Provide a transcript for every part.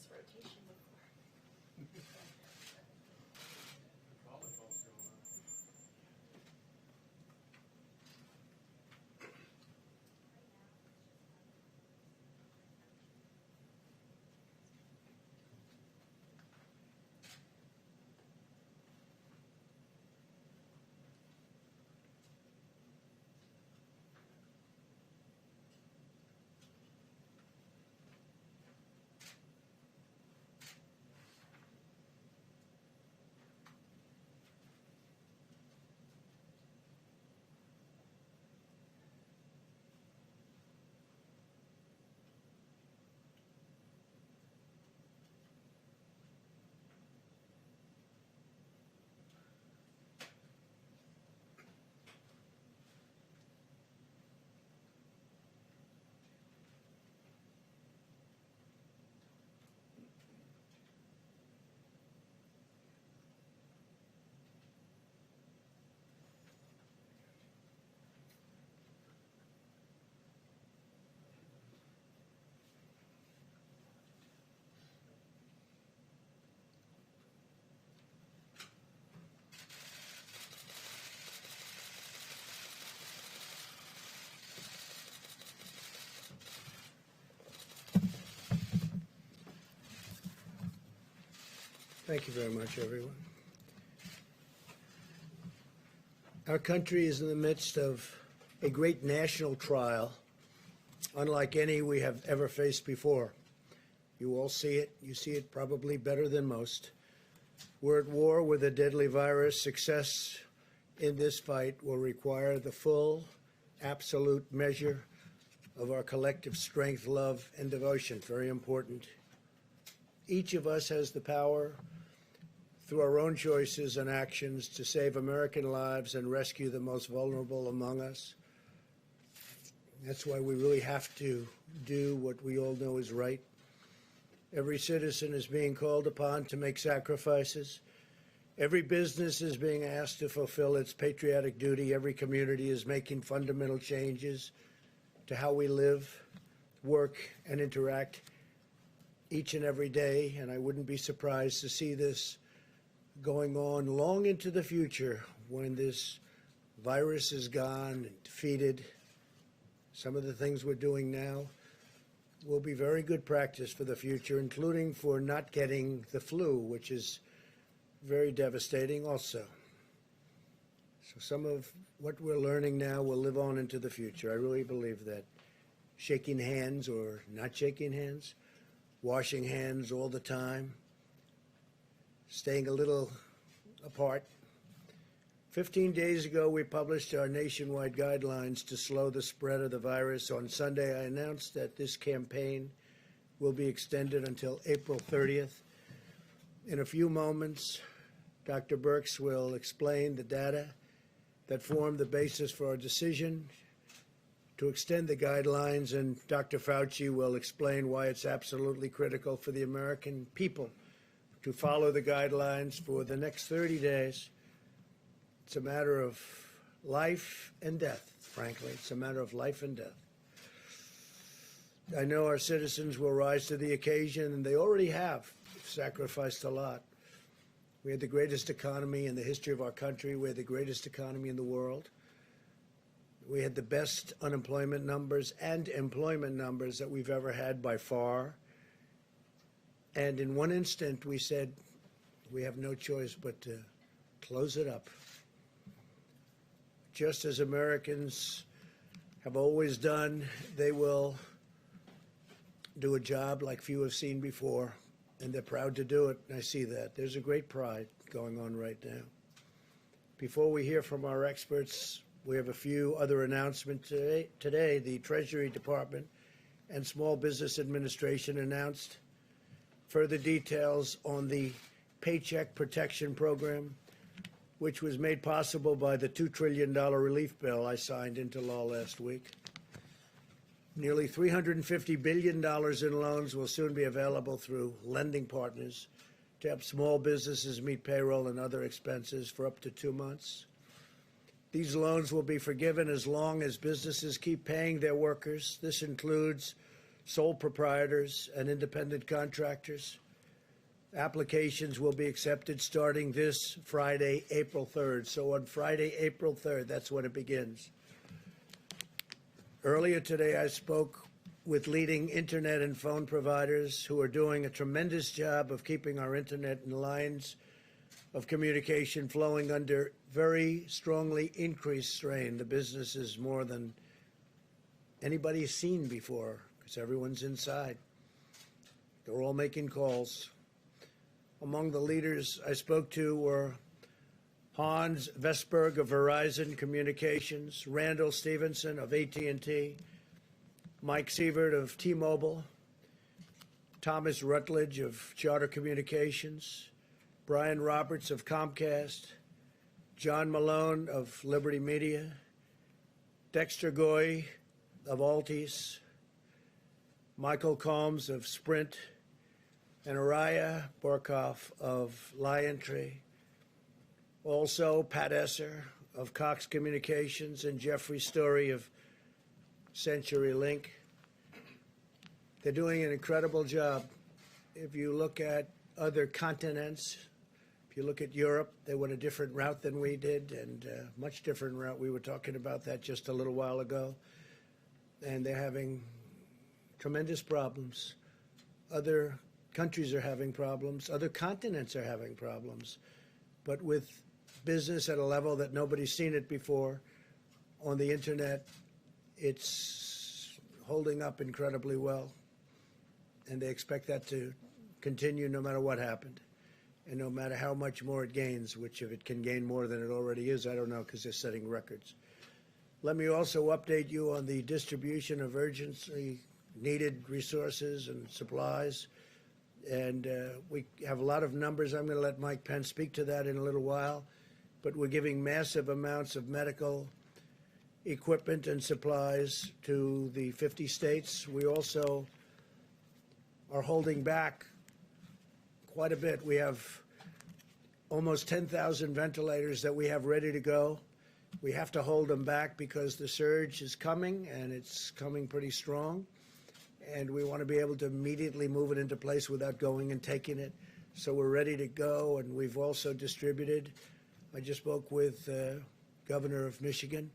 this rotation before. Volleyball's going on. Thank you very much, everyone. Our country is in the midst of a great national trial, unlike any we have ever faced before. You all see it. You see it probably better than most. We're at war with a deadly virus. Success in this fight will require the full, absolute measure of our collective strength, love, and devotion. Very important. Each of us has the power, through our own choices and actions, to save American lives and rescue the most vulnerable among us. That's why we really have to do what we all know is right. Every citizen is being called upon to make sacrifices. Every business is being asked to fulfill its patriotic duty. Every community is making fundamental changes to how we live, work, and interact each and every day. And I wouldn't be surprised to see this going on long into the future when this virus is gone and defeated. Some of the things we're doing now will be very good practice for the future, including for not getting the flu, which is very devastating also. So some of what we're learning now will live on into the future. I really believe that. Shaking hands or not shaking hands, washing hands all the time, staying a little apart. 15 days ago, we published our nationwide guidelines to slow the spread of the virus. On Sunday, I announced that this campaign will be extended until April 30th. In a few moments, Dr. Birx will explain the data that formed the basis for our decision to extend the guidelines, and Dr. Fauci will explain why it's absolutely critical for the American people to follow the guidelines for the next 30 days. It's a matter of life and death, frankly. It's a matter of life and death. I know our citizens will rise to the occasion, and they already have sacrificed a lot. We had the greatest economy in the history of our country. We had the greatest economy in the world. We had the best unemployment numbers and employment numbers that we've ever had by far. And in one instant, we said, we have no choice but to close it up. Just as Americans have always done, they will do a job like few have seen before, and they're proud to do it. And I see that. There's a great pride going on right now. Before we hear from our experts, we have a few other announcements today. The Treasury Department and Small Business Administration announced further details on the Paycheck Protection Program, which was made possible by the $2 trillion relief bill I signed into law last week. Nearly $350 billion in loans will soon be available through lending partners to help small businesses meet payroll and other expenses for up to 2 months. These loans will be forgiven as long as businesses keep paying their workers. This includes sole proprietors, and independent contractors. Applications will be accepted starting this Friday, April 3rd. So on Friday, April 3rd, that's when it begins. Earlier today, I spoke with leading internet and phone providers who are doing a tremendous job of keeping our internet and lines of communication flowing under very strongly increased strain. The business is more than anybody's seen before because everyone's inside. They're all making calls. Among the leaders I spoke to were Hans Vestberg of Verizon Communications, Randall Stevenson of AT&T, Mike Sievert of T-Mobile, Thomas Rutledge of Charter Communications, Brian Roberts of Comcast, John Malone of Liberty Media, Dexter Goy of Altice, Michael Combs of Sprint, and Araya Borkoff of Liontree. Also, Pat Esser of Cox Communications and Jeffrey Story of CenturyLink. They're doing an incredible job. If you look at other continents, if you look at Europe, they went a different route than we did, and a much different route. We were talking about that just a little while ago. And they're having tremendous problems. Other countries are having problems. Other continents are having problems. But with business at a level that nobody's seen it before on the internet, it's holding up incredibly well. And they expect that to continue no matter what happened. And no matter how much more it gains, which if it can gain more than it already is, I don't know, because they're setting records. Let me also update you on the distribution of urgently needed resources and supplies. And we have a lot of numbers. I'm going to let Mike Pence speak to that in a little while. But we're giving massive amounts of medical equipment and supplies to the 50 states. We also are holding back quite a bit. We have almost 10,000 ventilators that we have ready to go. We have to hold them back because the surge is coming, and it's coming pretty strong. And we want to be able to immediately move it into place without going and taking it. So we're ready to go, and we've also distributed. I just spoke with Governor of Michigan,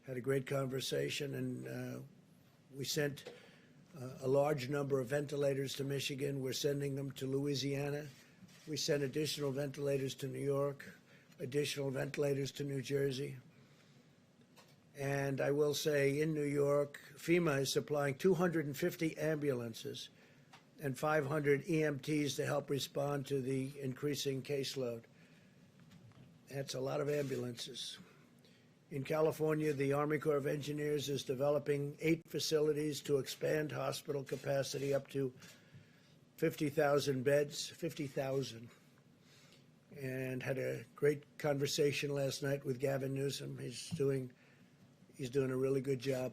had a great conversation, and we sent a large number of ventilators to Michigan. We're sending them to Louisiana. We sent additional ventilators to New York, additional ventilators to New Jersey. And I will say in New York, FEMA is supplying 250 ambulances and 500 EMTs to help respond to the increasing caseload. That's a lot of ambulances. In California, the Army Corps of Engineers is developing 8 facilities to expand hospital capacity up to 50,000 beds, 50,000. And had a great conversation last night with Gavin Newsom. He's doing a really good job.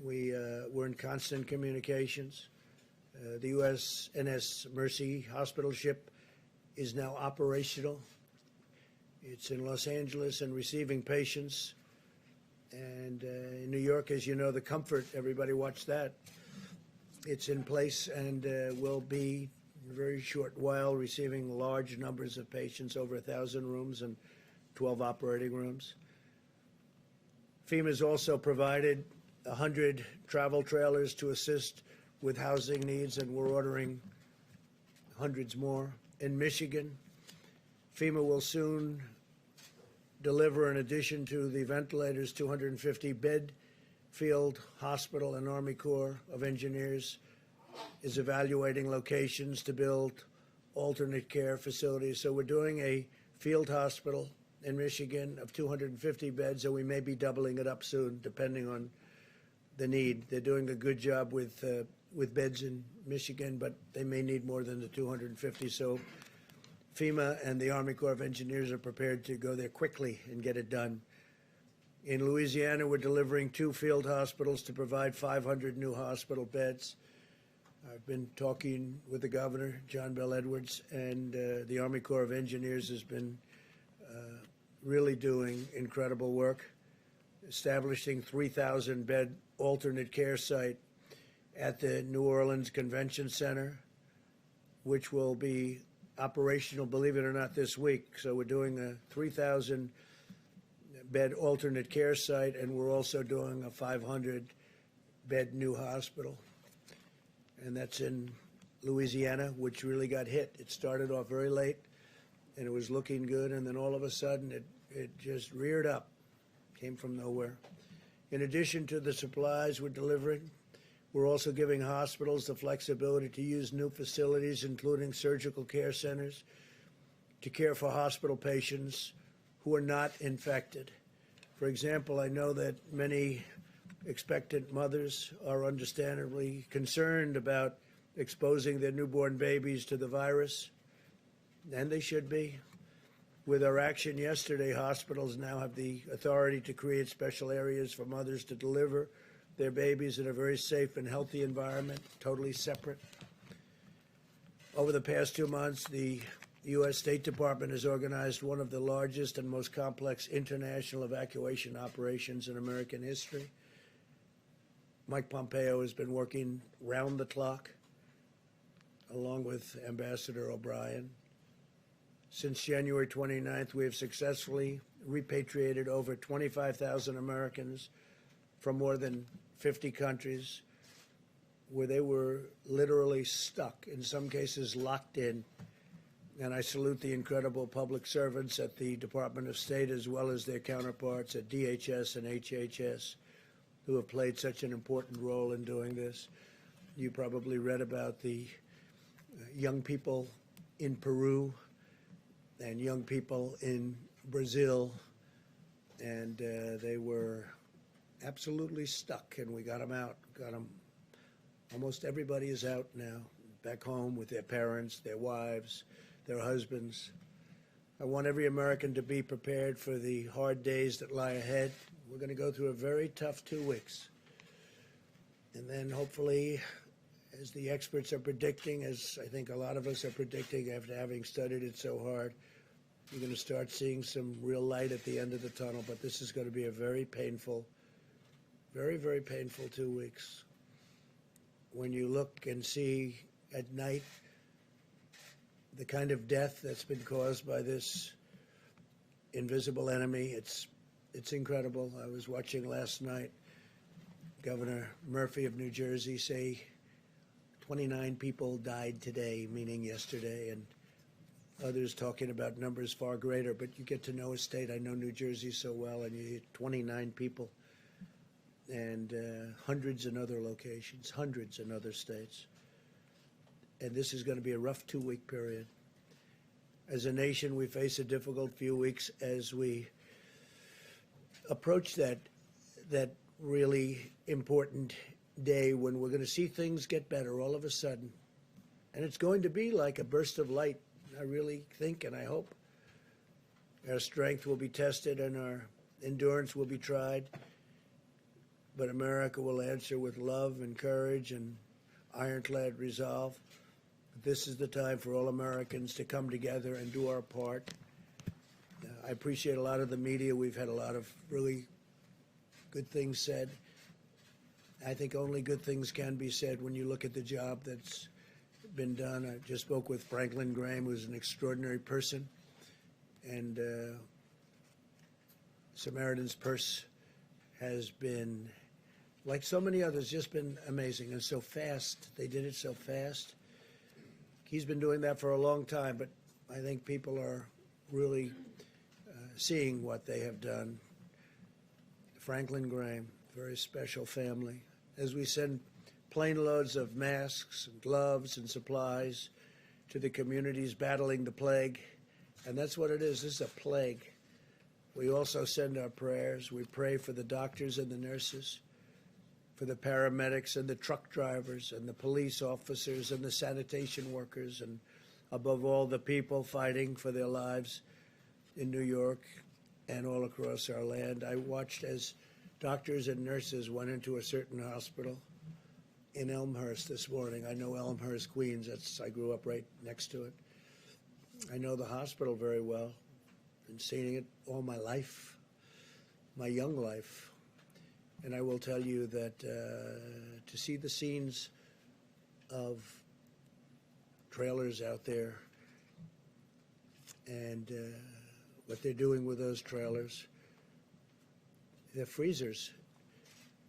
We're in constant communications. The USNS Mercy hospital ship is now operational. It's in Los Angeles and receiving patients. And in New York, as you know, the Comfort, everybody watched that. It's in place and will be in a very short while receiving large numbers of patients, over 1,000 rooms and 12 operating rooms. FEMA has also provided 100 travel trailers to assist with housing needs, and we're ordering hundreds more. In Michigan, FEMA will soon deliver, in addition to the ventilators, 250-bed field hospital, and Army Corps of Engineers is evaluating locations to build alternate care facilities. So we're doing a field hospital in Michigan of 250 beds, and we may be doubling it up soon, depending on the need. They're doing a good job with beds in Michigan, but they may need more than the 250. So FEMA and the Army Corps of Engineers are prepared to go there quickly and get it done. In Louisiana, we're delivering 2 field hospitals to provide 500 new hospital beds. I've been talking with the governor, John Bell Edwards, and the Army Corps of Engineers has been really doing incredible work, establishing 3,000-bed alternate care site at the New Orleans Convention Center, which will be operational, believe it or not, this week. So we're doing a 3,000 bed alternate care site, and we're also doing a 500 bed new hospital. And that's in Louisiana, which really got hit. It started off very late, and it was looking good, and then all of a sudden it just reared up, came from nowhere. In addition to the supplies we're delivering, we're also giving hospitals the flexibility to use new facilities, including surgical care centers, to care for hospital patients who are not infected. For example, I know that many expectant mothers are understandably concerned about exposing their newborn babies to the virus, and they should be. With our action yesterday, hospitals now have the authority to create special areas for mothers to deliver their babies in a very safe and healthy environment, totally separate. Over the past 2 months, the U.S. State Department has organized one of the largest and most complex international evacuation operations in American history. Mike Pompeo has been working round the clock, along with Ambassador O'Brien. Since January 29th, we have successfully repatriated over 25,000 Americans from more than 50 countries where they were literally stuck, in some cases locked in. And I salute the incredible public servants at the Department of State as well as their counterparts at DHS and HHS who have played such an important role in doing this. You probably read about the young people in Peru and young people in Brazil, and they were absolutely stuck, and we got them out, got them. Almost everybody is out now, back home with their parents, their wives, their husbands. I want every American to be prepared for the hard days that lie ahead. We're going to go through a very tough 2 weeks. And then hopefully, as the experts are predicting, as I think a lot of us are predicting after having studied it so hard, you're going to start seeing some real light at the end of the tunnel. But this is going to be a very painful, very, very painful 2 weeks. When you look and see at night the kind of death that's been caused by this invisible enemy, it's incredible. I was watching last night Governor Murphy of New Jersey say 29 people died today, meaning yesterday, and others talking about numbers far greater. But you get to know a state. I know New Jersey so well, and you hear 29 people, and hundreds in other locations, hundreds in other states. And this is going to be a rough 2-week period. As a nation, we face a difficult few weeks as we approach that really important day when we're going to see things get better all of a sudden. And it's going to be like a burst of light, I really think, and I hope. Our strength will be tested and our endurance will be tried. But America will answer with love and courage and ironclad resolve. This is the time for all Americans to come together and do our part. I appreciate a lot of the media. We've had a lot of really good things said. I think only good things can be said when you look at the job that's been done. I just spoke with Franklin Graham, who's an extraordinary person. And Samaritan's Purse has been, like so many others, just been amazing and so fast. They did it so fast. He's been doing that for a long time, but I think people are really seeing what they have done. Franklin Graham, very special family. As we send plane loads of masks and gloves and supplies to the communities battling the plague, and that's what it is. This is a plague. We also send our prayers. We pray for the doctors and the nurses, for the paramedics and the truck drivers and the police officers and the sanitation workers, and above all, the people fighting for their lives in New York and all across our land. I watched as doctors and nurses went into a certain hospital in Elmhurst this morning. I know Elmhurst, Queens. I grew up right next to it. I know the hospital very well. Been seeing it all my life, my young life. And I will tell you that to see the scenes of trailers out there and what they're doing with those trailers, they're freezers,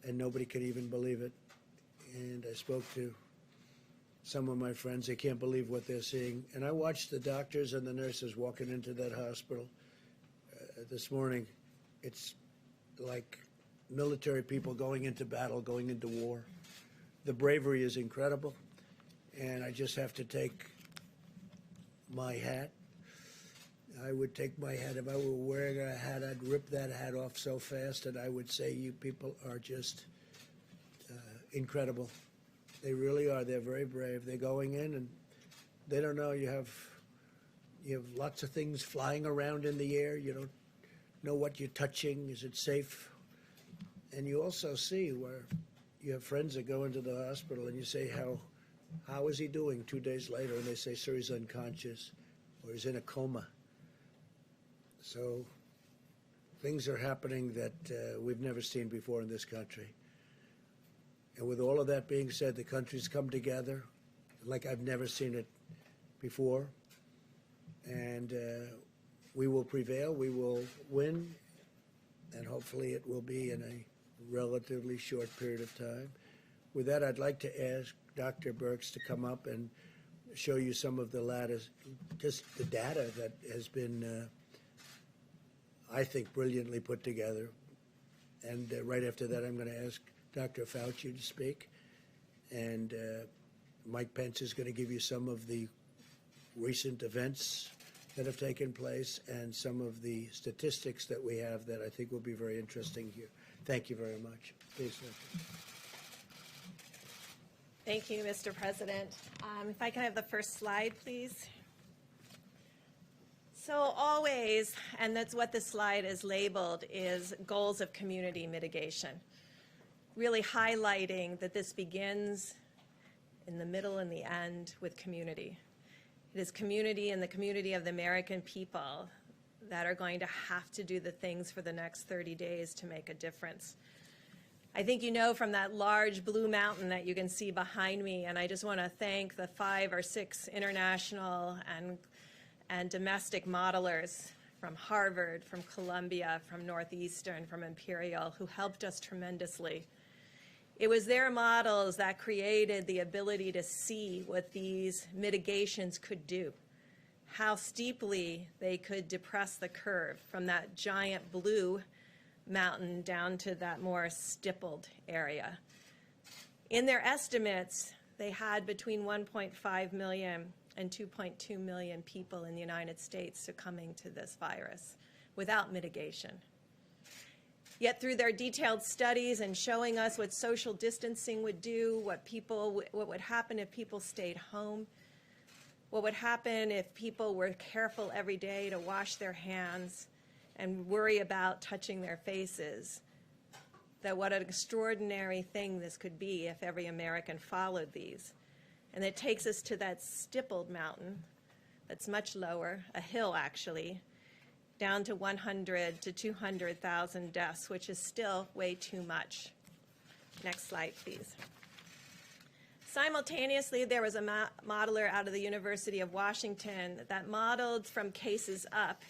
and nobody could even believe it. And I spoke to some of my friends. They can't believe what they're seeing. And I watched the doctors and the nurses walking into that hospital this morning. It's like military people going into battle, going into war. The bravery is incredible. And I just have to take my hat. I would take my hat. If I were wearing a hat, I'd rip that hat off so fast, and I would say, you people are just incredible. They really are. They're very brave. They're going in, and they don't know. You have lots of things flying around in the air. You don't know what you're touching. Is it safe? And you also see where you have friends that go into the hospital, and you say, how is he doing 2 days later? And they say, sir, he's unconscious, or he's in a coma. So things are happening that we've never seen before in this country. And with all of that being said, the country's come together like I've never seen it before. And we will prevail, we will win, and hopefully it will be in a relatively short period of time. With that, I'd like to ask Dr. Birx to come up and show you some of the latest, just the data that has been, I think, brilliantly put together. And right after that, I'm going to ask Dr. Fauci to speak. And Mike Pence is going to give you some of the recent events that have taken place and some of the statistics that we have that I think will be very interesting here. Thank you very much. Please, Dr. Thank you, Mr. President. If I can have the first slide, please. So always, and that's what this slide is labeled, is goals of community mitigation, really highlighting that this begins in the middle and the end with community. It is community and the community of the American people that are going to have to do the things for the next 30 days to make a difference. I think you know from that large blue mountain that you can see behind me, and I just want to thank the 5 or 6 international and domestic modelers from Harvard, from Columbia, from Northeastern, from Imperial, who helped us tremendously. It was their models that created the ability to see what these mitigations could do, how steeply they could depress the curve from that giant blue mountain down to that more stippled area. In their estimates, they had between 1.5 million and 2.2 million people in the United States succumbing to this virus without mitigation. Yet through their detailed studies and showing us what social distancing would do, what would happen if people stayed home, what would happen if people were careful every day to wash their hands and worry about touching their faces, that what an extraordinary thing this could be if every American followed these. And it takes us to that stippled mountain that's much lower, a hill actually, down to 100 to 200,000 deaths, which is still way too much. Next slide, please. Simultaneously, there was a modeler out of the University of Washington that modeled from cases up,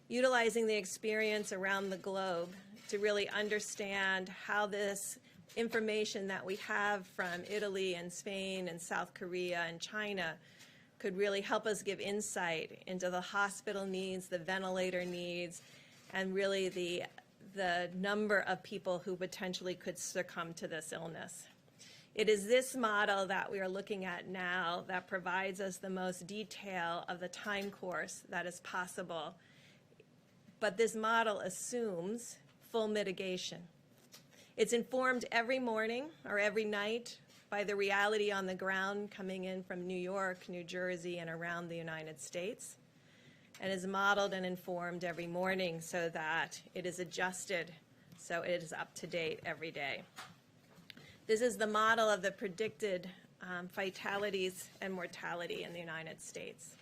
utilizing the experience around the globe to really understand how this information that we have from Italy and Spain and South Korea and China could really help us give insight into the hospital needs, the ventilator needs, and really the number of people who potentially could succumb to this illness. It is this model that we are looking at now that provides us the most detail of the time course that is possible. But this model assumes full mitigation. It's informed every morning or every night by the reality on the ground coming in from New York, New Jersey, and around the United States, and is modeled and informed every morning so that it is adjusted so it is up to date every day. This is the model of the predicted fatalities and mortality in the United States.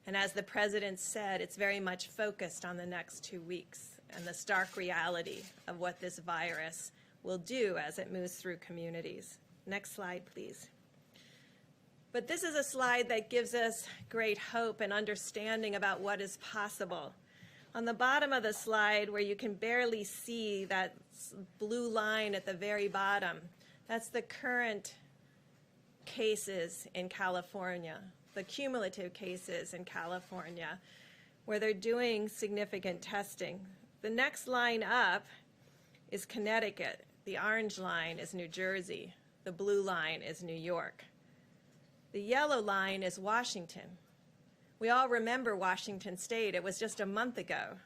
And as the President said, it's very much focused on the next 2 weeks and the stark reality of what this virus will do as it moves through communities. Next slide, please. But this is a slide that gives us great hope and understanding about what is possible. On the bottom of the slide, where you can barely see that blue line at the very bottom, that's the current cases in California, the cumulative cases in California, where they're doing significant testing. The next line up is Connecticut. The orange line is New Jersey. The blue line is New York. The yellow line is Washington. We all remember Washington State. It was just a month ago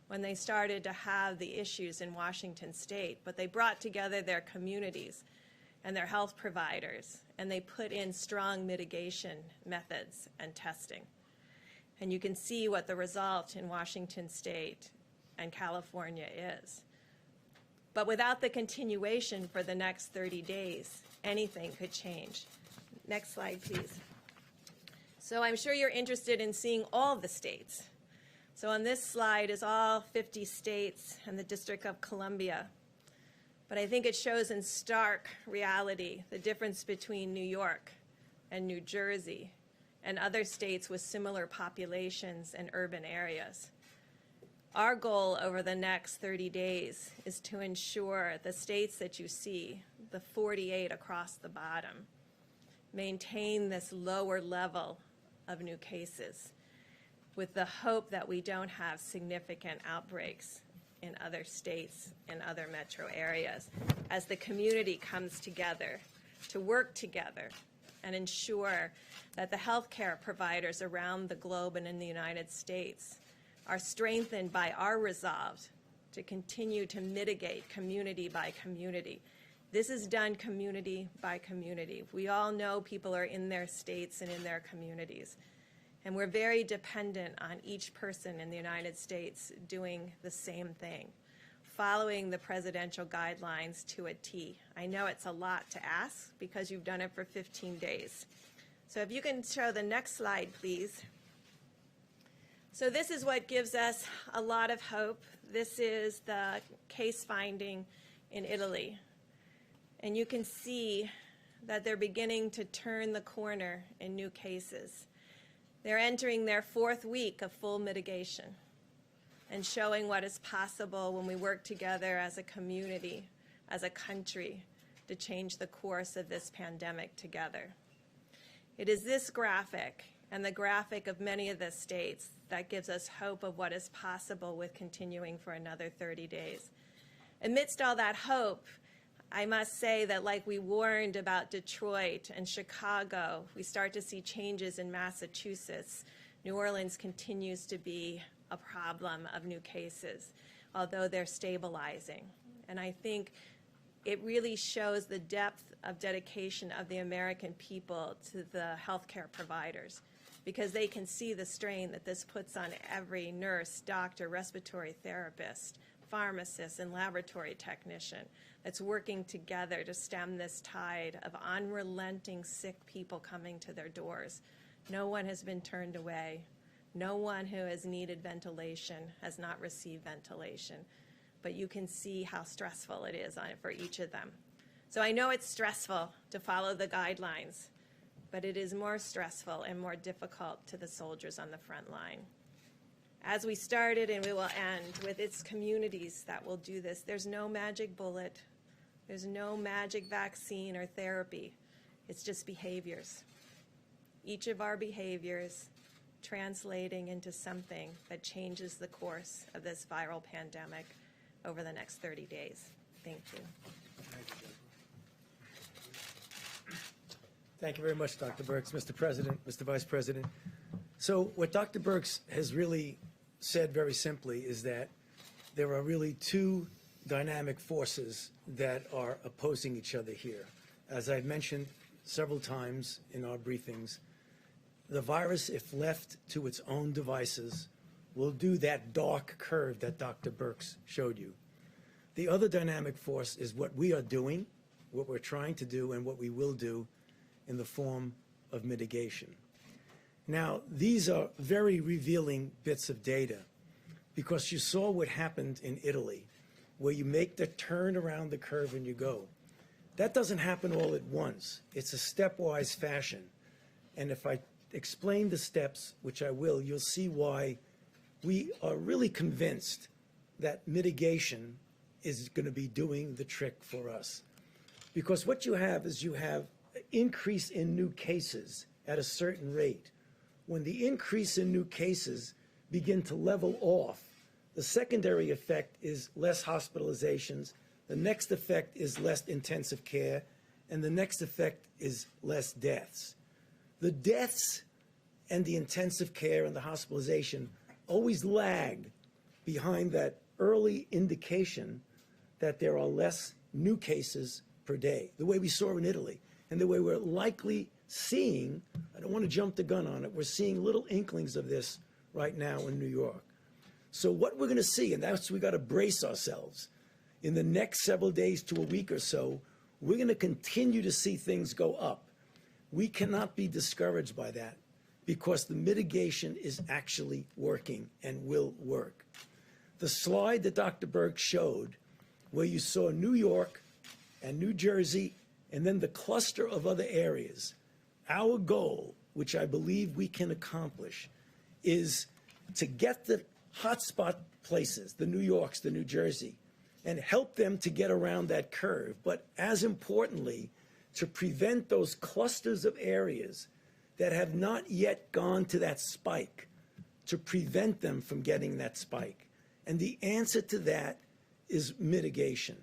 when they started to have the issues in Washington State, but they brought together their communities and their health providers, and they put in strong mitigation methods and testing. And you can see what the result in Washington State and California is. But without the continuation for the next 30 days, anything could change. Next slide, please. So I'm sure you're interested in seeing all the states. So on this slide is all 50 states and the District of Columbia. But I think it shows in stark reality the difference between New York and New Jersey and other states with similar populations and urban areas. Our goal over the next 30 days is to ensure the states that you see, the 48 across the bottom, maintain this lower level of new cases with the hope that we don't have significant outbreaks in other states and other metro areas as the community comes together to work together and ensure that the healthcare providers around the globe and in the United States are strengthened by our resolve to continue to mitigate community by community. This is done community by community. We all know people are in their states and in their communities. And we're very dependent on each person in the United States doing the same thing, following the presidential guidelines to a T. I know it's a lot to ask because you've done it for 15 days. So if you can show the next slide, please. So this is what gives us a lot of hope. This is the case finding in Italy. And you can see that they're beginning to turn the corner in new cases. They're entering their 4th week of full mitigation and showing what is possible when we work together as a community, as a country, to change the course of this pandemic together. It is this graphic and the graphic of many of the states that gives us hope of what is possible with continuing for another 30 days. Amidst all that hope, I must say that like we warned about Detroit and Chicago, we start to see changes in Massachusetts. New Orleans continues to be a problem of new cases, although they're stabilizing. And I think it really shows the depth of dedication of the American people to the healthcare providers, because they can see the strain that this puts on every nurse, doctor, respiratory therapist, pharmacist, and laboratory technician that's working together to stem this tide of unrelenting sick people coming to their doors. No one has been turned away. No one who has needed ventilation has not received ventilation. But you can see how stressful it is for each of them. So I know it's stressful to follow the guidelines, but it is more stressful and more difficult to the soldiers on the front line. As we started, and we will end with its communities that will do this, there's no magic bullet. There's no magic vaccine or therapy. It's just behaviors. Each of our behaviors translating into something that changes the course of this viral pandemic over the next 30 days. Thank you. Thank you very much, Dr. Birx. Mr. President, Mr. Vice President. So what Dr. Birx has really said very simply is that there are really two dynamic forces that are opposing each other here. As I've mentioned several times in our briefings, the virus, if left to its own devices, will do that dark curve that Dr. Birx showed you. The other dynamic force is what we are doing, what we're trying to do, and what we will do in the form of mitigation. Now, these are very revealing bits of data because you saw what happened in Italy where you make the turn around the curve and you go. That doesn't happen all at once. It's a stepwise fashion. And if I explain the steps, which I will, you'll see why we are really convinced that mitigation is going to be doing the trick for us. Because what you have is you have an increase in new cases at a certain rate. When the increase in new cases begin to level off, the secondary effect is less hospitalizations, the next effect is less intensive care, and the next effect is less deaths. The deaths and the intensive care and the hospitalization always lag behind that early indication that there are less new cases per day, the way we saw in Italy, and the way we're likely seeing, I don't want to jump the gun on it, we're seeing little inklings of this right now in New York. So what we're going to see, and that's we got to brace ourselves, in the next several days to a week or so, we're going to continue to see things go up. We cannot be discouraged by that because the mitigation is actually working and will work. The slide that Dr. Burke showed, where you saw New York and New Jersey and then the cluster of other areas, our goal, which I believe we can accomplish, is to get the hotspot places, the New Yorks, the New Jersey, and help them to get around that curve. But as importantly, to prevent those clusters of areas that have not yet gone to that spike, to prevent them from getting that spike. And the answer to that is mitigation.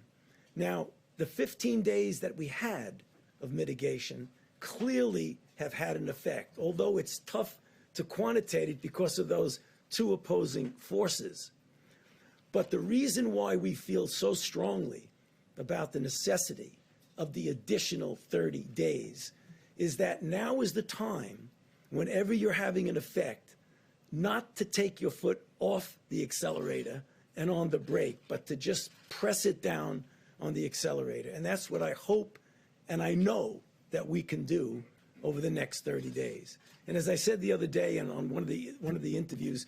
Now, the 15 days that we had of mitigation clearly have had an effect, although it's tough to quantitate it because of those two opposing forces. But the reason why we feel so strongly about the necessity of the additional 30 days is that now is the time, whenever you're having an effect, not to take your foot off the accelerator and on the brake, but to just press it down on the accelerator. And that's what I hope and I know that we can do over the next 30 days. And as I said the other day and on one of the interviews,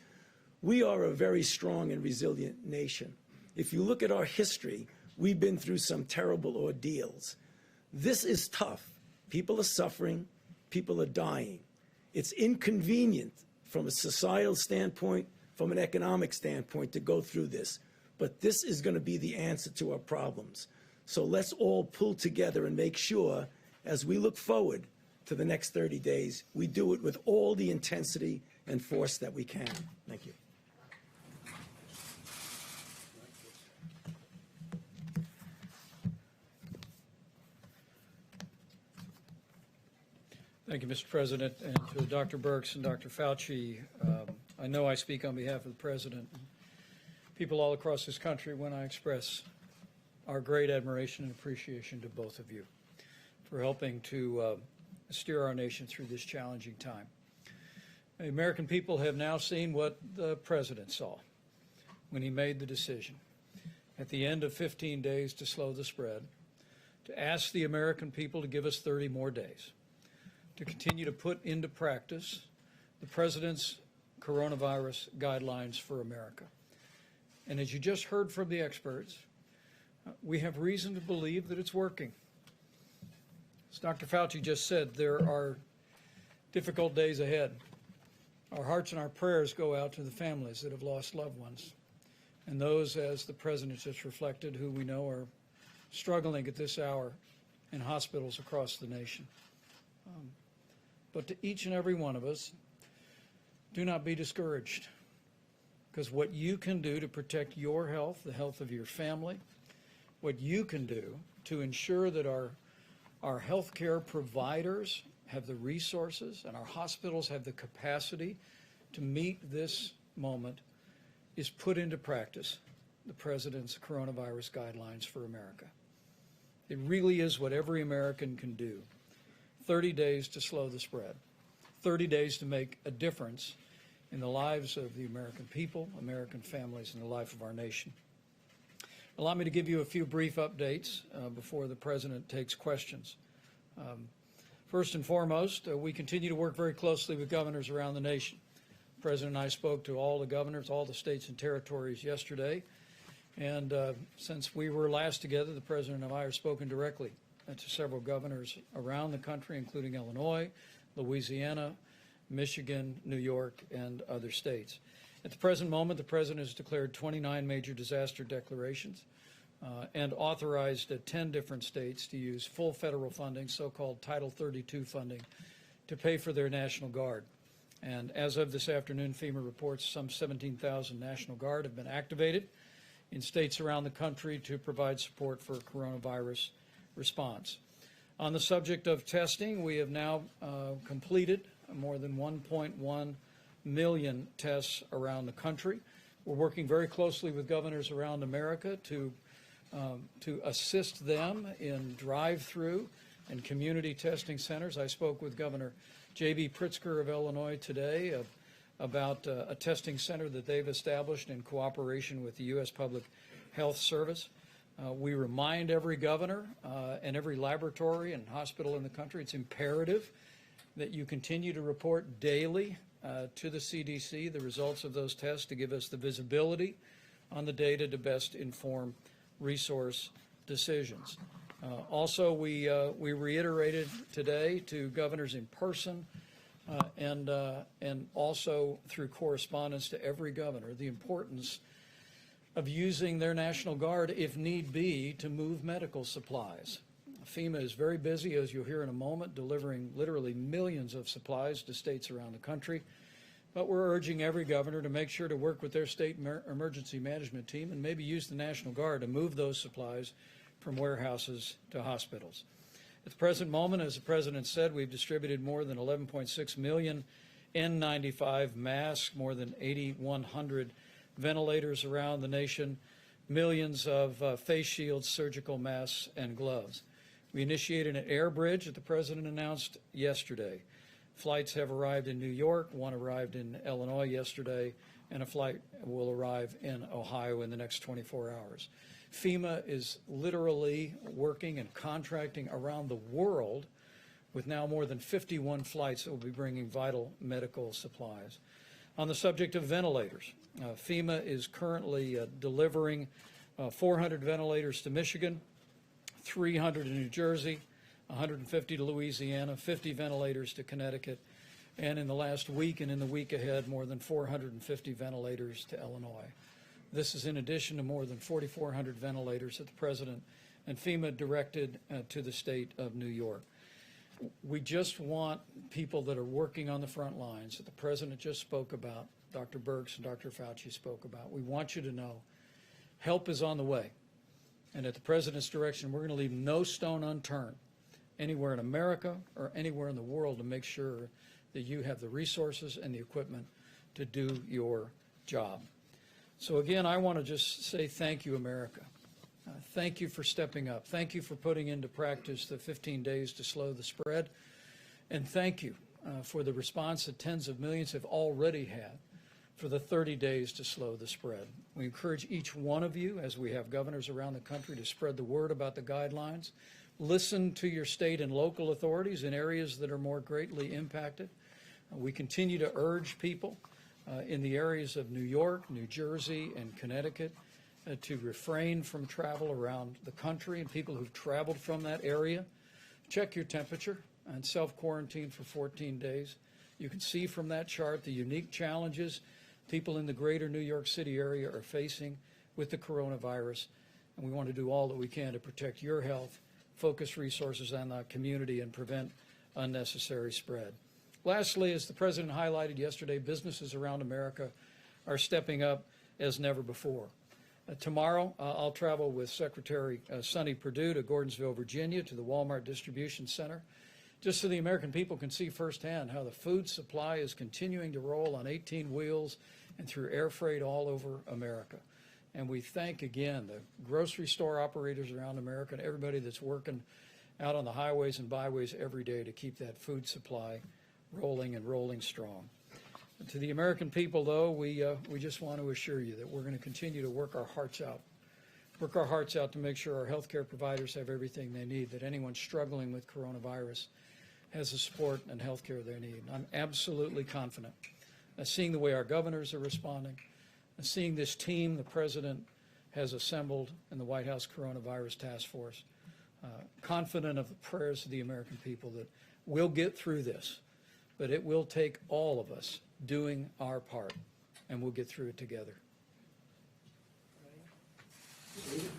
we are a very strong and resilient nation. If you look at our history, we've been through some terrible ordeals. This is tough. People are suffering. People are dying. It's inconvenient from a societal standpoint, from an economic standpoint, to go through this. But this is going to be the answer to our problems. So let's all pull together and make sure, as we look forward to the next 30 days, we do it with all the intensity and force that we can. Thank you. Thank you, Mr. President, and to Dr. Birx and Dr. Fauci. I know I speak on behalf of the President and people all across this country when I express our great admiration and appreciation to both of you for helping to steer our nation through this challenging time. The American people have now seen what the President saw when he made the decision at the end of 15 days to slow the spread, to ask the American people to give us 30 more days, to continue to put into practice the President's coronavirus guidelines for America. And as you just heard from the experts, we have reason to believe that it's working. As Dr. Fauci just said, there are difficult days ahead. Our hearts and our prayers go out to the families that have lost loved ones, and those, as the President just reflected, who we know are struggling at this hour in hospitals across the nation. But to each and every one of us, do not be discouraged, because what you can do to protect your health, the health of your family, what you can do to ensure that our healthcare providers have the resources and our hospitals have the capacity to meet this moment is put into practice the President's coronavirus guidelines for America. It really is what every American can do. 30 days to slow the spread, 30 days to make a difference in the lives of the American people, American families, and the life of our nation. Allow me to give you a few brief updates before the President takes questions. First and foremost, we continue to work very closely with governors around the nation. The President and I spoke to all the governors, all the states and territories yesterday, And since we were last together, the President and I have spoken directly to several governors around the country, including Illinois, Louisiana, Michigan, New York, and other states. At the present moment, the President has declared 29 major disaster declarations and authorized 10 different states to use full federal funding, so-called Title 32 funding, to pay for their National Guard. And as of this afternoon, FEMA reports some 17,000 National Guard have been activated in states around the country to provide support for coronavirus response. On the subject of testing, we have now completed more than 1.1 million tests around the country. We're working very closely with governors around America to assist them in drive-through and community testing centers. I spoke with Governor J.B. Pritzker of Illinois today about a testing center that they've established in cooperation with the U.S. Public Health Service. We remind every governor and every laboratory and hospital in the country it's imperative that you continue to report daily to the CDC the results of those tests to give us the visibility on the data to best inform resource decisions. Also, we reiterated today to governors in person and also through correspondence to every governor the importance of using their National Guard, if need be, to move medical supplies. FEMA is very busy, as you'll hear in a moment, delivering literally millions of supplies to states around the country. But we're urging every governor to make sure to work with their state emergency management team and maybe use the National Guard to move those supplies from warehouses to hospitals. At the present moment, as the President said, we've distributed more than 11.6 million N95 masks, more than 8,100 ventilators around the nation, millions of face shields, surgical masks, and gloves. We initiated an air bridge that the President announced yesterday. Flights have arrived in New York, one arrived in Illinois yesterday, and a flight will arrive in Ohio in the next 24 hours. FEMA is literally working and contracting around the world with now more than 51 flights that will be bringing vital medical supplies. On the subject of ventilators, FEMA is currently delivering 400 ventilators to Michigan, 300 to New Jersey, 150 to Louisiana, 50 ventilators to Connecticut, and in the last week and in the week ahead, more than 450 ventilators to Illinois. This is in addition to more than 4,400 ventilators that the President and FEMA directed to the state of New York. We just want people that are working on the front lines that the President just spoke about, Dr. Birx and Dr. Fauci spoke about. We want you to know help is on the way. And at the President's direction, we're going to leave no stone unturned anywhere in America or anywhere in the world to make sure that you have the resources and the equipment to do your job. So again, I want to just say thank you, America. Thank you for stepping up. Thank you for putting into practice the 15 days to slow the spread. And thank you for the response that tens of millions have already had for the 30 days to slow the spread. We encourage each one of you, as we have governors around the country, to spread the word about the guidelines. Listen to your state and local authorities in areas that are more greatly impacted. We continue to urge people in the areas of New York, New Jersey, and Connecticut to refrain from travel around the country, and people who've traveled from that area, check your temperature and self-quarantine for 14 days. You can see from that chart the unique challenges people in the greater New York City area are facing with the coronavirus, and we want to do all that we can to protect your health, focus resources on the community, and prevent unnecessary spread. Lastly, as the President highlighted yesterday, businesses around America are stepping up as never before. Tomorrow, I'll travel with Secretary Sonny Perdue to Gordonsville, Virginia, to the Walmart Distribution Center, just so the American people can see firsthand how the food supply is continuing to roll on 18 wheels and through air freight all over America. And we thank again the grocery store operators around America and everybody that's working out on the highways and byways every day to keep that food supply rolling and rolling strong. And to the American people, though, we just want to assure you that we're going to continue to work our hearts out to make sure our healthcare providers have everything they need, that anyone struggling with coronavirus has the support and health care they need. I'm absolutely confident. Seeing the way our governors are responding, seeing this team, the President has assembled in the White House Coronavirus Task Force, confident of the prayers of the American people that we'll get through this, but it will take all of us doing our part, and we'll get through it together.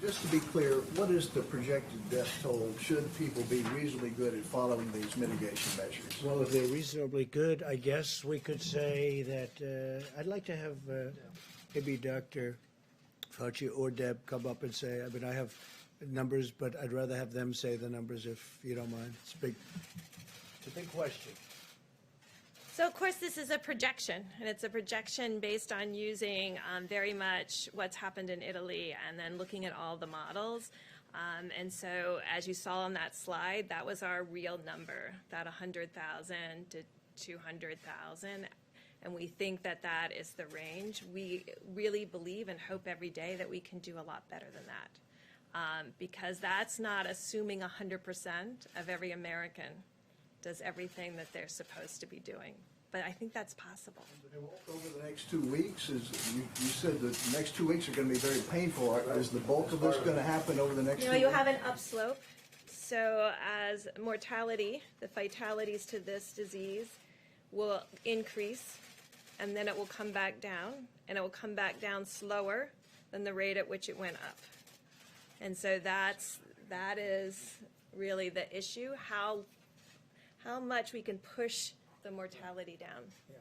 Just to be clear, what is the projected death toll should people be reasonably good at following these mitigation measures? Well, if they're reasonably good, I guess we could say that I'd like to have maybe Dr. Fauci or Deb come up and say, I mean, I have numbers, but I'd rather have them say the numbers if you don't mind. It's a big question. So of course, this is a projection, and it's a projection based on using very much what's happened in Italy and then looking at all the models. And so as you saw on that slide, that was our real number, that 100,000 to 200,000. And we think that that is the range. We really believe and hope every day that we can do a lot better than that. Because that's not assuming 100% of every American does everything that they're supposed to be doing. But I think that's possible. Over the next 2 weeks, you said that the next 2 weeks are going to be very painful. Is the bulk of this going to happen over the next 2 weeks? You have an upslope. So as mortality, the fatalities to this disease will increase, and then it will come back down, and it will come back down slower than the rate at which it went up. And so that is really the issue, how much we can push the mortality down. Yeah.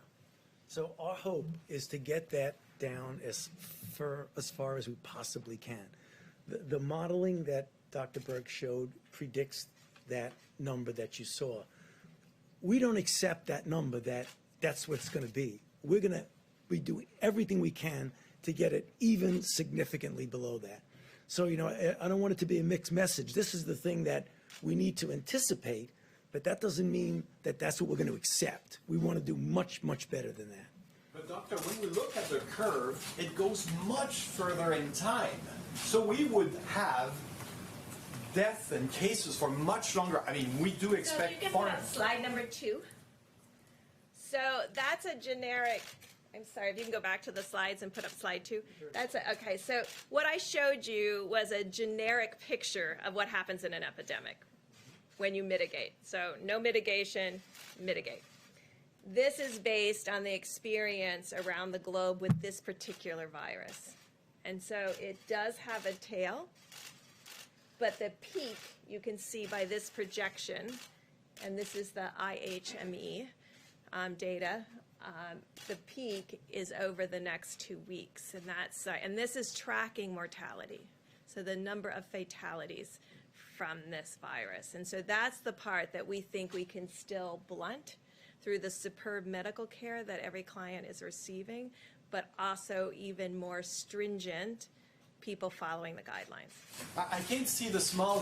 So our hope is to get that down as far as we possibly can. The modeling that Dr. Burke showed predicts that number that you saw. We don't accept that number that's what it's going to be. We're going to be doing everything we can to get it even significantly below that. So, you know, I don't want it to be a mixed message. This is the thing that we need to anticipate, but that doesn't mean that that's what we're going to accept. We want to do much, much better than that. But doctor, when we look at the curve, it goes much further in time. So we would have death and cases for much longer. I mean, we do expect... So you can put up slide number 2. So that's a generic... I'm sorry, if you can go back to the slides and put up slide 2. Okay, so what I showed you was a generic picture of what happens in an epidemic when you mitigate. So no mitigation, mitigate. This is based on the experience around the globe with this particular virus. And so it does have a tail, but the peak you can see by this projection, and this is the IHME data, the peak is over the next 2 weeks, and this is tracking mortality, so the number of fatalities from this virus. And so that's the part that we think we can still blunt through the superb medical care that every client is receiving, but also even more stringent people following the guidelines. I can't see the small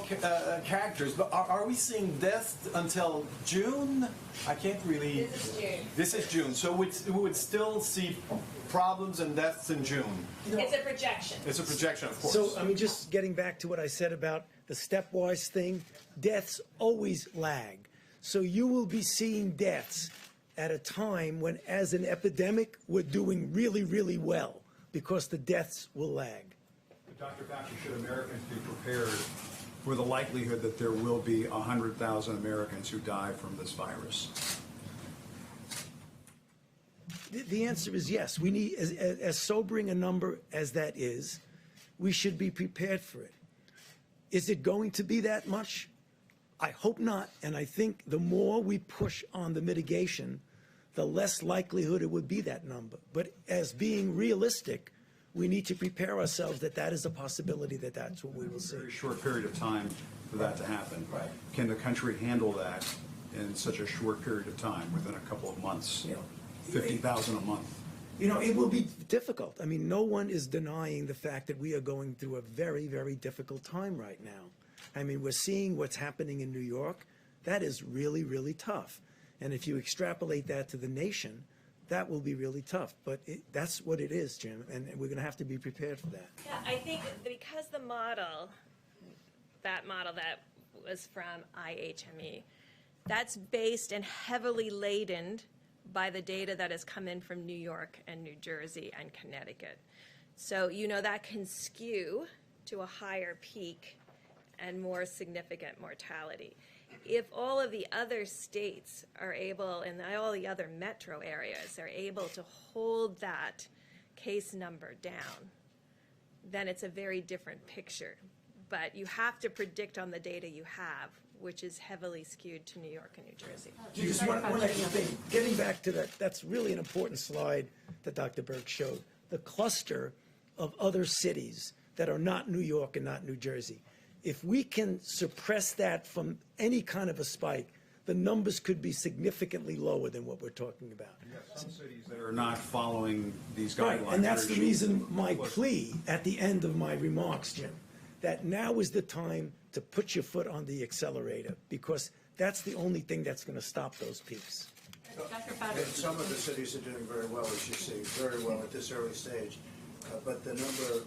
characters, but are we seeing death until June? I can't really... This is June. This is June, so we would still see problems and deaths in June. It's a projection. It's a projection, of course. So, I mean, just getting back to what I said about the stepwise thing, deaths always lag. So you will be seeing deaths at a time when, as an epidemic, we're doing really, really well because the deaths will lag. Dr. Fauci, should Americans be prepared for the likelihood that there will be 100,000 Americans who die from this virus? The answer is yes. We need, as sobering a number as that is, we should be prepared for it. Is it going to be that much? I hope not, and I think the more we push on the mitigation, the less likelihood it would be that number. But as being realistic, we need to prepare ourselves that that is a possibility, that that's what we will see. A very short period of time for that to happen. Right. Can the country handle that in such a short period of time, within a couple of months? You know, 50,000 a month. You know, it will be difficult. I mean, no one is denying the fact that we are going through a very, very difficult time right now. I mean, we're seeing what's happening in New York. That is really, really tough. And if you extrapolate that to the nation, that will be really tough. But that's what it is, Jim, and we're going to have to be prepared for that. Yeah, I think because the model, that was from IHME, that's based and heavily laden by the data that has come in from New York and New Jersey and Connecticut. So, that can skew to a higher peak and more significant mortality. If all of the other states are able, and all the other metro areas are able to hold that case number down, then it's a very different picture. But you have to predict on the data you have, which is heavily skewed to New York and New Jersey. Just one extra thing, getting back to that, that's really an important slide that Dr. Burke showed. The cluster of other cities that are not New York and not New Jersey. If we can suppress that from any kind of a spike, the numbers could be significantly lower than what we're talking about. You have some cities that are not following these Right, guidelines. and that's the They're- reason my plea at the end of my remarks, Jim, that now is the time to put your foot on the accelerator, because that's the only thing that's going to stop those peaks. Dr. And Fauci. some of the cities are doing very well, as you see, very well at this early stage. But the number,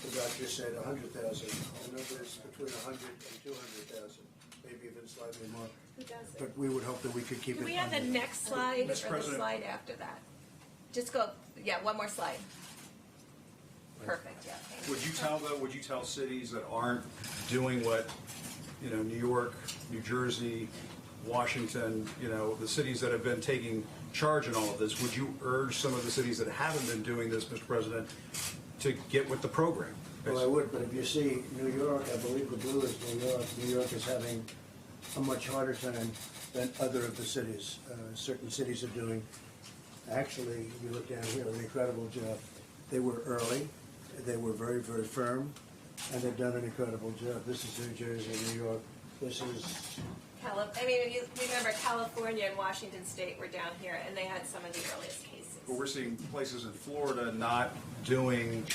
the doctor said 100,000, the number is between 100 and 200,000, maybe even slightly more. Who does it? But we would hope that we could keep it. Can we have the under- next slide or the President. slide after that? Just go, one more slide. Perfect, yeah, thank you. Would you tell cities that aren't doing what, New York, New Jersey, Washington, the cities that have been taking charge in all of this, would you urge some of the cities that haven't been doing this, Mr. President, to get with the program? Well, I would, but if you see New York, I believe the blue is New York. New York is having a much harder time than other of the cities. Certain cities are doing, actually, you look down here, an incredible job. They were early, they were very, very firm, and they've done an incredible job. This is New Jersey, New York. This is, You remember California and Washington State were down here, and they had some of the earliest cases. But we're seeing places in Florida not doing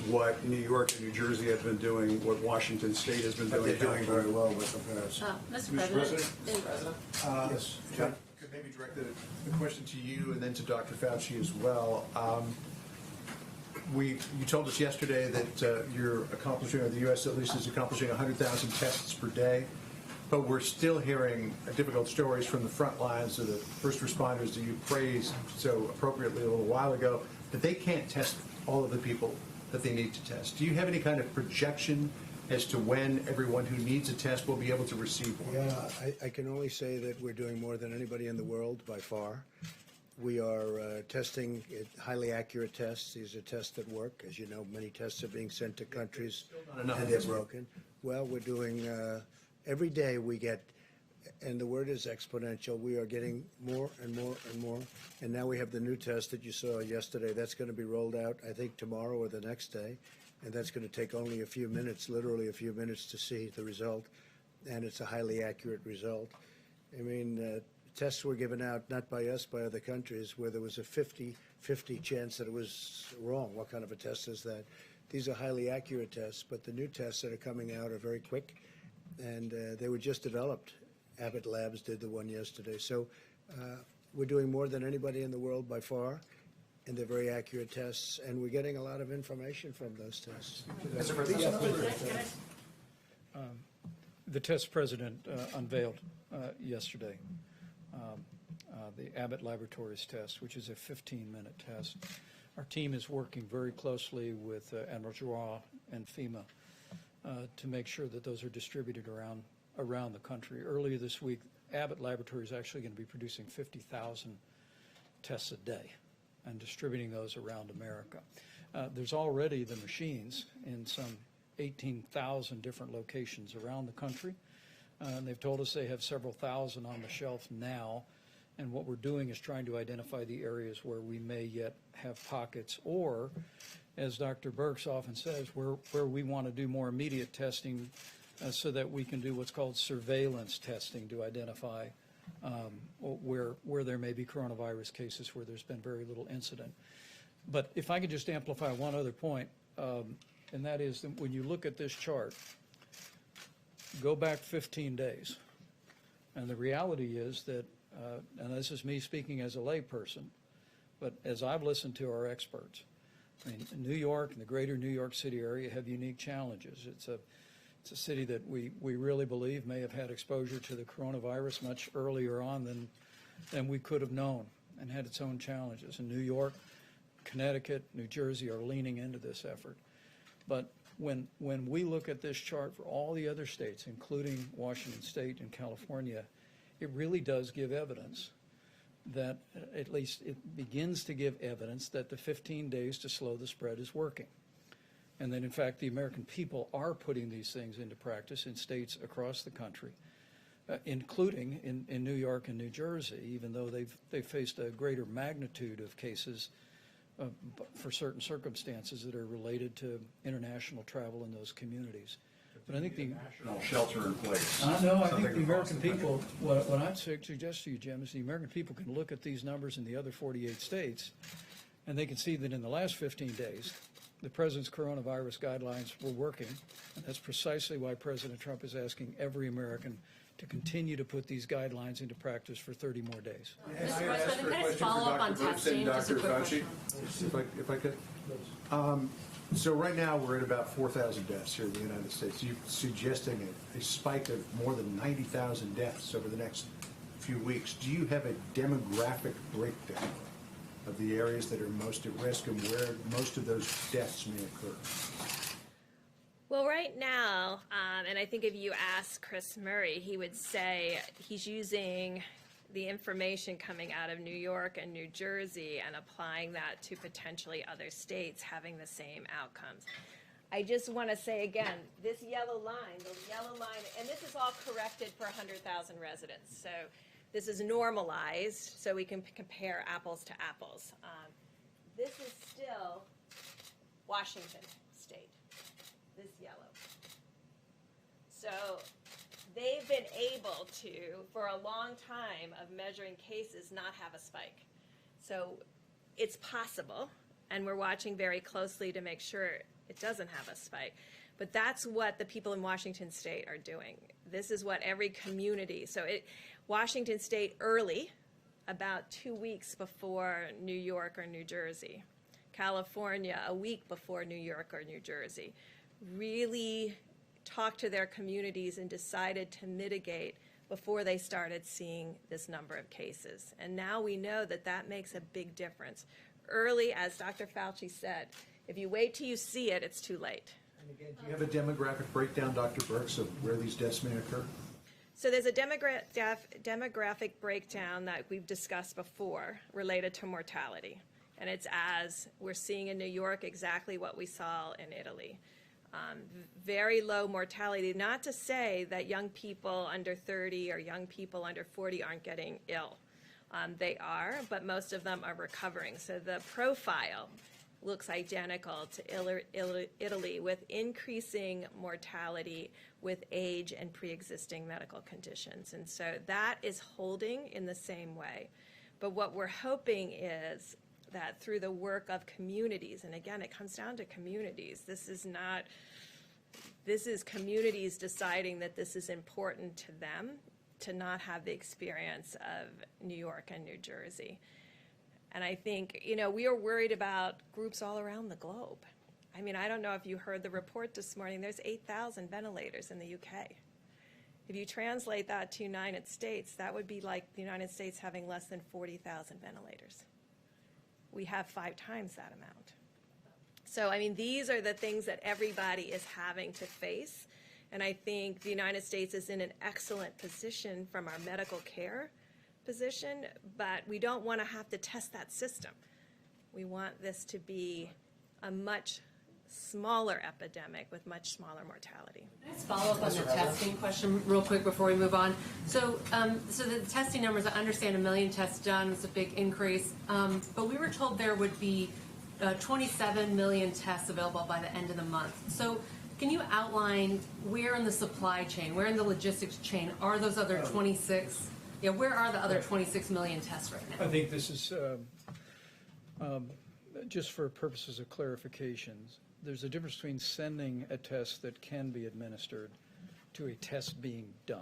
what New York and New Jersey have been doing, what Washington State has been but doing. they're doing very well with comparison. Mr. President. Yes, John? Could maybe direct the question to you and then to Dr. Fauci as well. You told us yesterday that you're accomplishing, or the U.S. at least is accomplishing 100,000 tests per day, but we're still hearing difficult stories from the front lines of the first responders that you praised so appropriately a little while ago, that they can't test all of the people that they need to test. Do you have any kind of projection as to when everyone who needs a test will be able to receive one? Yeah, I can only say that we're doing more than anybody in the world by far. We are testing highly accurate tests. These are tests that work. As you know, many tests are being sent to countries and they're broken. Well, we're doing, every day we get, and the word is exponential, we are getting more and more and more. And now we have the new test that you saw yesterday. That's going to be rolled out, I think, tomorrow or the next day. And that's going to take only a few minutes, literally a few minutes to see the result. And it's a highly accurate result. I mean, tests were given out, not by us, by other countries, where there was a 50-50 chance that it was wrong. What kind of a test is that? These are highly accurate tests, but the new tests that are coming out are very quick, and they were just developed. Abbott Labs did the one yesterday. So we're doing more than anybody in the world by far, and they're very accurate tests, and we're getting a lot of information from those tests. The test president unveiled yesterday, the Abbott Laboratories test, which is a 15-minute test. Our team is working very closely with Admiral Giroir and FEMA to make sure that those are distributed around the country. Earlier this week, Abbott Laboratories is actually going to be producing 50,000 tests a day and distributing those around America. There's already the machines in some 18,000 different locations around the country. And they've told us they have several thousand on the shelf now. And what we're doing is trying to identify the areas where we may yet have pockets, or, as Dr. Birx often says, where we want to do more immediate testing so that we can do what's called surveillance testing to identify where there may be coronavirus cases where there's been very little incident. But if I could just amplify one other point, and that is that when you look at this chart, go back 15 days. And the reality is that, and this is me speaking as a layperson, but as I've listened to our experts, I mean, New York and the greater New York City area have unique challenges. It's a city that we really believe may have had exposure to the coronavirus much earlier on than we could have known, and had its own challenges. In New York, Connecticut, New Jersey are leaning into this effort. But when we look at this chart for all the other states, including Washington State and California, it really does give evidence that, at least it begins to give evidence that the 15 days to slow the spread is working. And that, in fact, the American people are putting these things into practice in states across the country, including in New York and New Jersey, even though they've faced a greater magnitude of cases for certain circumstances that are related to international travel in those communities. But I think the National shelter in place. no, I think Something the across American the country. people, what I'd suggest to you, Jim, is the American people can look at these numbers in the other 48 states, and they can see that in the last 15 days, the president's coronavirus guidelines were working, and that's precisely why President Trump is asking every American to continue to put these guidelines into practice for 30 more days. Mr. President, can I just follow up on testing? Just a quick question. If I could. So right now, we're at about 4,000 deaths here in the United States. You're suggesting a spike of more than 90,000 deaths over the next few weeks. Do you have a demographic breakdown of the areas that are most at risk and where most of those deaths may occur? Well, right now, and I think if you ask Chris Murray, he would say he's using the information coming out of New York and New Jersey and applying that to potentially other states having the same outcomes. I just want to say again, this yellow line, and this is all corrected for 100,000 residents. So this is normalized so we can compare apples to apples. This is still Washington State, this yellow. So they've been able to, for a long time of measuring cases, not have a spike. So it's possible, and we're watching very closely to make sure it doesn't have a spike. But that's what the people in Washington State are doing. This is what every community, Washington State early, about 2 weeks before New York or New Jersey. California, a week before New York or New Jersey. Really talked to their communities and decided to mitigate before they started seeing this number of cases. And now we know that that makes a big difference. Early, as Dr. Fauci said, if you wait till you see it, it's too late. And again, do you have a demographic breakdown, Dr. Burks, of where these deaths may occur? So there's a demographic breakdown that we've discussed before related to mortality. And it's as we're seeing in New York exactly what we saw in Italy. Very low mortality, not to say that young people under 30 or young people under 40 aren't getting ill. They are, but most of them are recovering. So the profile looks identical to Italy, with increasing mortality with age and pre-existing medical conditions. And so that is holding in the same way. But what we're hoping is that through the work of communities, and again, it comes down to communities. This is communities deciding that this is important to them to not have the experience of New York and New Jersey. And I think, we are worried about groups all around the globe. I mean, I don't know if you heard the report this morning, there's 8,000 ventilators in the UK. If you translate that to United States, that would be like the United States having less than 40,000 ventilators. We have 5 times that amount. So, I mean, these are the things that everybody is having to face. And I think the United States is in an excellent position from our medical care position, but we don't want to have to test that system. We want this to be a much smaller epidemic with much smaller mortality. Can I just follow up on the testing question real quick before we move on? So the testing numbers, I understand 1 million tests done is a big increase, but we were told there would be 27 million tests available by the end of the month. So can you outline where in the supply chain, where in the logistics chain are those other 26? Yeah, where are the other 26 million tests right now? I think this is, just for purposes of clarifications, there's a difference between sending a test that can be administered to a test being done.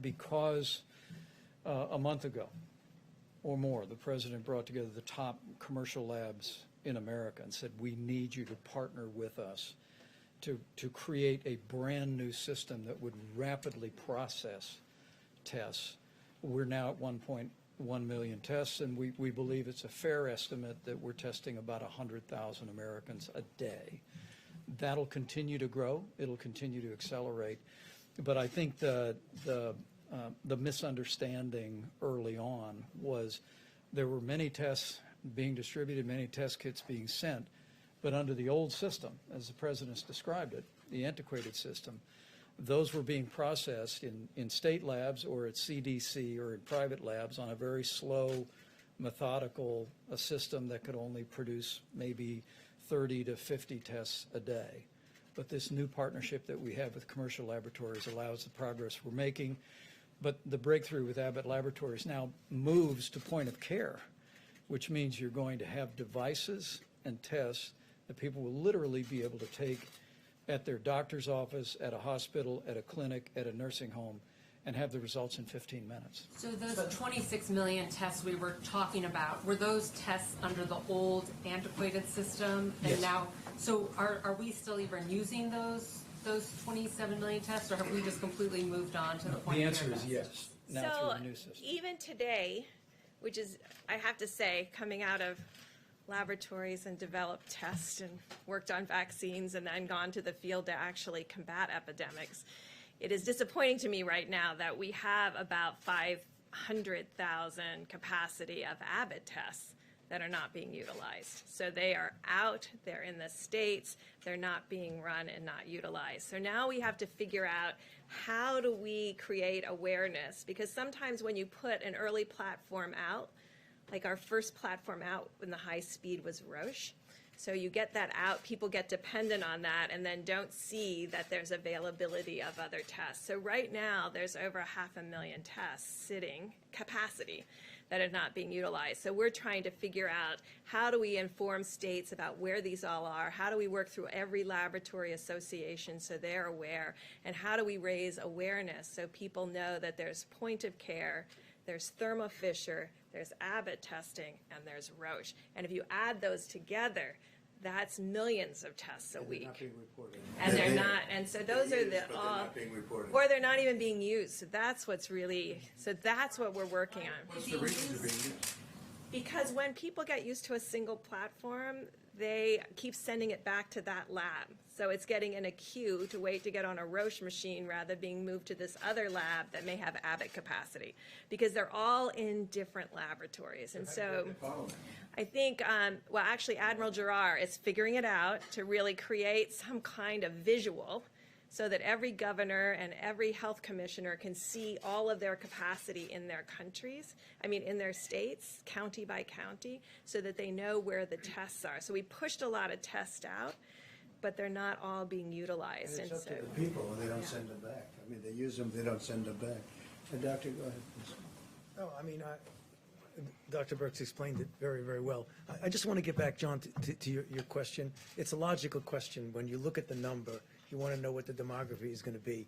Because a month ago or more, the president brought together the top commercial labs in America and said, we need you to partner with us to create a brand new system that would rapidly process tests. We're now at one point 1 million tests, and we believe it's a fair estimate that we're testing about 100,000 Americans a day. That'll continue to grow. It'll continue to accelerate. But I think the misunderstanding early on was there were many tests being distributed, many test kits being sent, but under the old system, as the President's described it, the antiquated system, those were being processed in state labs or at CDC or in private labs on a very slow, methodical system that could only produce maybe 30 to 50 tests a day. But this new partnership that we have with commercial laboratories allows the progress we're making. But the breakthrough with Abbott Laboratories now moves to point of care, which means you're going to have devices and tests that people will literally be able to take at their doctor's office, at a hospital, at a clinic, at a nursing home, and have the results in 15 minutes. So those 26 million tests we were talking about, were those tests under the old antiquated system? And Yes. now, so are we still even using those 27 million tests, or have we just completely moved on to the point The of answer care is tests? yes, now So through the new system. even today, which is, I have to say, coming out of laboratories and developed tests and worked on vaccines and then gone to the field to actually combat epidemics, it is disappointing to me right now that we have about 500,000 capacity of Abbott tests that are not being utilized. So they are out, they're in the States, they're not being run and not utilized. So now we have to figure out, how do we create awareness? Because sometimes when you put an early platform out, like our first platform out in the high speed was Roche. So you get that out, people get dependent on that, and then don't see that there's availability of other tests. So right now, there's over 500,000 tests sitting, capacity, that are not being utilized. So we're trying to figure out, how do we inform states about where these all are? How do we work through every laboratory association so they're aware? And how do we raise awareness so people know that there's point of care, there's Thermo Fisher, there's Abbott testing, and there's Roche. And if you add those together, that's millions of tests a week. Not being reported. And they're not, and so those are the, But they're not being reported. or they're not even being used. So that's what's really, so that's what we're working on. What's the reason they're being used? Because when people get used to a single platform, they keep sending it back to that lab. So it's getting in a queue to wait to get on a Roche machine rather than being moved to this other lab that may have Abbott capacity, because they're all in different laboratories. And so I think, well, actually, Admiral Giroir is figuring it out to really create some kind of visual so that every governor and every health commissioner can see all of their capacity in their countries, in their states, county by county, so that they know where the tests are. So we pushed a lot of tests out, but they're not all being utilized. And it's up to the people, and they don't send them back. They use them, they don't send them back. And Doctor, go ahead, please. No, Dr. Birx explained it very, very well. I just want to get back, John, to your question. It's a logical question. When you look at the number, you want to know what the demography is going to be.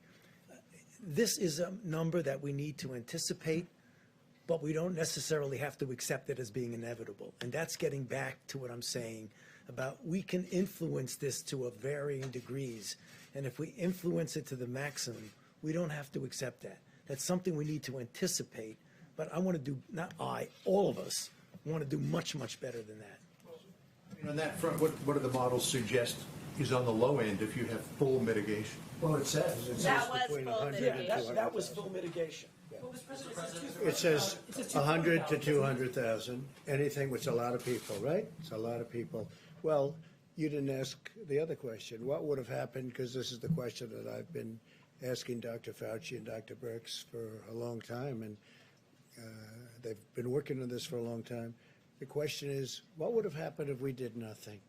This is a number that we need to anticipate, but we don't necessarily have to accept it as being inevitable. And that's getting back to what I'm saying about, we can influence this to a varying degrees. And if we influence it to the maximum, we don't have to accept that. That's something we need to anticipate. But I want to do, not I, all of us want to do much, much better than that. On that front, what do the models suggest is on the low end if you have full mitigation? Well, it says That was between full 100 and mitigation. 200,000. That was full mitigation. It says 100 to 200,000, anything, which is a lot of people, right? It's a lot of people. Well, you didn't ask the other question. What would have happened, because this is the question that I've been asking Dr. Fauci and Dr. Birx for a long time, and they've been working on this for a long time. The question is, what would have happened if we did nothing?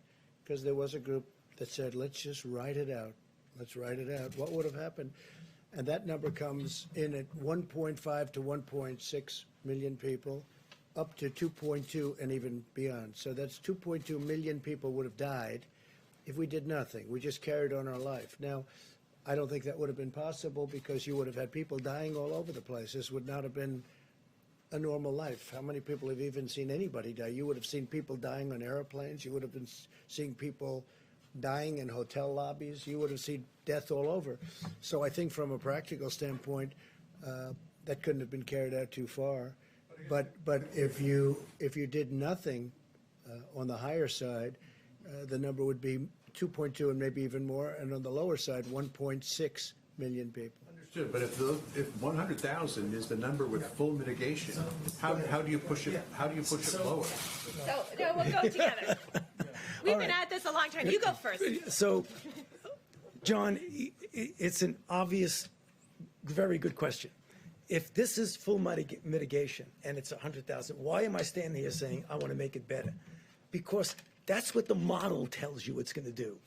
Because there was a group that said, let's just write it out. Let's write it out. What would have happened? And that number comes in at 1.5 to 1.6 million people, up to 2.2 and even beyond. So that's 2.2 million people would have died if we did nothing. We just carried on our life. Now, I don't think that would have been possible, because you would have had people dying all over the place. This would not have been a normal life. How many people have even seen anybody die? You would have seen people dying on airplanes. You would have been seeing people dying in hotel lobbies. You would have seen death all over. So I think from a practical standpoint, that couldn't have been carried out too far. But if you did nothing on the higher side, the number would be 2.2 and maybe even more, and on the lower side, 1.6 million people. Understood, but if 100,000 is the number with full mitigation, how do you push it, lower? So, no, we'll go together. We've been at this a long time. You go first. So, John, it's an obvious, very good question. If this is full mitigation and it's 100,000, why am I standing here saying I want to make it better? Because that's what the model tells you it's going to do.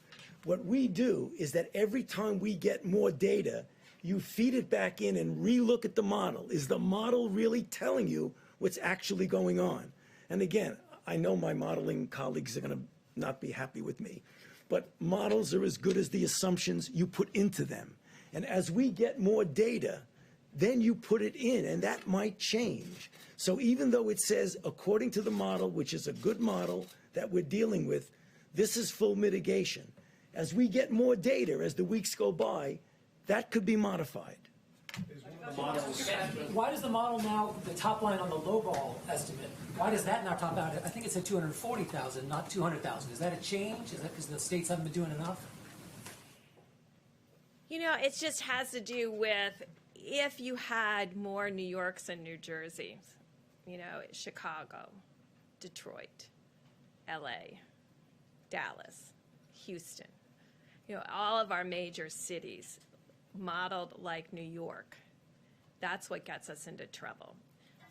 What we do is that every time we get more data, you feed it back in and relook at the model. Is the model really telling you what's actually going on? And again, I know my modeling colleagues are going to not be happy with me, but models are as good as the assumptions you put into them. And as we get more data, then you put it in, and that might change. So even though it says, according to the model, which is a good model that we're dealing with, this is full mitigation. As we get more data, as the weeks go by, that could be modified. Why does the model now, the top line on the lowball estimate, why does that not top out? I think it said 240,000, not 200,000. Is that a change? Is that because the states haven't been doing enough? You know, it just has to do with if you had more New Yorks and New Jerseys, you know, Chicago, Detroit, LA, Dallas, Houston, you know, all of our major cities modeled like New York, that's what gets us into trouble.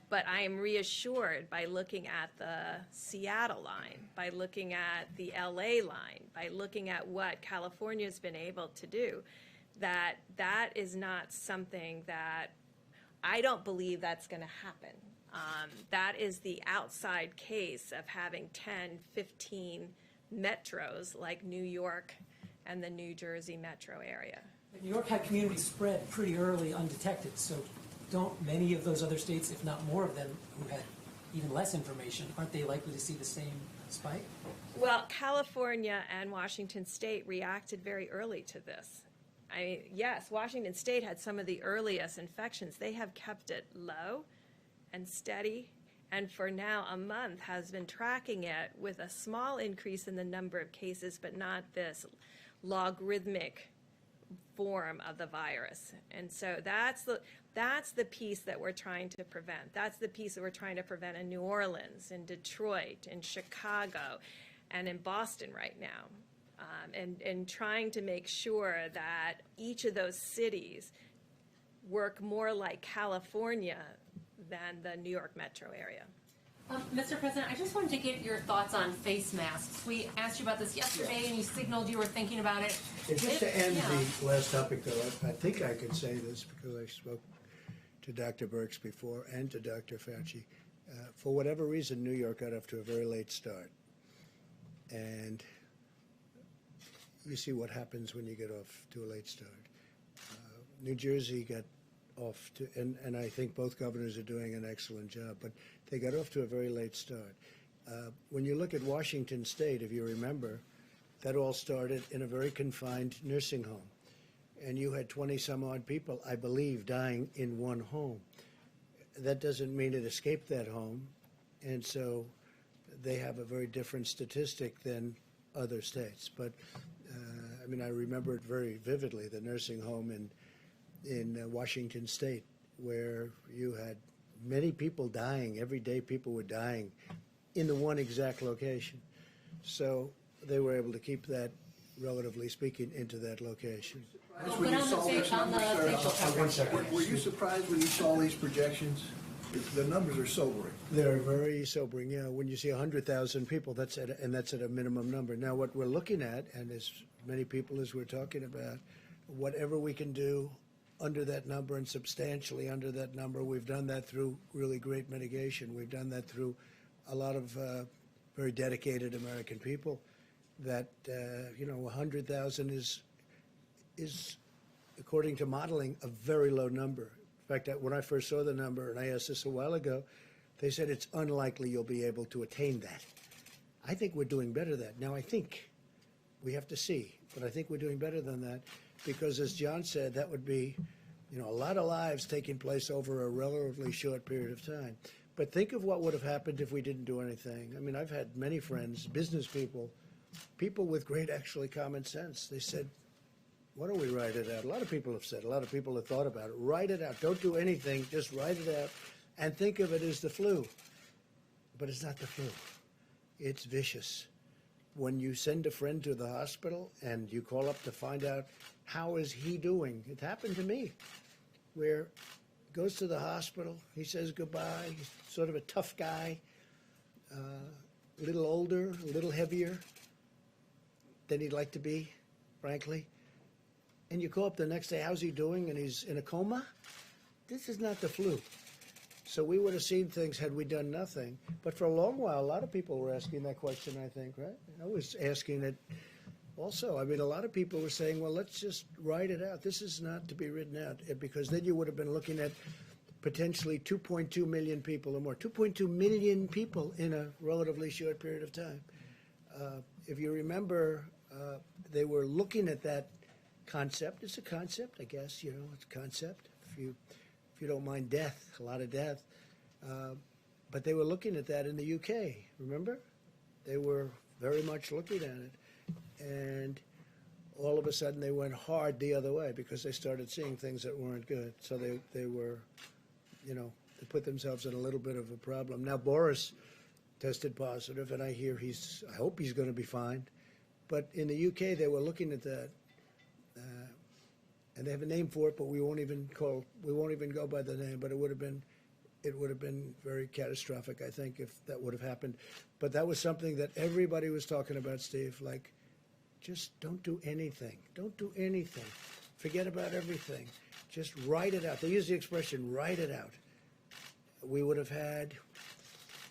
But I am reassured by looking at the Seattle line, by looking at the LA line, by looking at what California's been able to do, that that is not something that I don't believe that's going to happen. That is the outside case of having 10, 15 metros like New York and the New Jersey metro area. New York had community spread pretty early undetected, so don't many of those other states, if not more of them, who had even less information, aren't they likely to see the same spike? Well, California and Washington State reacted very early to this. I mean, yes, Washington State had some of the earliest infections. They have kept it low and steady, and for now a month has been tracking it with a small increase in the number of cases, but not this logarithmic form of the virus. And so that's the piece that we're trying to prevent. That's the piece that we're trying to prevent in New Orleans, in Detroit, in Chicago, and in Boston right now. And trying to make sure that each of those cities work more like California than the New York metro area. Mr. President, I just wanted to get your thoughts on face masks. We asked you about this yesterday, and you signaled you were thinking about it. And just to end the last topic, though, I think I could say this because I spoke to Dr. Birx before and to Dr. Fauci. For whatever reason, New York got off to a very late start. And you see what happens when you get off to a late start. New Jersey got off to, and I think both governors are doing an excellent job, but they got off to a very late start. When you look at Washington State, if you remember, that all started in a very confined nursing home. And you had 20-some-odd people, I believe, dying in one home. That doesn't mean it escaped that home, and so they have a very different statistic than other states. But I mean, I remember it very vividly, the nursing home in Washington State, where you had many people dying. Every day people were dying in the one exact location. So they were able to keep that, relatively speaking, into that location. When you saw these numbers, sir, One second. were you surprised when you saw these projections? The numbers are sobering. They're very sobering. Yeah, when you see 100,000 people, that's at a minimum number. Now, what we're looking at, and as many people as we're talking about, whatever we can do under that number and substantially under that number, we've done that through really great mitigation. We've done that through a lot of very dedicated American people. That 100,000 is, according to modeling, a very low number. In fact, when I first saw the number, and I asked this a while ago, they said it's unlikely you'll be able to attain that. I think we're doing better than that. Now, I think we have to see, but I think we're doing better than that because, as John said, that would be, a lot of lives taking place over a relatively short period of time. But think of what would have happened if we didn't do anything. I mean, I've had many friends, business people, people with great actually common sense. They said, why don't we write it out? A lot of people have said, a lot of people have thought about it. Write it out. Don't do anything. Just write it out and think of it as the flu. But it's not the flu. It's vicious. When you send a friend to the hospital and you call up to find out how is he doing, it happened to me, where he goes to the hospital, he says goodbye, he's sort of a tough guy, a little older, a little heavier than he'd like to be, frankly. And you call up the next day, how's he doing? And he's in a coma? This is not the flu. So we would have seen things had we done nothing. But for a long while, a lot of people were asking that question, I think, right? I was asking it also. I mean, a lot of people were saying, well, let's just write it out. This is not to be written out, because then you would have been looking at potentially 2.2 million people or more. 2.2 million people in a relatively short period of time. If you remember, they were looking at that concept. It's a concept, I guess, you know, it's a concept. If you don't mind death, a lot of death. But they were looking at that in the UK, remember? They were very much looking at it. And all of a sudden they went hard the other way because they started seeing things that weren't good. So they were, you know, they put themselves in a little bit of a problem. Now Boris tested positive, and I hear I hope he's going to be fine. But in the UK they were looking at that. And they have a name for it, but we won't even go by the name. But it would have been very catastrophic, I think, if that would have happened. But that was something that everybody was talking about, Steve. Like, just don't do anything. Don't do anything. Forget about everything. Just write it out. They use the expression, write it out. We would have had,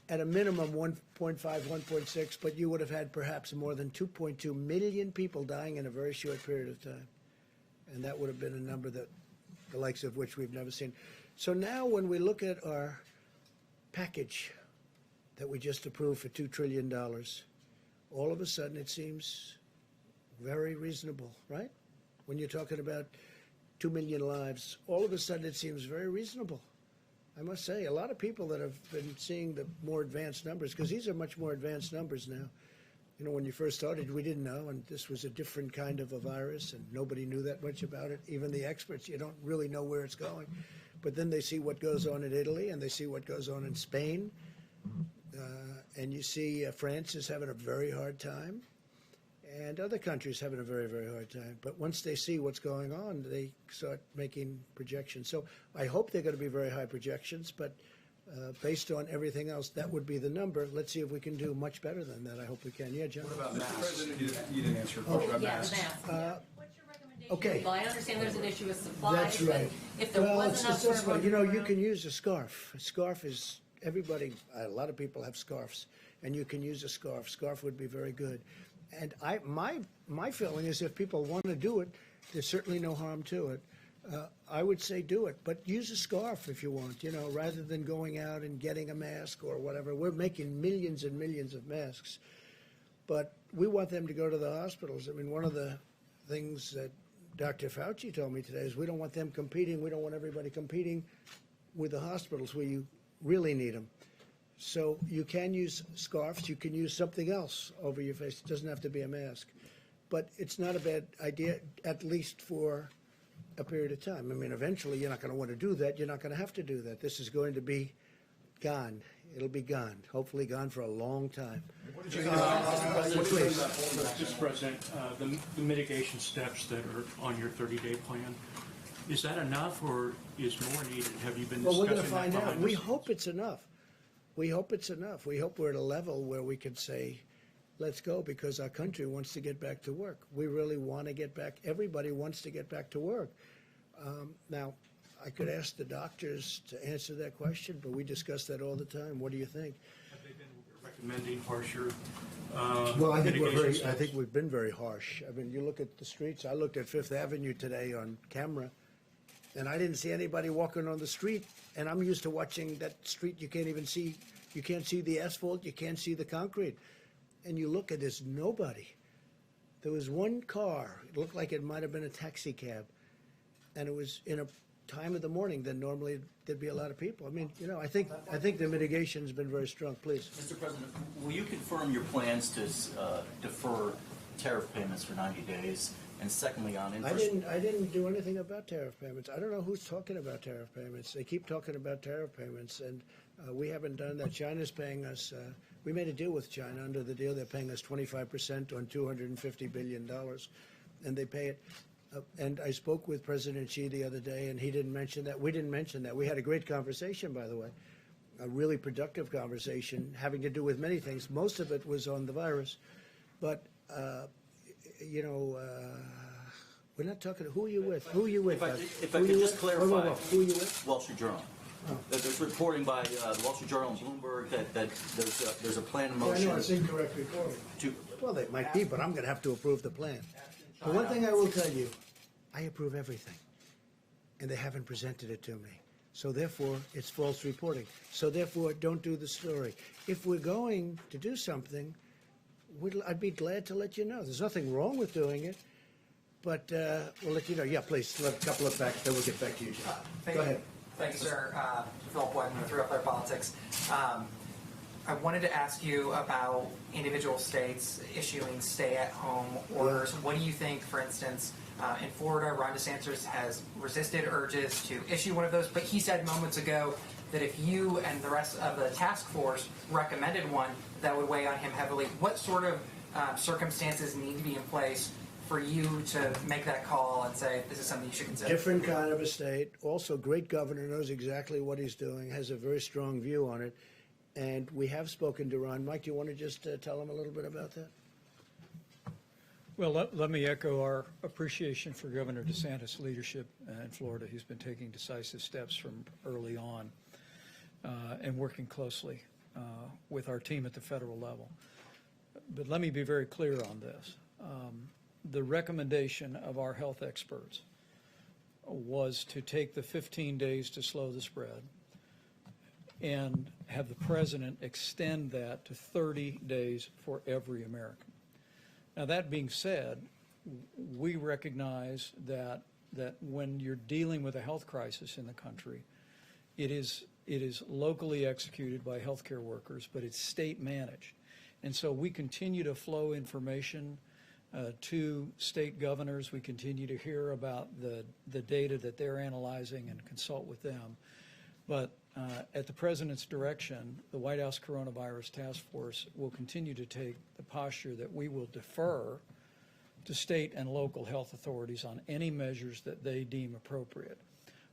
at a minimum, 1.5, 1.6, but you would have had perhaps more than 2.2 million people dying in a very short period of time. And that would have been a number that the likes of which we've never seen. So now when we look at our package that we just approved for $2 trillion, all of a sudden it seems very reasonable, right? When you're talking about 2 million lives, all of a sudden it seems very reasonable. I must say, a lot of people that have been seeing the more advanced numbers, because these are much more advanced numbers now. You know, when you first started, we didn't know, and this was a different kind of a virus, and nobody knew that much about it. Even the experts, you don't really know where it's going. But then they see what goes on in Italy, and they see what goes on in Spain. And you see France is having a very hard time, and other countries having a very, very hard time. But once they see what's going on, they start making projections. So I hope they're going to be very high projections, but based on everything else, that would be the number. Let's see if we can do much better than that. I hope we can. Yeah, John? What about masks? You didn't answer a question about Yeah, masks. the mask. What's your recommendation? Okay. Well, I understand there's an issue with supplies. That's right. But if there was enough this for way. You know, everyone you around- can use a scarf. A scarf is, everybody, a lot of people have scarves, and you can use a scarf. Scarf would be very good. And my feeling is if people want to do it, there's certainly no harm to it. I would say do it, but use a scarf if you want, you know, rather than going out and getting a mask or whatever. We're making millions and millions of masks, but we want them to go to the hospitals. I mean, one of the things that Dr. Fauci told me today is we don't want them competing. We don't want everybody competing with the hospitals where you really need them. So you can use scarves. You can use something else over your face. It doesn't have to be a mask. But it's not a bad idea, at least for a period of time. I mean, eventually you're not going to want to do that. You're not going to have to do that. This is going to be gone. It'll be gone. Hopefully gone for a long time. Please. Mr. President, the mitigation steps that are on your 30-day plan, is that enough or is more needed? Have you been Well, discussing we're going to find that out. behind the We scenes? hope it's enough. We hope it's enough. We hope we're at a level where we can say, let's go, because our country wants to get back to work. We really want to get back. Everybody wants to get back to work. Now, I could ask the doctors to answer that question, but we discuss that all the time. What do you think? Have they been recommending harsher Well, I mitigation steps? think we've been very harsh. I mean, you look at the streets. I looked at Fifth Avenue today on camera, and I didn't see anybody walking on the street. And I'm used to watching that street. You can't even see. You can't see the asphalt. You can't see the concrete. And you look at this, nobody. There was one car. It looked like it might have been a taxi cab, and it was in a time of the morning, then normally there'd be a lot of people. I mean, I think the mitigation's been very strong. Please. Mr. President, will you confirm your plans to defer tariff payments for 90 days? And secondly, on I didn't do anything about tariff payments. I don't know who's talking about tariff payments. They keep talking about tariff payments, and we haven't done that. China's paying us. We made a deal with China. Under the deal, they're paying us 25% on $250 billion, and they pay it. And I spoke with President Xi the other day, and he didn't mention that. We didn't mention that. We had a great conversation, by the way, a really productive conversation having to do with many things. Most of it was on the virus, but. We're not talking. Who are you with? Who are you with? If I could just clarify, who are you with? Wall Street Journal. That there's reporting by the Wall Street Journal and Bloomberg that there's a plan in motion. I know it's incorrect reporting. Well, they might be, but I'm going to have to approve the plan. The one thing I will tell you, I approve everything, and they haven't presented it to me. So therefore, it's false reporting. So therefore, don't do the story. If we're going to do something, I'd be glad to let you know. There's nothing wrong with doing it, but we'll let you know. Yeah, please, a couple of facts, then we'll get back to you, Jim. Go ahead. Thank you, sir. Philip White with 3 Up There Politics. I wanted to ask you about individual states issuing stay-at-home orders. What do you think, for instance, in Florida, Ron DeSantis has resisted urges to issue one of those, but he said moments ago that if you and the rest of the task force recommended one, that would weigh on him heavily. What sort of circumstances need to be in place for you to make that call and say this is something you should consider? Different kind of a state. Also, great governor, knows exactly what he's doing, has a very strong view on it. And we have spoken to Ron. Mike, do you want to just tell him a little bit about that? Well, let me echo our appreciation for Governor DeSantis' leadership in Florida. He's been taking decisive steps from early on and working closely with our team at the federal level. But let me be very clear on this. The recommendation of our health experts was to take the 15 days to slow the spread and have the president extend that to 30 days for every American. Now, that being said, we recognize that when you're dealing with a health crisis in the country, it is locally executed by healthcare workers, but it's state managed. And so we continue to flow information to state governors. We continue to hear about the data that they're analyzing and consult with them. But at the president's direction, the White House Coronavirus Task Force will continue to take the posture that we will defer to state and local health authorities on any measures that they deem appropriate.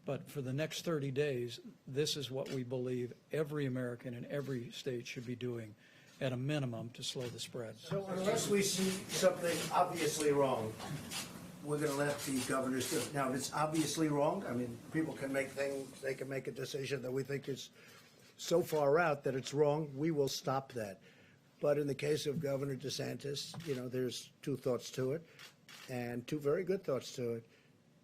But for the next 30 days, this is what we believe every American in every state should be doing at a minimum to slow the spread. So unless we see something obviously wrong, we're going to let the governors do it. Now, if it's obviously wrong, I mean, people can make things, they can make a decision that we think is so far out that it's wrong, we will stop that. But in the case of Governor DeSantis, there's 2 thoughts to it, and 2 very good thoughts to it.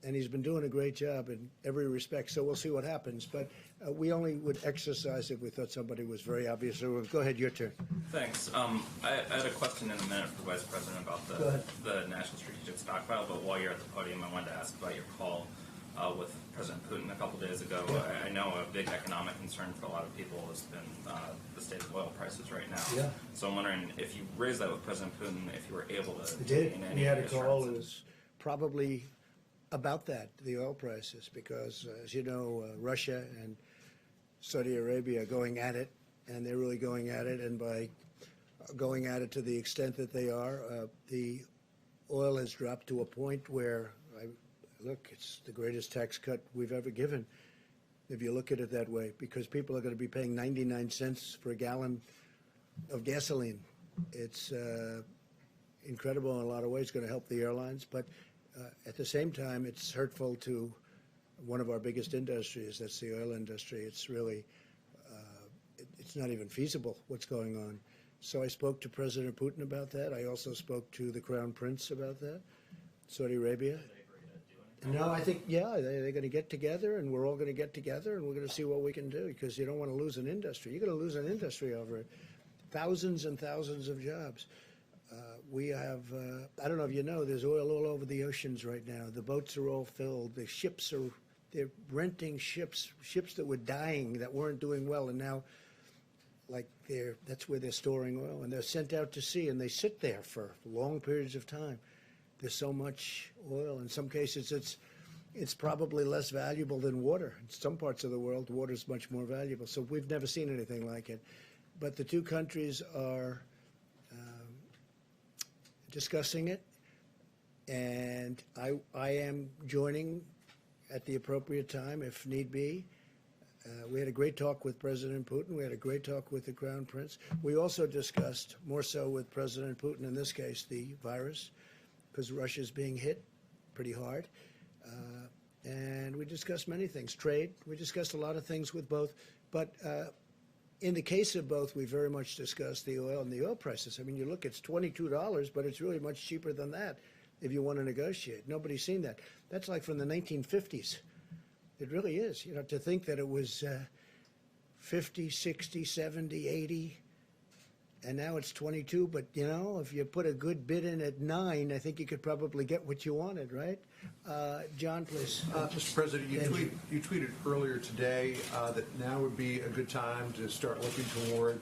And he's been doing a great job in every respect, so we'll see what happens. But we only would exercise if we thought somebody was very obvious. So go ahead, your turn. Thanks. I had a question in a minute for the Vice President about the National Strategic Stockpile, but while you're at the podium, I wanted to ask about your call with President Putin a couple days ago. I know a big economic concern for a lot of people has been the state of oil prices right now. Yeah. So I'm wondering if you raised that with President Putin, if you were able to I did. gain any We had a call. It assurances. was probably about that, the oil prices, because as you know, Russia and Saudi Arabia are going at it, and they're really going at it, and by going at it to the extent that they are, the oil has dropped to a point where, look, it's the greatest tax cut we've ever given, if you look at it that way, because people are going to be paying 99 cents for a gallon of gasoline. It's incredible in a lot of ways. It's going to help the airlines, but at the same time, it's hurtful to one of our biggest industries. That's the oil industry. It's really, it's not even feasible what's going on. So I spoke to President Putin about that. I also spoke to the Crown Prince about that, Saudi Arabia. No, I think, yeah, they're going to get together, and we're all going to get together, and we're going to see what we can do, because you don't want to lose an industry. You're going to lose an industry over it. Thousands and thousands of jobs. We have, I don't know if you know, there's oil all over the oceans right now. The boats are all filled. The ships are They're renting ships that were dying, that weren't doing well, and now, like, that's where they're storing oil, and they're sent out to sea, and they sit there for long periods of time. There's so much oil. In some cases, it's probably less valuable than water. In some parts of the world, water is much more valuable. So we've never seen anything like it. But the two countries are discussing it, and I am joining at the appropriate time if need be. We had a great talk with President Putin. We had a great talk with the Crown Prince. We also discussed, more so with President Putin in this case, the virus, because Russia's being hit pretty hard. And we discussed many things. Trade, we discussed a lot of things with both. But in the case of both, we very much discussed the oil and the oil prices. I mean, you look, it's $22, but it's really much cheaper than that if you want to negotiate. Nobody's seen that. That's like from the 1950s. It really is. You know, to think that it was 50, 60, 70, 80, and now it's 22. But, you know, if you put a good bid in at 9, I think you could probably get what you wanted, right? John, please. Mr. President, you tweeted earlier today that now would be a good time to start looking toward,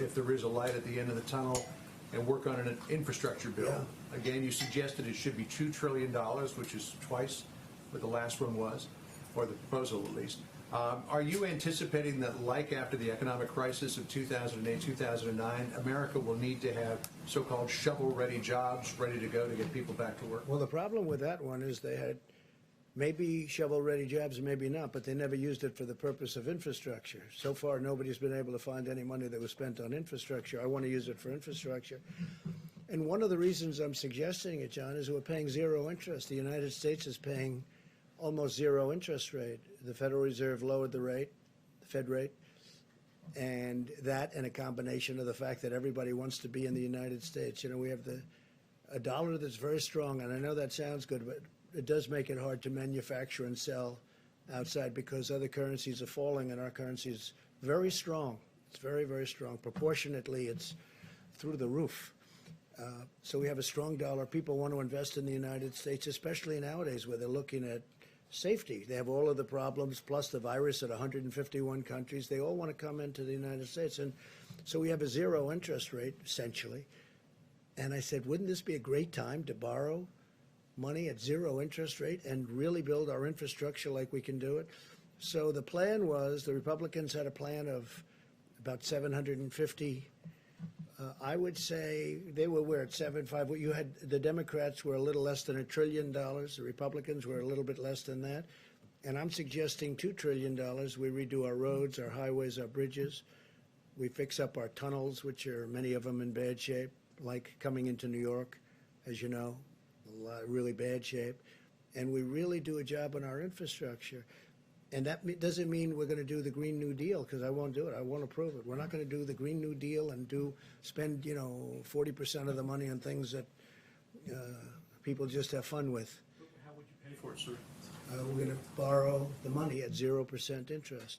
if there is a light at the end of the tunnel, and work on an infrastructure bill. Yeah. Again, you suggested it should be $2 trillion, which is twice what the last one was, or the proposal at least. Are you anticipating that, like after the economic crisis of 2008, 2009, America will need to have so-called shovel-ready jobs ready to go to get people back to work? Well, the problem with that one is they had maybe shovel-ready jobs, maybe not, but they never used it for the purpose of infrastructure. So far, nobody's been able to find any money that was spent on infrastructure. I want to use it for infrastructure. And one of the reasons I'm suggesting it, John, is we're paying zero interest. The United States is paying almost zero interest rate. The Federal Reserve lowered the rate, the Fed rate, and that and a combination of the fact that everybody wants to be in the United States. You know, we have a dollar that's very strong, and I know that sounds good, but it does make it hard to manufacture and sell outside because other currencies are falling and our currency is very strong. It's very, very strong. Proportionately, it's through the roof. So we have a strong dollar. People want to invest in the United States, especially nowadays where they're looking at safety. They have all of the problems, plus the virus at 151 countries. They all want to come into the United States. And so we have a zero interest rate, essentially. And I said, wouldn't this be a great time to borrow money at zero interest rate and really build our infrastructure like we can do it? So the plan was, the Republicans had a plan of about 750. I would say they were at 7.5. You had the Democrats were a little less than $1 trillion. The Republicans were a little bit less than that. And I'm suggesting $2 trillion. We redo our roads, our highways, our bridges. We fix up our tunnels, which are many of them in bad shape, like coming into New York, as you know, really bad shape. And we really do a job on our infrastructure. And that doesn't mean we're going to do the Green New Deal, because I won't do it. I won't approve it. We're not going to do the Green New Deal and spend 40% of the money on things that people just have fun with. How would you pay for it, sir? We're going to borrow the money at 0% interest.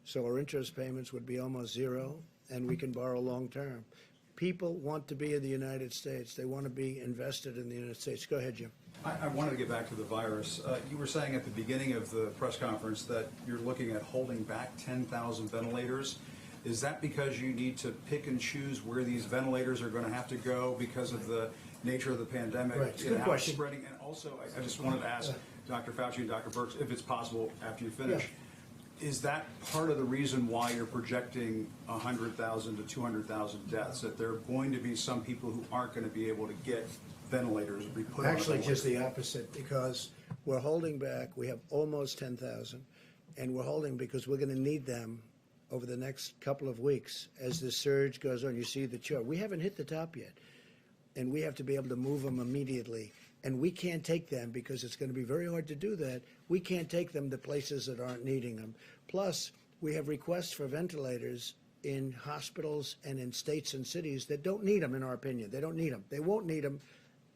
So our interest payments would be almost zero, and we can borrow long term. People want to be in the United States. They want to be invested in the United States. Go ahead, Jim. I wanted to get back to the virus. You were saying at the beginning of the press conference that you're looking at holding back 10,000 ventilators. Is that because you need to pick and choose where these ventilators are going to have to go because of the nature of the pandemic? Right. Good question. Spreading? And also, I just wanted to ask Dr. Fauci and Dr. Birx, if it's possible after you finish, is that part of the reason why you're projecting 100,000 to 200,000 deaths, that there are going to be some people who aren't going to be able to get ventilators be put on? Actually, just the opposite, because we're holding back. We have almost 10,000, and we're holding because we're going to need them over the next couple of weeks as the surge goes on. You see the chart. We haven't hit the top yet, and we have to be able to move them immediately. And we can't take them because it's going to be very hard to do that. We can't take them to places that aren't needing them. Plus, we have requests for ventilators in hospitals and in states and cities that don't need them, in our opinion. They don't need them. They won't need them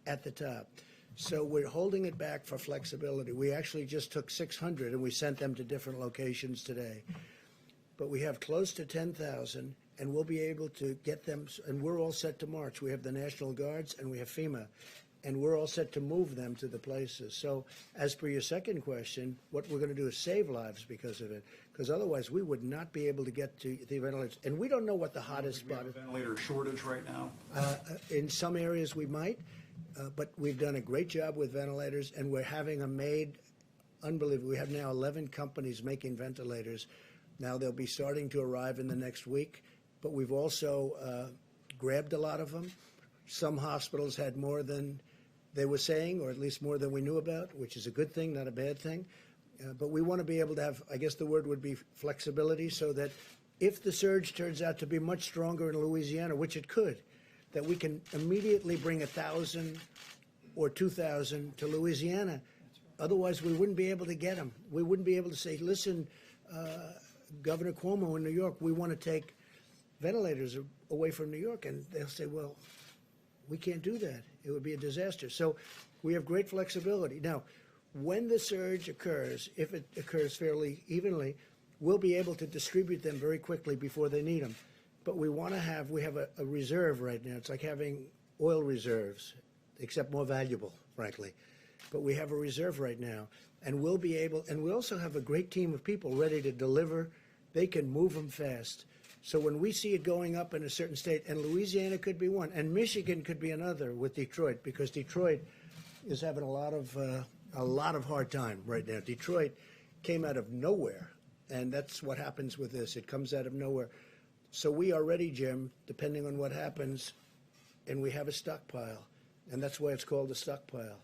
at the top. So we're holding it back for flexibility. We actually just took 600 and we sent them to different locations today. But we have close to 10,000, and we'll be able to get them, and we're all set to march. We have the National Guards and we have FEMA. and we're all set to move them to the places. So as per your second question, what we're going to do is save lives because of it, because otherwise we would not be able to get to the ventilators. And we don't know what the hottest We have spot a is. ventilator shortage right now. In some areas we might, but we've done a great job with ventilators, and we're having them made unbelievable. We have now 11 companies making ventilators. Now they'll be starting to arrive in the next week, but we've also grabbed a lot of them. Some hospitals had more than they were saying, or at least more than we knew about, which is a good thing, not a bad thing. But we want to be able to have, I guess the word would be flexibility, so that if the surge turns out to be much stronger in Louisiana, which it could, that we can immediately bring 1,000 or 2,000 to Louisiana. Otherwise, we wouldn't be able to get them. We wouldn't be able to say, listen, Governor Cuomo in New York, we want to take ventilators away from New York. And they'll say, well, we can't do that. It would be a disaster. So we have great flexibility. Now, when the surge occurs, if it occurs fairly evenly, we'll be able to distribute them very quickly before they need them. But we want to have, we have a reserve right now. It's like having oil reserves, except more valuable, frankly. But we have a reserve right now, and we'll be able, and we also have a great team of people ready to deliver. They can move them fast. So when we see it going up in a certain state, and Louisiana could be one, and Michigan could be another with Detroit, because Detroit is having a lot of hard time right now. Detroit came out of nowhere, and that's what happens with this. It comes out of nowhere. So we are ready, Jim, depending on what happens, and we have a stockpile, and that's why it's called a stockpile.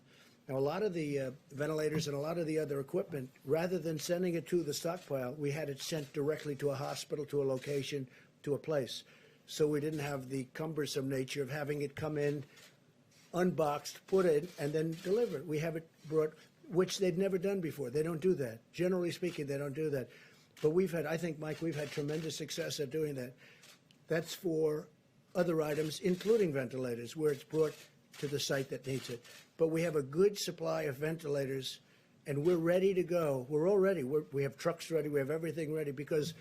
Now, a lot of the ventilators and a lot of the other equipment, rather than sending it to the stockpile, we had it sent directly to a hospital, to a location, to a place. So we didn't have the cumbersome nature of having it come in, unboxed, put in, and then delivered. We have it brought, which they've never done before. They don't do that. Generally speaking, they don't do that. But we've had, I think, Mike, we've had tremendous success at doing that. That's for other items, including ventilators, where it's brought to the site that needs it. But we have a good supply of ventilators, and we're ready to go. We're all ready. We have trucks ready. We have everything ready, because,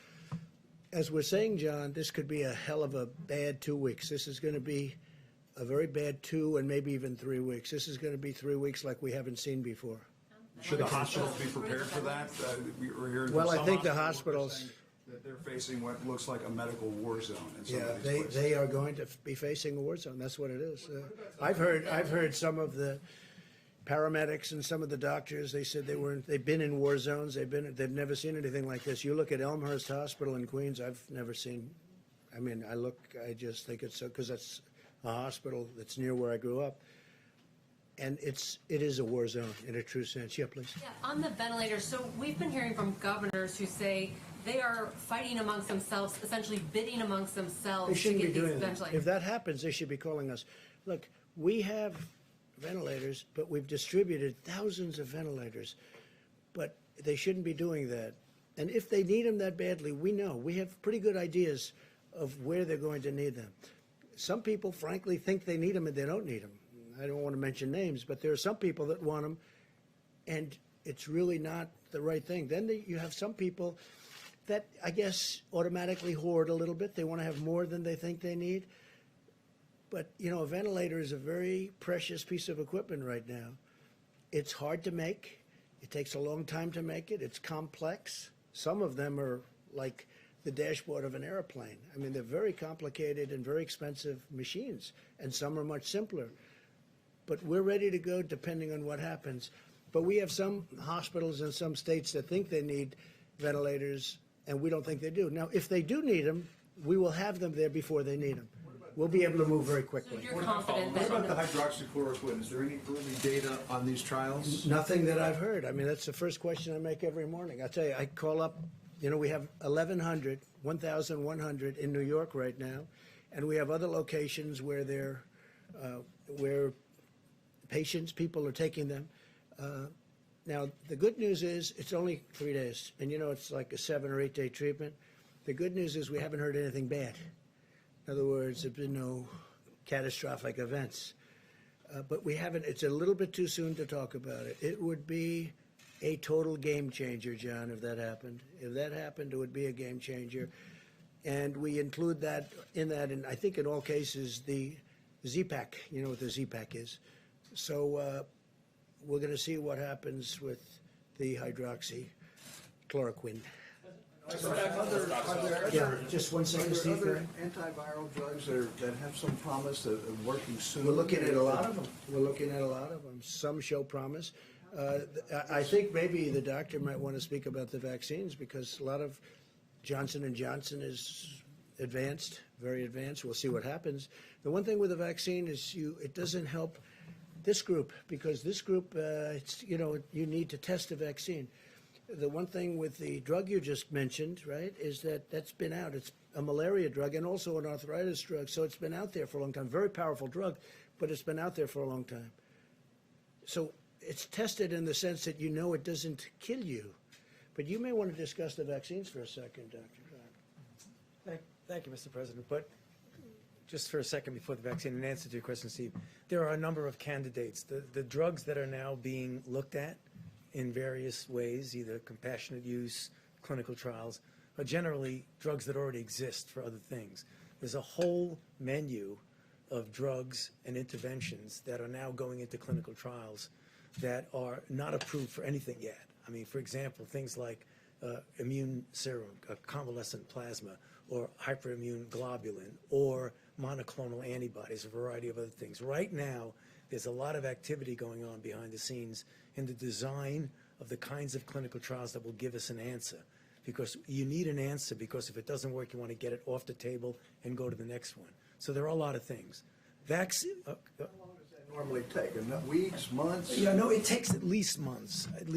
as we're saying, John, this could be a hell of a bad 2 weeks. This is going to be a very bad 2 and maybe even 3 weeks. This is going to be 3 weeks like we haven't seen before. Should the hospitals be prepared for that? We're hearing Well, from I some think the saying hospitals, that they're facing what looks like a medical war zone in some yeah, of these places. they are going to be facing a war zone. That's what it is. I've heard some of the paramedics and some of the doctors. They said they've been in war zones. They've never seen anything like this. You look at Elmhurst Hospital in Queens. I've never seen. I mean, I just think it's so, because that's a hospital that's near where I grew up. And it is a war zone in a true sense. Yeah, please. Yeah, on the ventilators, so we've been hearing from governors who say they are fighting amongst themselves, essentially bidding amongst themselves They shouldn't to be get these doing that. ventilators. If that happens, they should be calling us. Look, we have ventilators, but we've distributed thousands of ventilators. But they shouldn't be doing that. And if they need them that badly, we know. We have pretty good ideas of where they're going to need them. Some people, frankly, think they need them and they don't need them. I don't want to mention names, but there are some people that want them, and it's really not the right thing. Then you have some people that, I guess, automatically hoard a little bit. They want to have more than they think they need. But, you know, a ventilator is a very precious piece of equipment right now. It's hard to make. It takes a long time to make it. It's complex. Some of them are like the dashboard of an airplane. I mean, they're very complicated and very expensive machines, and some are much simpler. But we're ready to go depending on what happens. But we have some hospitals in some states that think they need ventilators, and we don't think they do. Now, if they do need them, we will have them there before they need them. We'll be able to move very quickly. So you're confident What that about the hydroxychloroquine? Is there any early data on these trials? Nothing that I've heard. I mean, that's the first question I make every morning. I tell you, I call up, you know, we have 1,100 in New York right now, and we have other locations where where people are taking them. Now, the good news is it's only 3 days, and you know it's like a 7 or 8 day treatment. The good news is we haven't heard anything bad. In other words, there's been no catastrophic events. But we haven't, it's a little bit too soon to talk about it. It would be a total game changer, John, if that happened. If that happened, it would be a game changer. And we include that, and I think in all cases, the Z-Pack, you know what the Z-Pack is? So we're going to see what happens with the hydroxychloroquine. Yeah, just one second, Are there Steve. other antiviral drugs that have some promise of working soon? We're looking at a lot of them. We're looking at a lot of them. Some show promise. I think maybe the doctor might want to speak about the vaccines because a lot of Johnson & Johnson is advanced, very advanced. We'll see what happens. The one thing with the vaccine is it doesn't help this group because this group, you need to test the vaccine. The one thing with the drug you just mentioned, right, is that's been out. It's a malaria drug and also an arthritis drug, so it's been out there for a long time. Very powerful drug, but it's been out there for a long time. So it's tested in the sense that you know it doesn't kill you. But you may want to discuss the vaccines for a second, Dr. Thank you, Mr. President. But just for a second before the vaccine, in answer to your question, Steve, there are a number of candidates. The drugs that are now being looked at in various ways, either compassionate use, clinical trials, are generally drugs that already exist for other things. There's a whole menu of drugs and interventions that are now going into clinical trials that are not approved for anything yet. I mean, for example, things like immune serum, convalescent plasma, or hyperimmune globulin, or monoclonal antibodies, a variety of other things. Right now, there's a lot of activity going on behind the scenes in the design of the kinds of clinical trials that will give us an answer. Because you need an answer, because if it doesn't work, you want to get it off the table and go to the next one. So there are a lot of things. Vaccine. How long does that normally take? Weeks, months? Yeah, no, it takes at least months, at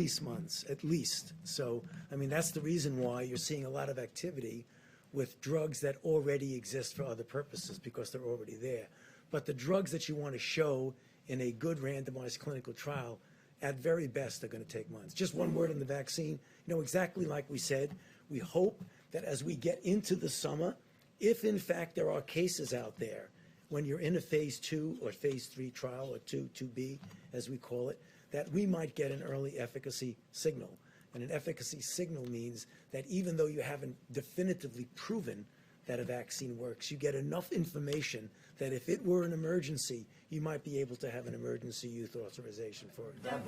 least. So, I mean, that's the reason why you're seeing a lot of activity with drugs that already exist for other purposes, because they're already there. But the drugs that you want to show in a good randomized clinical trial, at very best, are going to take months. Just one word on the vaccine. You know, exactly like we said, we hope that as we get into the summer, if in fact there are cases out there, when you're in a phase 2 or phase 3 trial, or 2B, as we call it, that we might get an early efficacy signal. And an efficacy signal means that even though you haven't definitively proven that a vaccine works, you get enough information that if it were an emergency, you might be able to have an emergency use authorization for it. That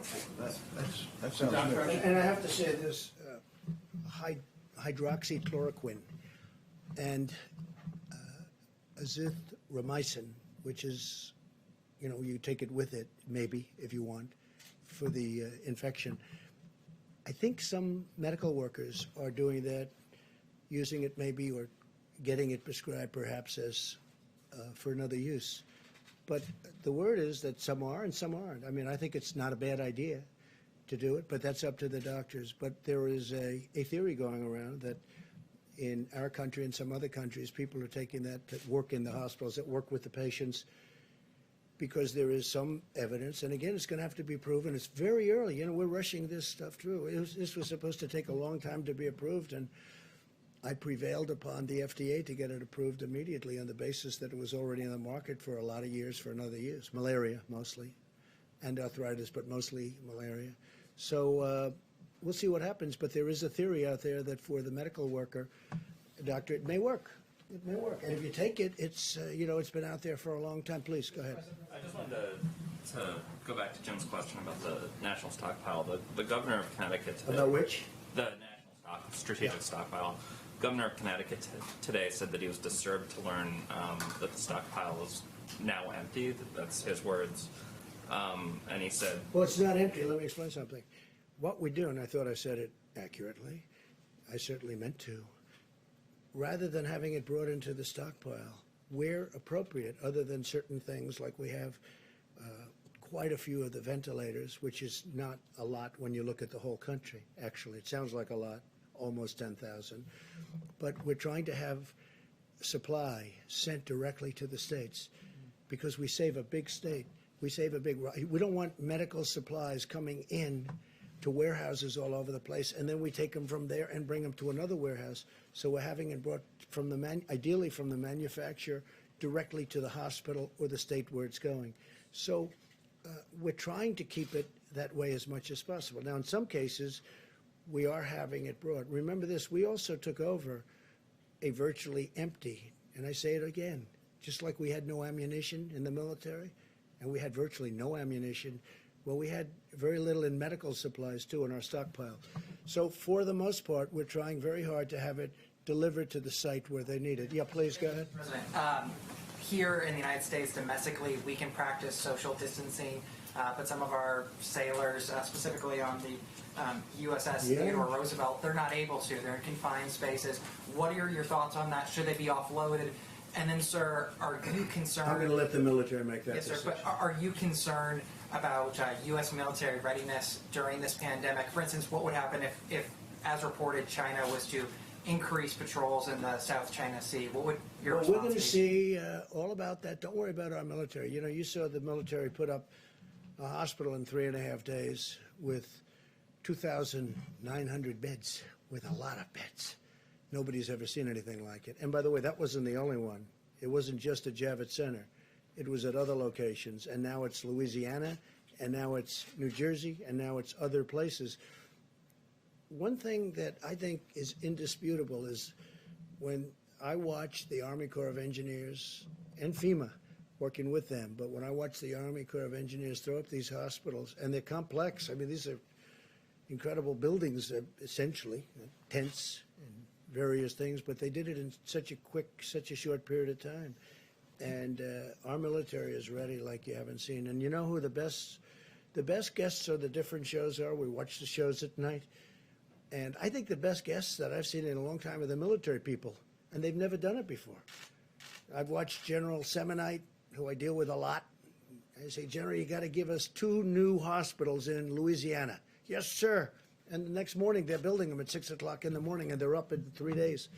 sounds good. And I have to say this, hydroxychloroquine and azithromycin, which is, you take it with it, maybe, if you want, for the infection. I think some medical workers are doing that, using it maybe, or getting it prescribed perhaps as for another use. But the word is that some are and some aren't. I mean, I think it's not a bad idea to do it, but that's up to the doctors. But there is a theory going around that in our country and some other countries, people are taking that work in the hospitals, that work with the patients, because there is some evidence. And again, it's going to have to be proven. It's very early. We're rushing this stuff through. This was supposed to take a long time to be approved, and I prevailed upon the FDA to get it approved immediately on the basis that it was already in the market for a lot of years for another use. Malaria, mostly, and arthritis, but mostly malaria. So we'll see what happens, but there is a theory out there that for the medical worker, doctor, it may work. It may work. And if you take it, it's, it's been out there for a long time. Please, go ahead. I just wanted to go back to Jim's question about the national stockpile. The governor of Connecticut today, About which? The national strategic stockpile. Governor of Connecticut today said that he was disturbed to learn that the stockpile is now empty. That's his words. And he said, Well, it's not empty. Let me explain something. What we do, and I thought I said it accurately, I certainly meant to, rather than having it brought into the stockpile, where appropriate, other than certain things like we have quite a few of the ventilators, which is not a lot when you look at the whole country, actually. It sounds like a lot, almost 10,000. But we're trying to have supply sent directly to the states because we save a big state. We don't want medical supplies coming in to warehouses all over the place, and then we take them from there and bring them to another warehouse. So we're having it brought from ideally from the manufacturer directly to the hospital or the state where it's going. So we're trying to keep it that way as much as possible. Now, in some cases, we are having it brought. Remember this, we also took over a virtually empty, and I say it again, just like we had no ammunition in the military, and we had virtually no ammunition. Well, we had very little in medical supplies, too, in our stockpile. So for the most part, we're trying very hard to have it delivered to the site where they need it. Yeah, please, go ahead. President, here in the United States, domestically, we can practice social distancing, but some of our sailors, specifically on the USS Theodore Roosevelt, they're not able to. They're in confined spaces. What are your thoughts on that? Should they be offloaded? And then, sir, are you concerned? I'm going to let the military make that Yes, sir. decision. But are you concerned about U.S. military readiness during this pandemic? For instance, what would happen if, as reported, China was to increase patrols in the South China Sea? What would your Well, response we're going to be? see all about that. Don't worry about our military. You know, you saw the military put up a hospital in 3.5 days with 2,900 beds, with a lot of beds. Nobody's ever seen anything like it. And by the way, that wasn't the only one. It wasn't just at Javits Center. It was at other locations. And now it's Louisiana, and now it's New Jersey, and now it's other places. One thing that I think is indisputable is when I watch the Army Corps of Engineers and FEMA working with them, but when I watch the Army Corps of Engineers throw up these hospitals, and they're complex, I mean, these are incredible buildings, essentially, tents and various things, but they did it in such a short period of time. And our military is ready like you haven't seen. And you know who the best guests of the different shows are? We watch the shows at night. And I think the best guests that I've seen in a long time are the military people, and they've never done it before. I've watched General Semonite, who I deal with a lot. I say, General, you got to give us 2 new hospitals in Louisiana. Yes, sir. And the next morning, they're building them at 6 o'clock in the morning, and they're up in 3 days.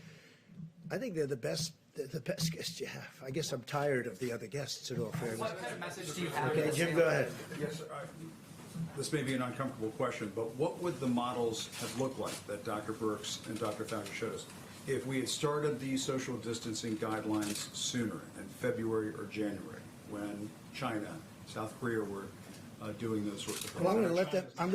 I think they're the best guests you have. I guess I'm tired of the other guests, in all fairness. What kind of message do you have? Okay, Jim, go ahead. Yes, this may be an uncomfortable question, but what would the models have looked like that Dr. Birx and Dr. Fauci showed us if we had started these social distancing guidelines sooner, in February or January, when China, South Korea were doing those sorts of things? Well, I'm going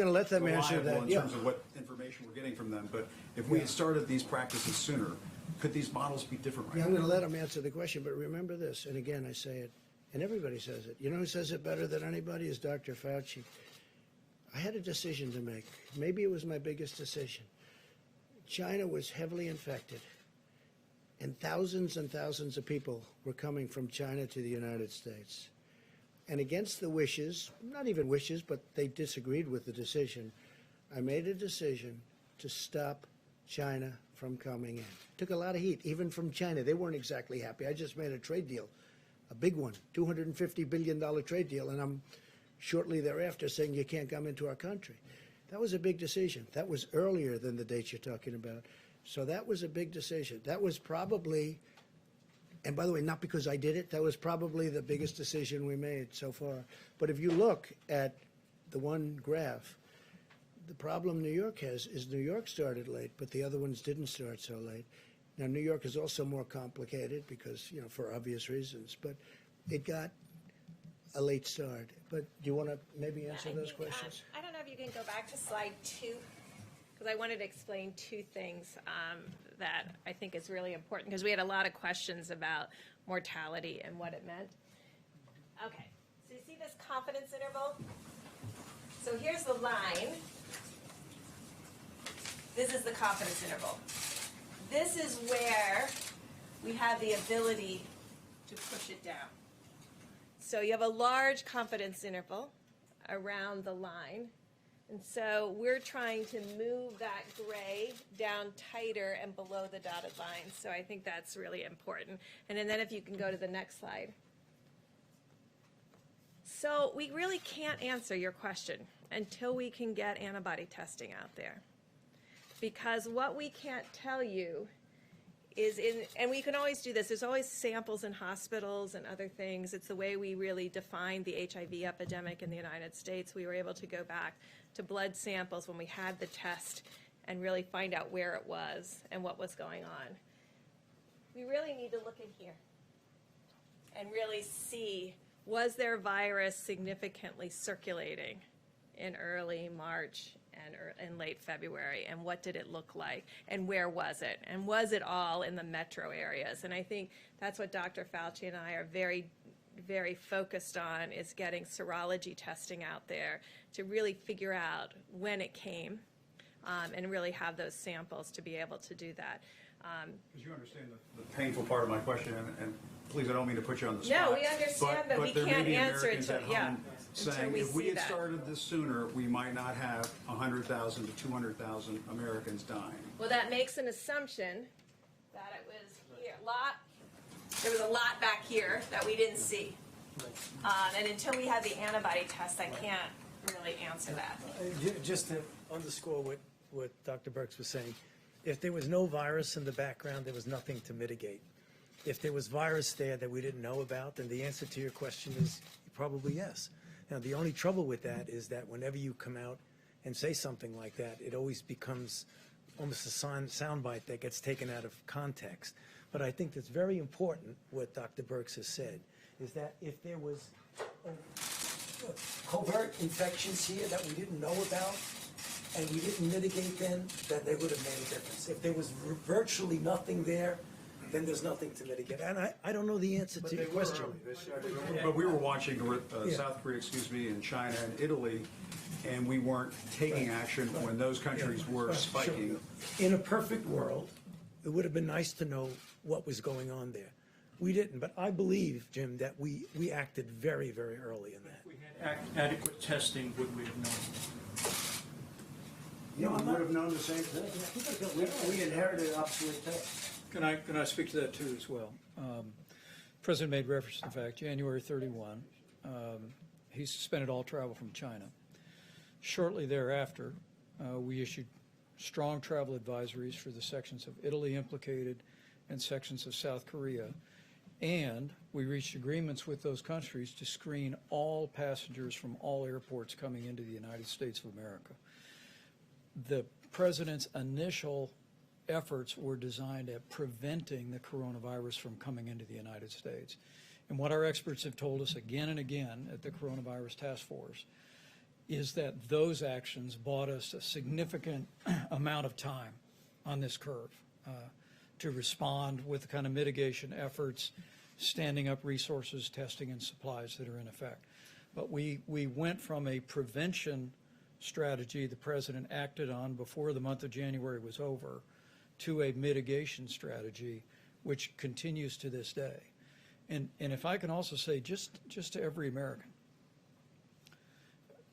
to let them answer that. In terms of what information we're getting from them, but if we had started these practices sooner, could these models be different right Yeah, now? I'm going to let them answer the question, but remember this, and again, I say it, and everybody says it. You know who says it better than anybody is Dr. Fauci. I had a decision to make. Maybe it was my biggest decision. China was heavily infected, and thousands of people were coming from China to the United States. And against the wishes, not even wishes, but they disagreed with the decision, I made a decision to stop China from coming in. Took a lot of heat, even from China. They weren't exactly happy. I just made a trade deal, a big one, $250 billion trade deal, and I'm shortly thereafter saying you can't come into our country. That was a big decision. That was earlier than the dates you're talking about. So that was a big decision. That was probably, and by the way, not because I did it, that was probably the biggest decision we made so far. But if you look at the one graph, the problem New York has is New York started late, but the other ones didn't start so late. Now, New York is also more complicated because, you know, for obvious reasons, but it got a late start. But do you want to maybe answer those questions? I don't know if you can go back to slide 2, because I wanted to explain 2 things that I think is really important, because we had a lot of questions about mortality and what it meant. Okay, so you see this confidence interval? So here's the line. This is the confidence interval. This is where we have the ability to push it down. So you have a large confidence interval around the line. And so we're trying to move that gray down tighter and below the dotted line. So I think that's really important. And then if you can go to the next slide. So we really can't answer your question until we can get antibody testing out there. Because what we can't tell you is and we can always do this, there's always samples in hospitals and other things. It's the way we really defined the HIV epidemic in the United States. We were able to go back to blood samples when we had the test and really find out where it was and what was going on. We really need to look in here and really see, was there virus significantly circulating in early March and in late February, and what did it look like, and where was it, and was it all in the metro areas? And I think that's what Dr. Fauci and I are very very focused on is getting serology testing out there to really figure out when it came and really have those samples to be able to do that. Because you understand the painful part of my question, and please, I don't mean to put you on the spot. No, we understand, but we there may can't be answer it Americans till, at yeah, home until saying, we if we see had that. started this sooner, we might not have 100,000 to 200,000 Americans dying. Well, that makes an assumption that it was here, there was a lot back here that we didn't see. And until we had the antibody test, I can't really answer that. Just to underscore what Dr. Birx was saying, if there was no virus in the background, there was nothing to mitigate. If there was virus there that we didn't know about, then the answer to your question is probably yes. Now, the only trouble with that is that whenever you come out and say something like that, it always becomes almost a soundbite that gets taken out of context. But I think that's very important, what Dr. Birx has said, is that if there was covert infections here that we didn't know about, and we didn't mitigate then they would have made a difference. If there was virtually nothing there, then there's nothing to mitigate. And I don't know the answer to your question. But we were watching South Korea, and China and Italy, and we weren't taking action when those countries were spiking. In a perfect world, it would have been nice to know what was going on there. We didn't, but I believe, Jim, that we acted very, very early in that. If we had adequate testing, would we have known? You would have known the same thing. We inherited obsolete tests. Can I speak to that too as well? President made reference to the fact, January 31, he suspended all travel from China. Shortly thereafter, we issued strong travel advisories for the sections of Italy implicated and sections of South Korea. And we reached agreements with those countries to screen all passengers from all airports coming into the United States of America. The president's initial efforts were designed at preventing the coronavirus from coming into the United States. And what our experts have told us again and again at the Coronavirus Task Force is that those actions bought us a significant amount of time on this curve to respond with the kind of mitigation efforts, standing up resources, testing, and supplies that are in effect. But we went from a prevention strategy the president acted on before the month of January was over to a mitigation strategy, which continues to this day. And if I can also say, just to every American,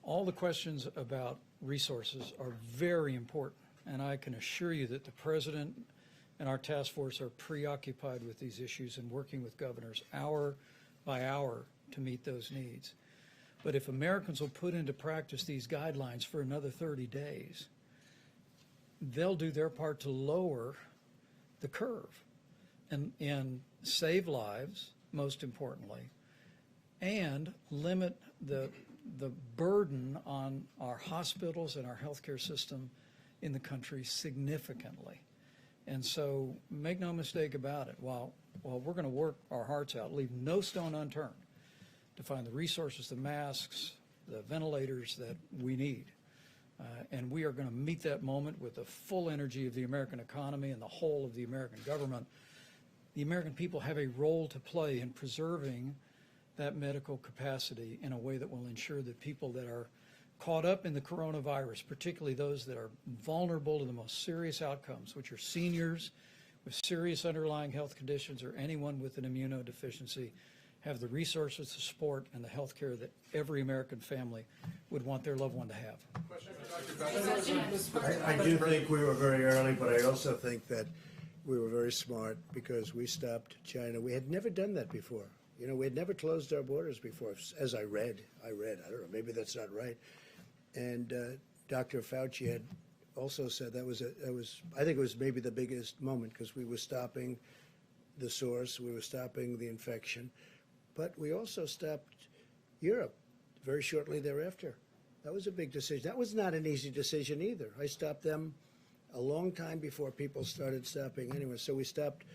all the questions about resources are very important, and I can assure you that the president and our task force are preoccupied with these issues and working with governors hour by hour to meet those needs. But if Americans will put into practice these guidelines for another 30 days, they'll do their part to lower the curve and save lives, most importantly, and limit the burden on our hospitals and our healthcare system in the country significantly. And so make no mistake about it, while we're going to work our hearts out, leave no stone unturned to find the resources, the masks, the ventilators that we need. And we are going to meet that moment with the full energy of the American economy and the whole of the American government. The American people have a role to play in preserving that medical capacity in a way that will ensure that people that are caught up in the coronavirus, particularly those that are vulnerable to the most serious outcomes, which are seniors with serious underlying health conditions or anyone with an immunodeficiency, have the resources, the support, and the health care that every American family would want their loved one to have. I do think we were very early, but I also think that we were very smart because we stopped China. We had never done that before. You know, we had never closed our borders before, as I read, I don't know, maybe that's not right. And Dr. Fauci had also said that was I think it was maybe the biggest moment because we were stopping the source, we were stopping the infection. But we also stopped Europe very shortly thereafter. That was a big decision. That was not an easy decision either. I stopped them a long time before people started stopping anyway. So we stopped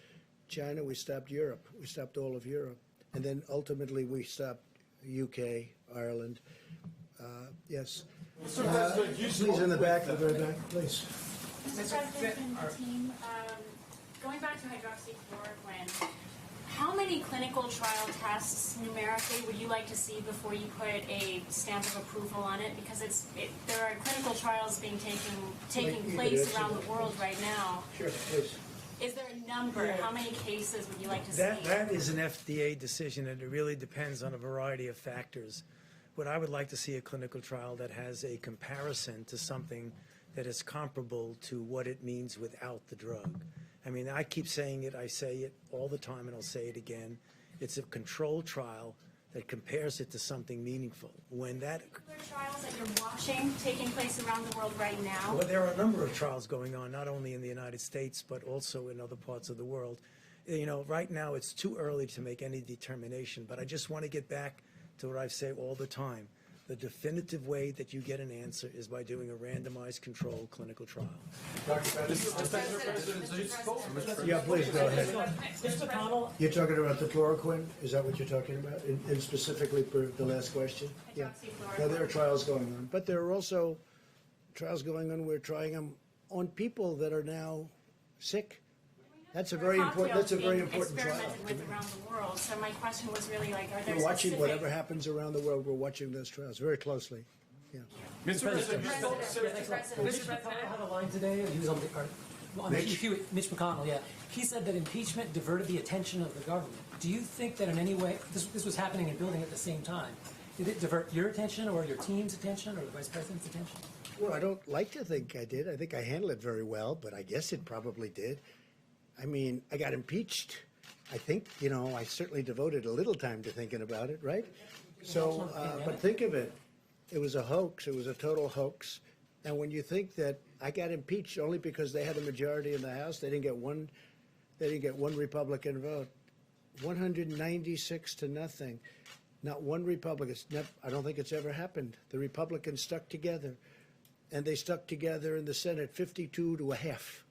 China, we stopped Europe, we stopped all of Europe. And then ultimately we stopped UK, Ireland. Yes. Please in the back, the very back, please. Mr. President and team, going back to hydroxychloroquine, How many clinical trial tests numerically would you like to see before you put a stamp of approval on it? Because there are clinical trials being taking place around the world right now. Sure, please. Is there a number? How many cases would you like to see? That is an FDA decision, and it really depends on a variety of factors. What I would like to see a clinical trial that has a comparison to something that is comparable to what it means without the drug. I mean, I keep saying it, I say it all the time, and I'll say it again. It's a controlled trial that compares it to something meaningful. When that... Are there trials that you're watching taking place around the world right now? Well, there are a number of trials going on, not only in the United States, but also in other parts of the world. You know, right now it's too early to make any determination, but I just want to get back to what I say all the time. The definitive way that you get an answer is by doing a randomized controlled clinical trial. Yeah, please go ahead. Mr. McConnell, You're talking about the chloroquine? Is that what you're talking about? And specifically for the last question? Yeah. Now, there are trials going on, but there are also trials going on. We're trying them on people that are now sick. That's a very important. That's a very important trial. Experimented with around the world. So my question was really like, are there We're watching specific... whatever happens around the world. We're watching those trials very closely. Yeah. Mr. President, Mr. McConnell had a line today. He was on the Mitch McConnell. Yeah, he said that impeachment diverted the attention of the government. Do you think that in any way this was happening and building at the same time? Did it divert your attention or your team's attention or the vice president's attention? Well, I don't like to think I did. I think I handled it very well, but I guess it probably did. I mean, I got impeached. I think, you know, I certainly devoted a little time to thinking about it, right? So, but think of it. It was a hoax. It was a total hoax. And when you think that I got impeached only because they had a majority in the House, they didn't get one Republican vote. 196 to nothing. Not one Republican. I don't think it's ever happened. The Republicans stuck together. And they stuck together in the Senate 52 to a half.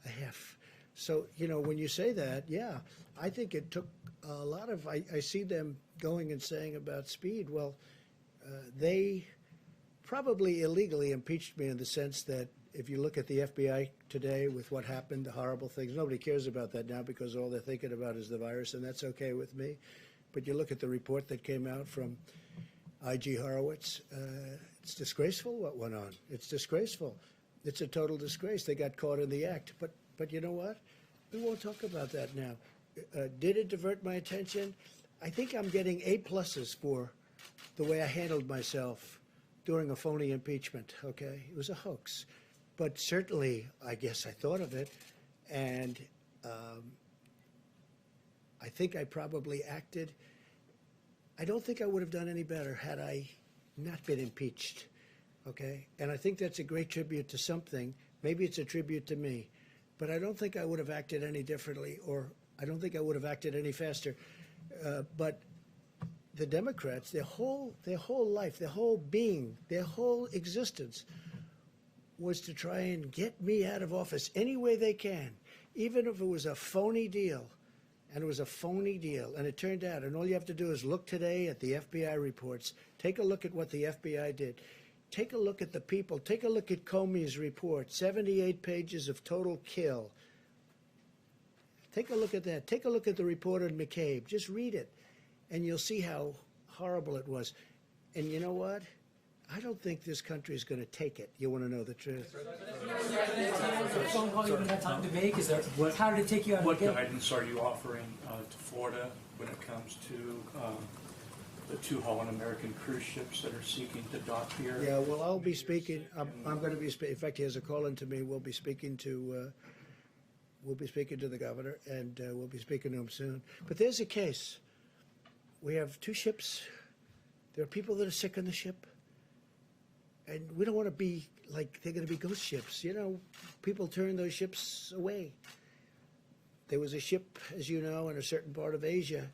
A half. So, you know, when you say that, yeah, I think it took a lot of, I see them going and saying about speed. Well, they probably illegally impeached me in the sense that if you look at the FBI today with what happened, the horrible things, nobody cares about that now because all they're thinking about is the virus, and that's okay with me. But you look at the report that came out from I.G. Horowitz, it's disgraceful what went on. It's disgraceful. It's a total disgrace. They got caught in the act. But you know what? We won't talk about that now. Did it divert my attention? I think I'm getting A+ for the way I handled myself during a phony impeachment, okay? It was a hoax. But certainly, I guess I thought of it, and I think I probably acted. I don't think I would have done any better had I not been impeached, okay? And I think that's a great tribute to something. Maybe it's a tribute to me. But I don't think I would have acted any differently, or I don't think I would have acted any faster. But the Democrats, their whole life, their whole being, their whole existence was to try and get me out of office any way they can, even if it was a phony deal. And it was a phony deal. And it turned out, and all you have to do is look today at the FBI reports. Take a look at what the FBI did. Take a look at the people. Take a look at Comey's report, 78 pages of total kill. Take a look at that. Take a look at the report on McCabe. Just read it, and you'll see how horrible it was. And you know what? I don't think this country is going to take it. You want to know the truth? The phone call you haven't had time to make, is there, how did it take you out of What the game? guidance are you offering to Florida when it comes to the two Holland American cruise ships that are seeking to dock here? Yeah, well, I'll be speaking. I'm going to be speaking. In fact, he has a call in to me. We'll be speaking to the governor, and we'll be speaking to him soon. But there's a case. We have two ships. There are people that are sick on the ship, and we don't want to be like they're going to be ghost ships. You know, people turn those ships away. There was a ship, as you know, in a certain part of Asia,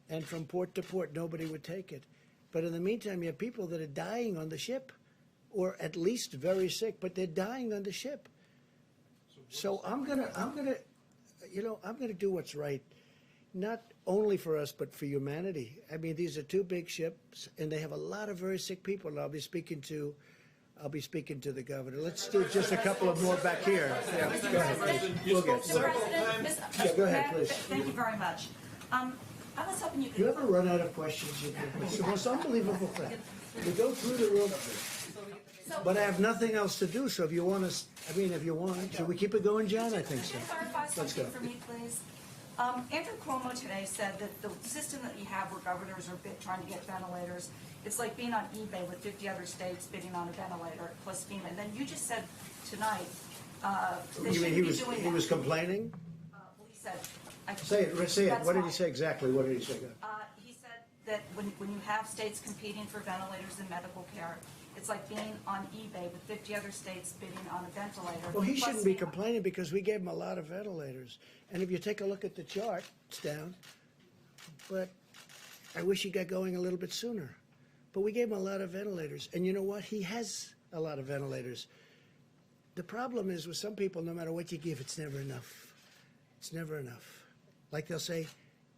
and from port to port, nobody would take it. But in the meantime, you have people that are dying on the ship, or at least very sick, but they're dying on the ship. So I'm gonna do what's right, not only for us, but for humanity. I mean, these are two big ships, and they have a lot of very sick people. And I'll be speaking to I'll be speaking to the governor. Let's do just a couple of more back here. Yeah, go ahead, please. We'll get Mr. President, Yeah, go ahead, please. Thank you very much. I was hoping you could. You ever run out of questions? It's the most unbelievable thing. We go through the room, but I have nothing else to do, so if you want us, I mean, if you want, should we keep it going, John? I think so. Could you clarify Let's go. something for me, please? Andrew Cuomo today said that the system that you have where governors are trying to get ventilators, it's like being on eBay with 50 other states bidding on a ventilator plus FEMA. And then you just said tonight they You mean shouldn't be doing that. he was complaining? Well, he said. Say it. That's What did he fine. say exactly? What did he say? He said that when you have states competing for ventilators in medical care, it's like being on eBay with 50 other states bidding on a ventilator. Well, he plus shouldn't be FEMA. complaining because we gave him a lot of ventilators. And if you take a look at the chart, it's down. But I wish he got going a little bit sooner. But we gave him a lot of ventilators. And you know what? He has a lot of ventilators. The problem is with some people, no matter what you give, it's never enough. It's never enough. Like they'll say,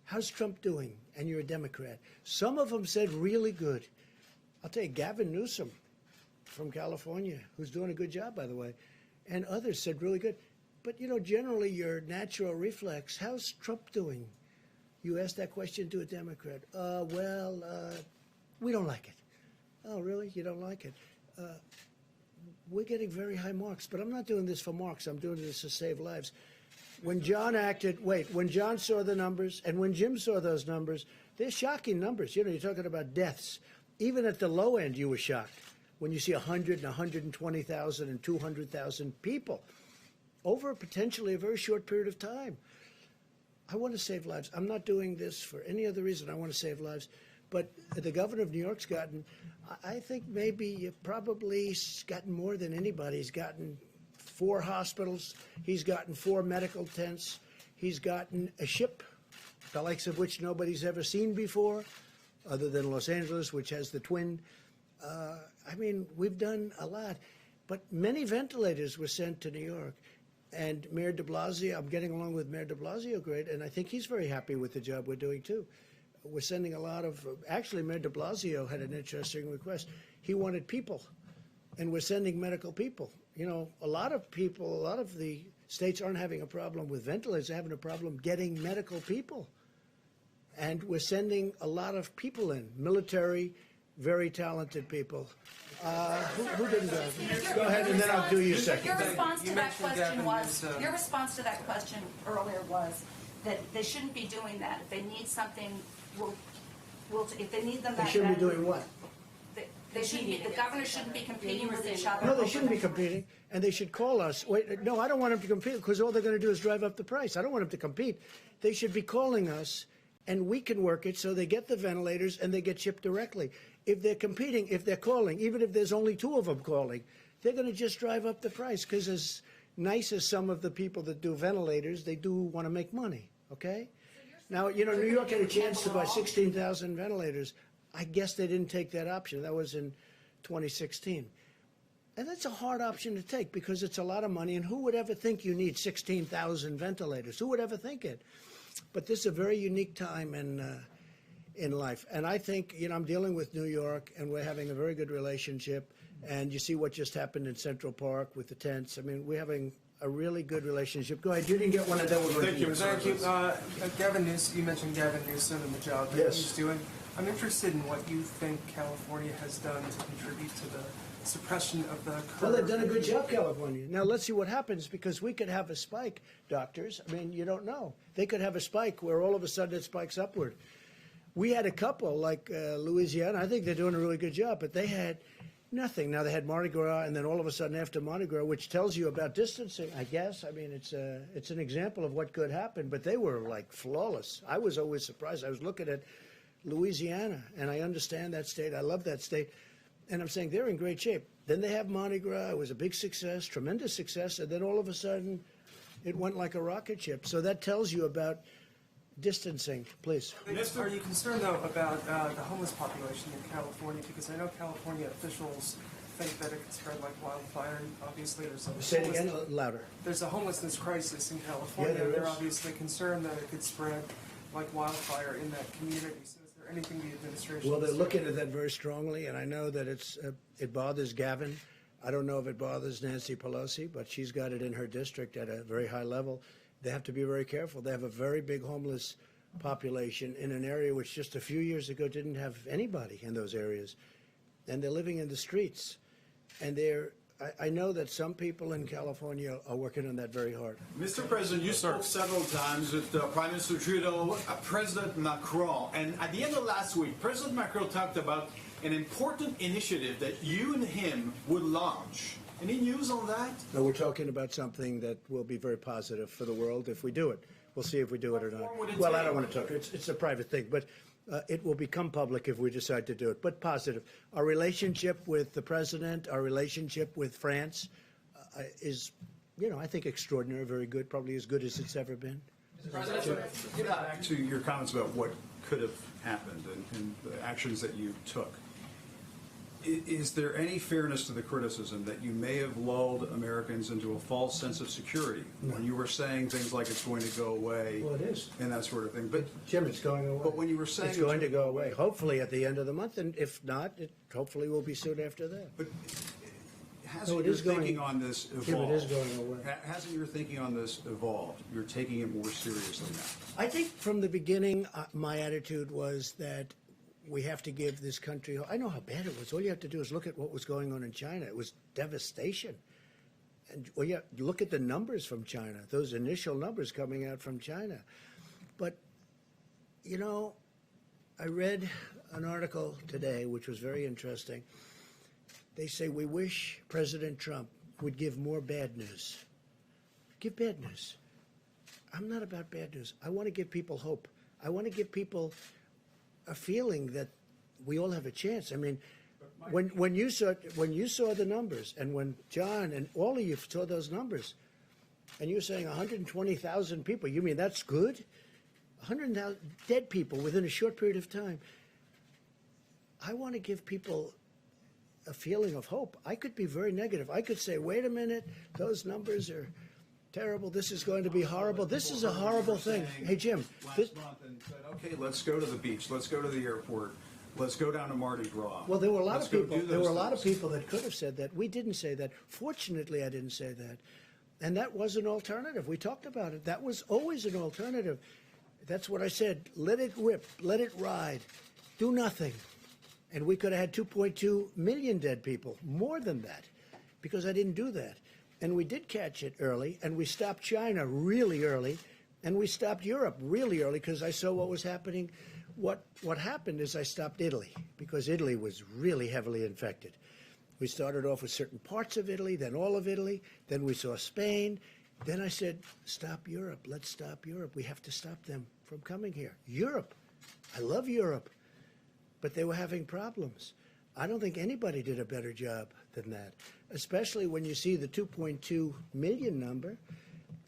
how's Trump doing? And you're a Democrat. Some of them said really good. I'll tell you, Gavin Newsom from California, who's doing a good job, by the way, and others said really good. But, you know, generally your natural reflex, how's Trump doing? You ask that question to a Democrat. We don't like it. Oh, really? You don't like it? We're getting very high marks, but I'm not doing this for marks. I'm doing this to save lives. When John when John saw the numbers and when Jim saw those numbers, they're shocking numbers. You know, you're talking about deaths. Even at the low end, you were shocked when you see 100 and 120,000 and 200,000 people over potentially a very short period of time. I want to save lives. I'm not doing this for any other reason. I want to save lives. But the governor of New York's gotten, I think maybe probably gotten more than anybody. He's gotten 4 hospitals. He's gotten 4 medical tents. He's gotten a ship, the likes of which nobody's ever seen before, other than Los Angeles, which has the twin. I mean, we've done a lot. But many ventilators were sent to New York. And Mayor de Blasio, I'm getting along with Mayor de Blasio great, and I think he's very happy with the job we're doing, too. We're sending a lot of, actually, Mayor de Blasio had an interesting request. He wanted people, and we're sending medical people. You know, a lot of people, a lot of the states aren't having a problem with ventilators, they're having a problem getting medical people. And we're sending a lot of people in, military, very talented people. Who didn't go? Go ahead, and then I'll do you second. Your response to that question was, your response to that question earlier was that they shouldn't be doing that. If they need something, if they need them They that shouldn't be badly, doing what? They shouldn't be, the governor shouldn't be competing with each other. No, they shouldn't be competing, and they should call us. Wait, no, I don't want them to compete because all they're going to do is drive up the price. I don't want them to compete. They should be calling us, and we can work it so they get the ventilators and they get shipped directly. If they're competing, if they're calling, even if there's only 2 of them calling, they're going to just drive up the price because as nice as some of the people that do ventilators, they do want to make money, okay? Now, you know, New York had a chance to buy 16,000 ventilators. I guess they didn't take that option. That was in 2016. And that's a hard option to take because it's a lot of money. And who would ever think you need 16,000 ventilators? Who would ever think it? But this is a very unique time in life. And I think, you know, I'm dealing with New York, and we're having a very good relationship. And you see what just happened in Central Park with the tents. I mean, we're having a really good relationship. Go ahead. You didn't get one of those. Thank you. Gavin Newsom, you mentioned Gavin Newsom and the job that he's doing. I'm interested in what you think California has done to contribute to the suppression of the curve. Well, they've done a good job, California. Now, let's see what happens, because we could have a spike, doctors. I mean, you don't know. They could have a spike where all of a sudden it spikes upward. We had a couple, like Louisiana. I think they're doing a really good job, but they had nothing. Now, they had Mardi Gras, and then all of a sudden after Mardi Gras, which tells you about distancing, I guess. I mean, it's an example of what could happen, but they were, like, flawless. I was always surprised. I was looking at Louisiana, and I understand that state. I love that state. And I'm saying they're in great shape. Then they have Mardi Gras. It was a big success, tremendous success. And then all of a sudden, it went like a rocket ship. So that tells you about distancing. Please. Are you concerned, though, about the homeless population in California? Because I know California officials think that it could spread like wildfire. Obviously, there's a Say it again, louder. There's a homelessness crisis in California. Yeah, They're obviously concerned that it could spread like wildfire in that community. So is there anything the administration? Well, they're looking at that very strongly, and I know that it bothers Gavin. I don't know if it bothers Nancy Pelosi, but she's got it in her district at a very high level. They have to be very careful. They have a very big homeless population in an area which just a few years ago didn't have anybody in those areas. And they're living in the streets. And I know that some people in California are working on that very hard. Mr. President, you spoke several times with Prime Minister Trudeau, President Macron, and at the end of last week, President Macron talked about an important initiative that you and him would launch. Any news on that? No, we're talking about something that will be very positive for the world if we do it. We'll see if we do it or not. Well, I don't want to talk. It's a private thing, but it will become public if we decide to do it. But positive. Our relationship with the president, our relationship with France is, I think extraordinary, very good, probably as good as it's ever been. Get back to your comments about what could have happened and the actions that you took. Is there any fairness to the criticism that you may have lulled Americans into a false sense of security when you were saying things like it's going to go away? Well, it is. And that sort of thing. But Jim, it's going away. But when you were saying it's going to go away, hopefully at the end of the month, and if not, it hopefully will be soon after that. But hasn't your thinking on this evolved? Jim, it is going away. Hasn't your thinking on this evolved? You're taking it more seriously now. I think from the beginning, my attitude was that we have to give this country. I know how bad it was. All you have to do is look at what was going on in China. It was devastation. And look at the numbers from China, those initial numbers coming out from China. But, I read an article today which was very interesting. They say we wish President Trump would give more bad news. Give bad news. I'm not about bad news. I want to give people hope. I want to give people a feeling that we all have a chance. I mean, when you saw the numbers, and when John and all of you saw those numbers, and you're saying 120,000 people, you mean that's good? 100,000 dead people within a short period of time. I want to give people a feeling of hope. I could be very negative. I could say, wait a minute, those numbers are terrible. This is going to be horrible. This is a horrible thing. Hey, Jim. Last month and said, okay, let's go to the beach. Let's go to the airport. Let's go down to Mardi Gras. Well, there were a lot of people. There were a lot of people that could have said that. We didn't say that. Fortunately, I didn't say that. And that was an alternative. We talked about it. That was always an alternative. That's what I said. Let it rip. Let it ride. Do nothing. And we could have had 2.2 million dead people, more than that, because I didn't do that. And we did catch it early, and we stopped China really early, and we stopped Europe really early because I saw what was happening. What happened is I stopped Italy because Italy was really heavily infected. We started off with certain parts of Italy, then all of Italy, then we saw Spain. Then I said, stop Europe. Let's stop Europe. We have to stop them from coming here. Europe. I love Europe. But they were having problems. I don't think anybody did a better job than that, especially when you see the 2.2 million number.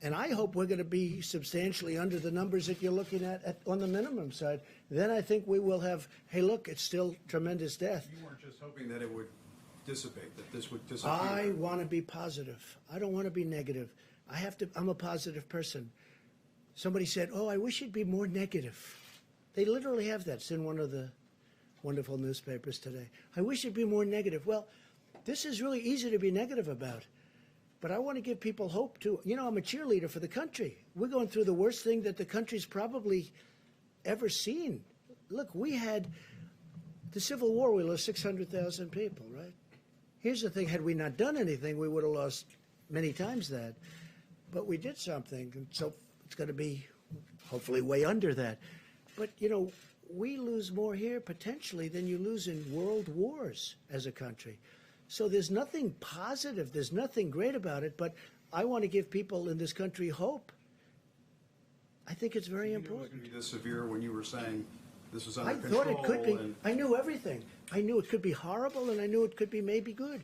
And I hope we're going to be substantially under the numbers that you're looking at on the minimum side. Then I think we will have, hey, look, it's still tremendous death. You weren't just hoping that it would dissipate, that this would disappear. I want to be positive. I don't want to be negative. I'm a positive person. Somebody said, oh, I wish you'd be more negative. They literally have that. It's in one of the wonderful newspapers today. I wish it'd be more negative. Well, this is really easy to be negative about. But I want to give people hope, too. I'm a cheerleader for the country. We're going through the worst thing that the country's probably ever seen. Look, we had the Civil War. We lost 600,000 people, right? Here's the thing. Had we not done anything, we would have lost many times that. But we did something, and so it's going to be hopefully way under that. But, we lose more here potentially than you lose in world wars as a country. So there's nothing positive, there's nothing great about it, but I want to give people in this country hope. I think it's very important. It was going to be this severe when you were saying this was under I control. thought it could be. I knew everything. I knew it could be horrible, and I knew it could be maybe good.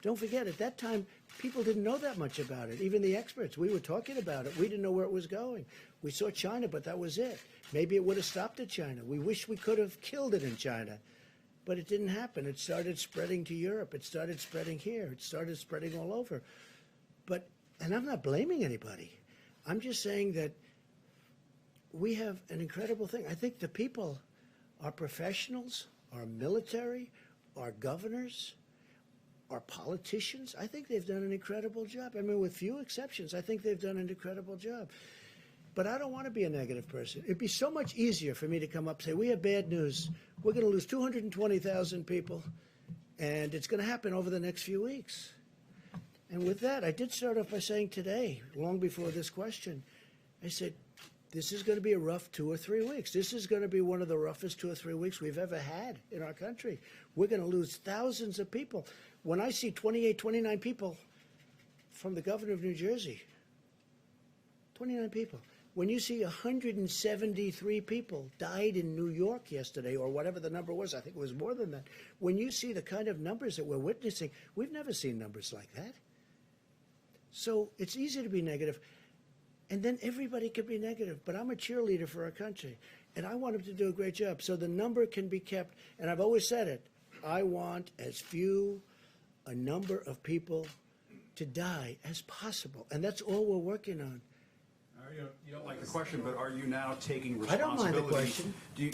Don't forget, at that time, people didn't know that much about it. Even the experts, we were talking about it. We didn't know where it was going. We saw China, but that was it. Maybe it would have stopped at China. We wish we could have killed it in China. But it didn't happen. It started spreading to Europe. It started spreading here. It started spreading all over. And I'm not blaming anybody. I'm just saying that we have an incredible thing. I think the people, our professionals, our military, our governors, Our politicians, I think they've done an incredible job. I mean, with few exceptions, I think they've done an incredible job. But I don't want to be a negative person. It'd be so much easier for me to come up and say, we have bad news. We're going to lose 220,000 people, and it's going to happen over the next few weeks. And with that, I did start off by saying today, long before this question, I said, this is going to be a rough 2 or 3 weeks. This is going to be one of the roughest 2 or 3 weeks we've ever had in our country. We're going to lose thousands of people. When I see 28, 29 people from the governor of New Jersey, 29 people. When you see 173 people died in New York yesterday, or whatever the number was, I think it was more than that. When you see the kind of numbers that we're witnessing, we've never seen numbers like that. So it's easy to be negative. And then everybody can be negative. But I'm a cheerleader for our country. And I want them to do a great job. So the number can be kept. And I've always said it. I want as few a number of people to die as possible. And that's all we're working on. You don't like the question, but are you now taking I don't responsibility? mind the question. Do you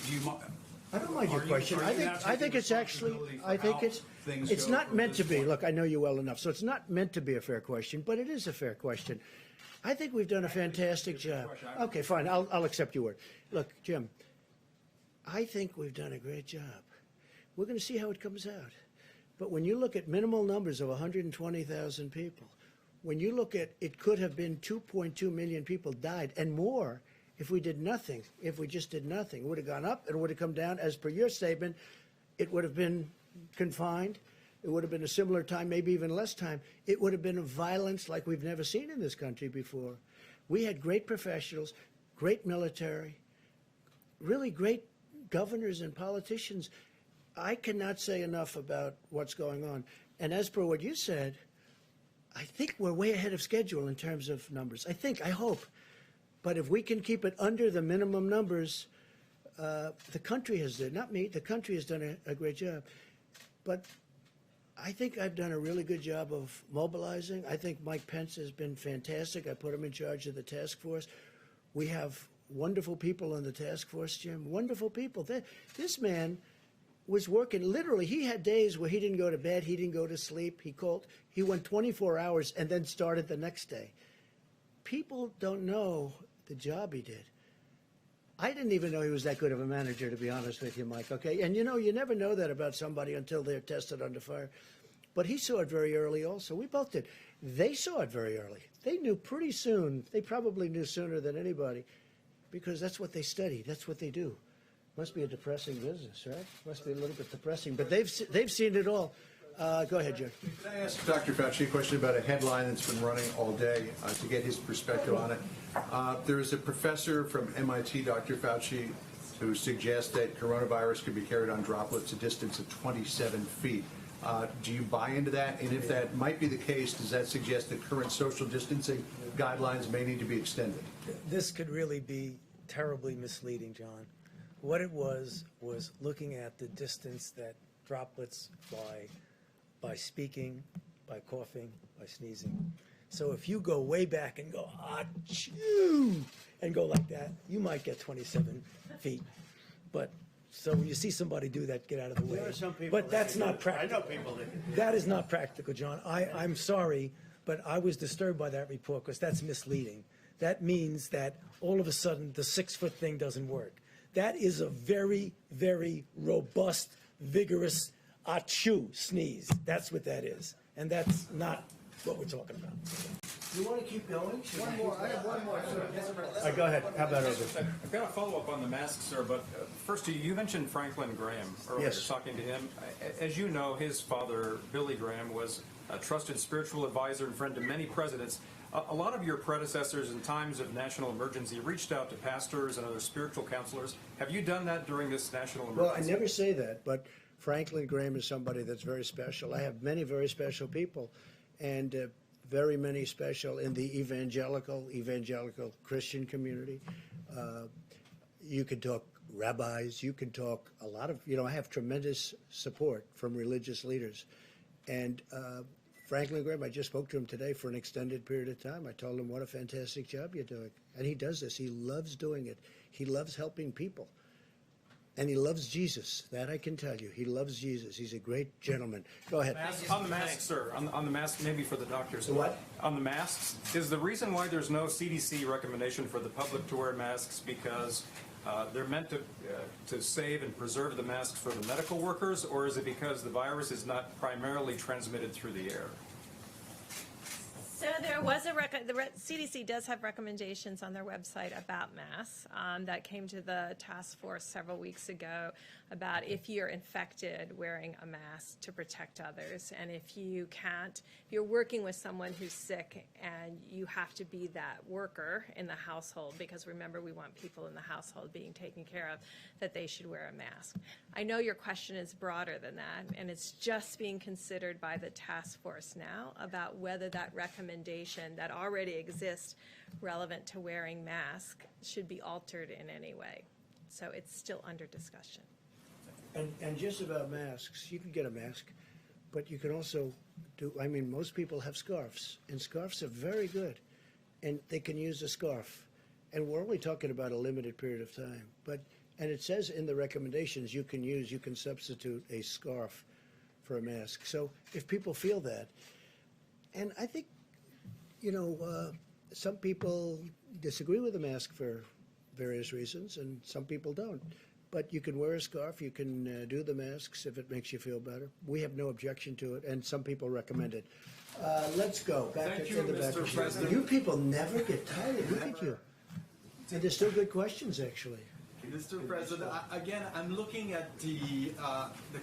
I don't mind your Are you- question. are you now I think taking it's actually, responsibility for I think how it's, things it's go not from meant this to be. point? Look, I know you well enough, so it's not meant to be a fair question, but it is a fair question. I think we've done a fantastic job. Okay, fine, I'll accept your word. Look, Jim, I think we've done a great job. We're going to see how it comes out. But when you look at minimal numbers of 120,000 people, when you look at it could have been 2.2 million people died and more if we did nothing, if we just did nothing. It would have gone up and it would have come down. As per your statement, it would have been confined. It would have been a similar time, maybe even less time. It would have been a violence like we've never seen in this country before. We had great professionals, great military, really great governors and politicians. I cannot say enough about what's going on. And as per what you said, I think we're way ahead of schedule in terms of numbers. I hope. But if we can keep it under the minimum numbers, the country has done, not me, the country has done a great job. But I think I've done a really good job of mobilizing. I think Mike Pence has been fantastic. I put him in charge of the task force. We have wonderful people on the task force, Jim, wonderful people. This man was working, literally, he had days where he didn't go to bed, he didn't go to sleep, he went 24 hours and then started the next day. People don't know the job he did. I didn't even know he was that good of a manager, to be honest with you, Mike, okay? And you never know that about somebody until they're tested under fire. But he saw it very early also. We both did. They saw it very early. They knew pretty soon. They probably knew sooner than anybody because that's what they study. That's what they do. Must be a depressing business, right? Must be a little bit depressing. But they've seen it all. Go ahead, Jim. Can I ask Dr. Fauci a question about a headline that's been running all day to get his perspective on it? There is a professor from MIT, Dr. Fauci, who suggests that coronavirus could be carried on droplets a distance of 27 feet. Do you buy into that? And if that might be the case, does that suggest that current social distancing guidelines may need to be extended? This could really be terribly misleading, John. What it was looking at the distance that droplets fly by speaking, by coughing, by sneezing. So if you go way back and go, achoo, and go like that, you might get 27 feet. But so when you see somebody do that, get out of the way. There are some people But that's not practical. I know people that do. That is not practical, John. I'm sorry, but I was disturbed by that report because that's misleading. That means that all of a sudden the 6-foot thing doesn't work. That is a very, very robust, vigorous achoo sneeze. That's what that is. And that's not what we're talking about. You want to keep going? One more, I have one more. Go ahead. How about over? I've got a follow-up on the mask, sir, but first, you mentioned Franklin Graham earlier, Yes. talking to him. As you know, his father, Billy Graham, was a trusted spiritual advisor and friend to many presidents. A lot of your predecessors in times of national emergency reached out to pastors and other spiritual counselors. Have you done that during this national emergency? Well, I never say that, but Franklin Graham is somebody that's very special. I have many very special people, and very many special in the evangelical Christian community. You can talk rabbis, you can talk a lot of, I have tremendous support from religious leaders. And Franklin Graham, I just spoke to him today for an extended period of time. I told him what a fantastic job you're doing. And he does this. He loves doing it. He loves helping people. And he loves Jesus. That I can tell you. He loves Jesus. He's a great gentleman. Go ahead. On the masks, sir, on the masks, maybe for the doctors. What? On the masks, is the reason why there's no CDC recommendation for the public to wear masks because they're meant to save and preserve the masks for the medical workers, or is it because the virus is not primarily transmitted through the air? So there was the CDC does have recommendations on their website about masks that came to the task force several weeks ago about if you're infected, wearing a mask to protect others. And if you're working with someone who's sick and you have to be that worker in the household, because remember, we want people in the household being taken care of, that they should wear a mask. I know your question is broader than that, and it's just being considered by the task force now about whether that recommendation that already exists relevant to wearing masks should be altered in any way. So it's still under discussion. And just about masks, you can get a mask, but you can also most people have scarves, and scarves are very good, and they can use a scarf. And we're only talking about a limited period of time. And it says in the recommendations you can substitute a scarf for a mask. So if people feel that, and I think, some people disagree with the mask for various reasons, and some people don't. But you can wear a scarf, you can do the masks if it makes you feel better. We have no objection to it, and some people recommend it. Let's go back Thank to you, the back. Mr. President. You people never get tired. Look at you. And there's still good questions, actually. Mr. President, again, I'm looking at the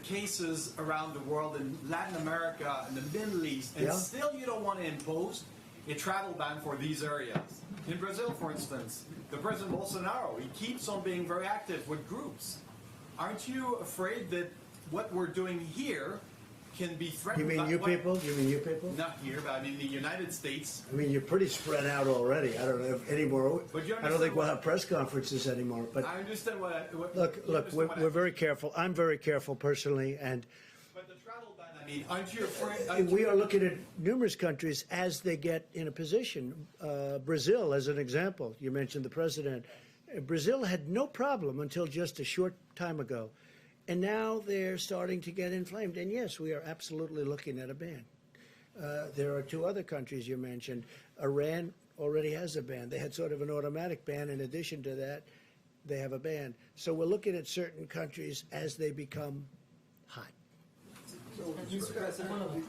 cases around the world in Latin America and the Middle East, and still you don't want to impose a travel ban for these areas. In Brazil, for instance, the President Bolsonaro, he keeps on being very active with groups. Aren't you afraid that what we're doing here can be threatened? You mean you people? Not here, but I mean the United States. I mean, you're pretty spread out already. I don't know if anymore. But you I don't think we'll have press conferences anymore. But I understand what look, we're very careful. I'm very careful personally, and But the travel ban, I mean, aren't you afraid? we are looking at numerous countries as they get in a position. Brazil, as an example, you mentioned the president. Brazil had no problem until just a short time ago. And now they're starting to get inflamed. And yes, we are absolutely looking at a ban. There are two other countries you mentioned. Iran already has a ban. They had sort of an automatic ban. In addition to that, they have a ban. So we're looking at certain countries as they become hot. So, Mr. President,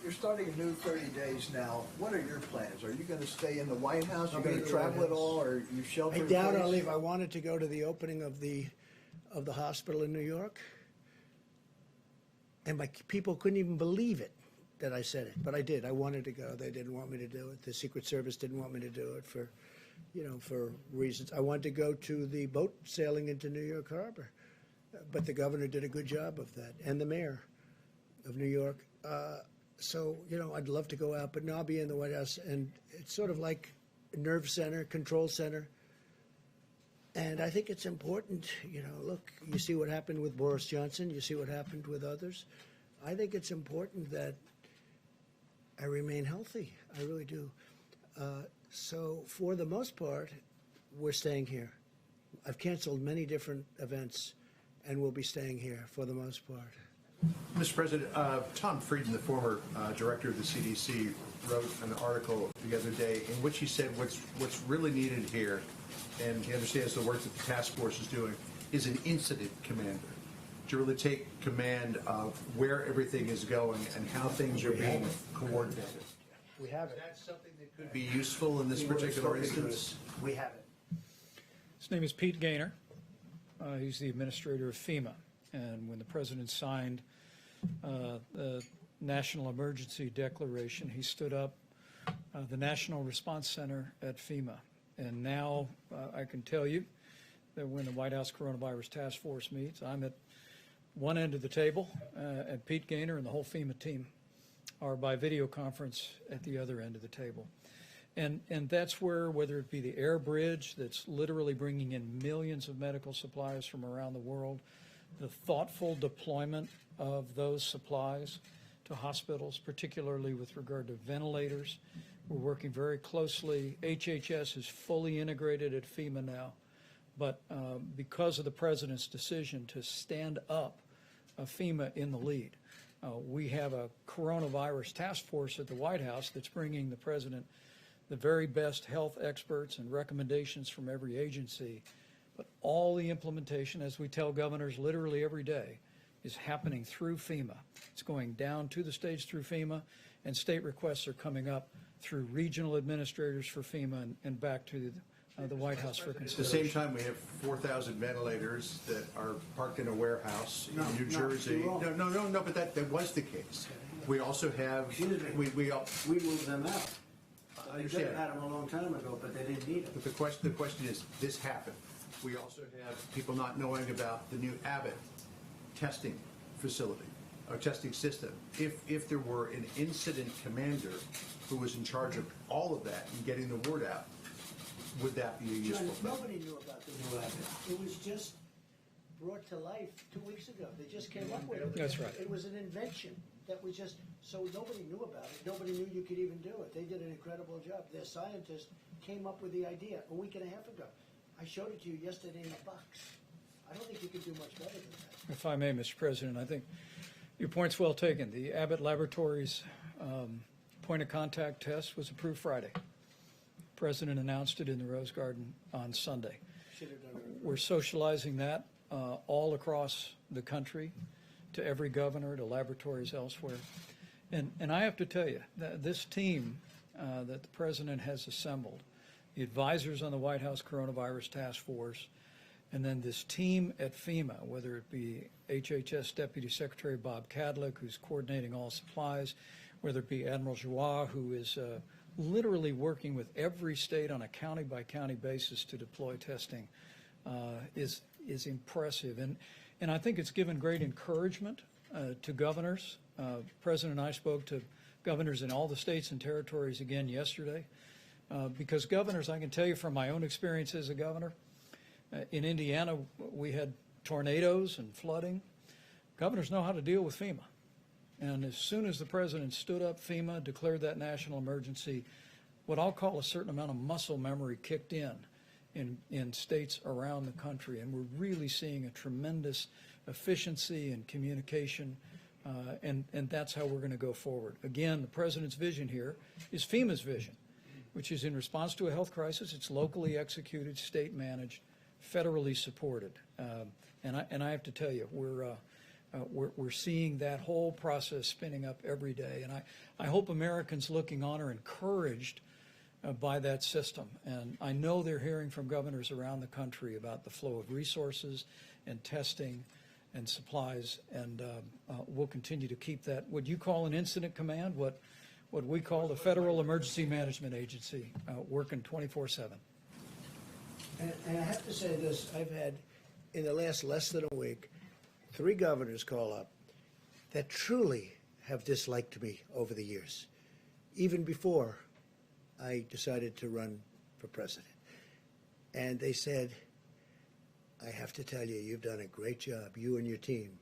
you're starting a new 30 days now. What are your plans? Are you going to stay in the White House? Are you going to travel at all, or you shelter I in doubt place? I'll leave. I wanted to go to the opening of the hospital in New York, and my people couldn't even believe it that I said it, but I did. I wanted to go. They didn't want me to do it. The Secret Service didn't want me to do it for reasons. I wanted to go to the boat sailing into New York Harbor, but the governor did a good job of that, and the mayor of New York. So I'd love to go out, but now I'll be in the White House, and it's sort of like a nerve center, control center. And I think it's important, look, you see what happened with Boris Johnson, you see what happened with others. I think it's important that I remain healthy. I really do. So for the most part, we're staying here. I've canceled many different events, and we'll be staying here for the most part. Mr. President, Tom Frieden, the former director of the CDC, wrote an article the other day in which he said what's really needed here, and he understands the work that the task force is doing, is an incident commander to really take command of where everything is going and how things are being coordinated. We have it. Is that something that could be useful in this particular instance? We have it. His name is Pete Gaynor. He's the administrator of FEMA. And when the president signed the National Emergency Declaration, he stood up the National Response Center at FEMA. And now I can tell you that when the White House Coronavirus Task Force meets, I'm at one end of the table, and Pete Gaynor and the whole FEMA team are by video conference at the other end of the table. And that's where, whether it be the air bridge that's literally bringing in millions of medical supplies from around the world, the thoughtful deployment of those supplies to hospitals, particularly with regard to ventilators. We're working very closely. HHS is fully integrated at FEMA now. But because of the president's decision to stand up FEMA in the lead, we have a coronavirus task force at the White House that's bringing the president the very best health experts and recommendations from every agency. But all the implementation, as we tell governors literally every day, is happening through FEMA. It's going down to the states through FEMA, and state requests are coming up through regional administrators for FEMA and back to the White House for At the consideration. same time, we have 4,000 ventilators that are parked in a warehouse No, in New no, Jersey. you're wrong. No, but that was the case. We also have, Excuse me. we We moved them out. I They could have understand. had them a long time ago, but they didn't need them. But the question is, this happened. We also have people not knowing about the new Abbott testing facility, or testing system. If there were an incident commander who was in charge of all of that and getting the word out, would that be a useful John, thing? nobody knew about the new Abbott. It was just brought to life 2 weeks ago. They just came up with it. That's right. It was an invention that was just, so nobody knew about it. Nobody knew you could even do it. They did an incredible job. Their scientists came up with the idea a week and a half ago. I showed it to you yesterday in a box. I don't think you can do much better than that. If I may, Mr. President, I think your point's well taken. The Abbott Laboratories point of contact test was approved Friday. The President announced it in the Rose Garden on Sunday. Should have done it. We're socializing that all across the country to every governor, to laboratories elsewhere. And I have to tell you, that this team that the President has assembled, the advisors on the White House Coronavirus Task Force, and then this team at FEMA, whether it be HHS Deputy Secretary Bob Kadlec, who's coordinating all supplies, whether it be Admiral Joie, who is literally working with every state on a county-by-county basis to deploy testing, is impressive. And I think it's given great encouragement to governors. President and I spoke to governors in all the states and territories again yesterday, because governors, I can tell you from my own experience as a governor, in Indiana, we had tornadoes and flooding. Governors know how to deal with FEMA. And as soon as the president stood up FEMA, declared that national emergency, what I'll call a certain amount of muscle memory kicked in states around the country. And we're really seeing a tremendous efficiency and communication, and that's how we're going to go forward. Again, the president's vision here is FEMA's vision, which is in response to a health crisis. It's locally executed, state managed, federally supported, and I have to tell you, we're seeing that whole process spinning up every day, and I hope Americans looking on are encouraged by that system. And I know they're hearing from governors around the country about the flow of resources and testing and supplies, and we'll continue to keep that, what you call an incident command, what we call the Federal Emergency Management Agency, working 24/7. And I have to say this, I've had, in the last less than a week, 3 governors call up that truly have disliked me over the years, even before I decided to run for president. And they said, I have to tell you, you've done a great job. You and your team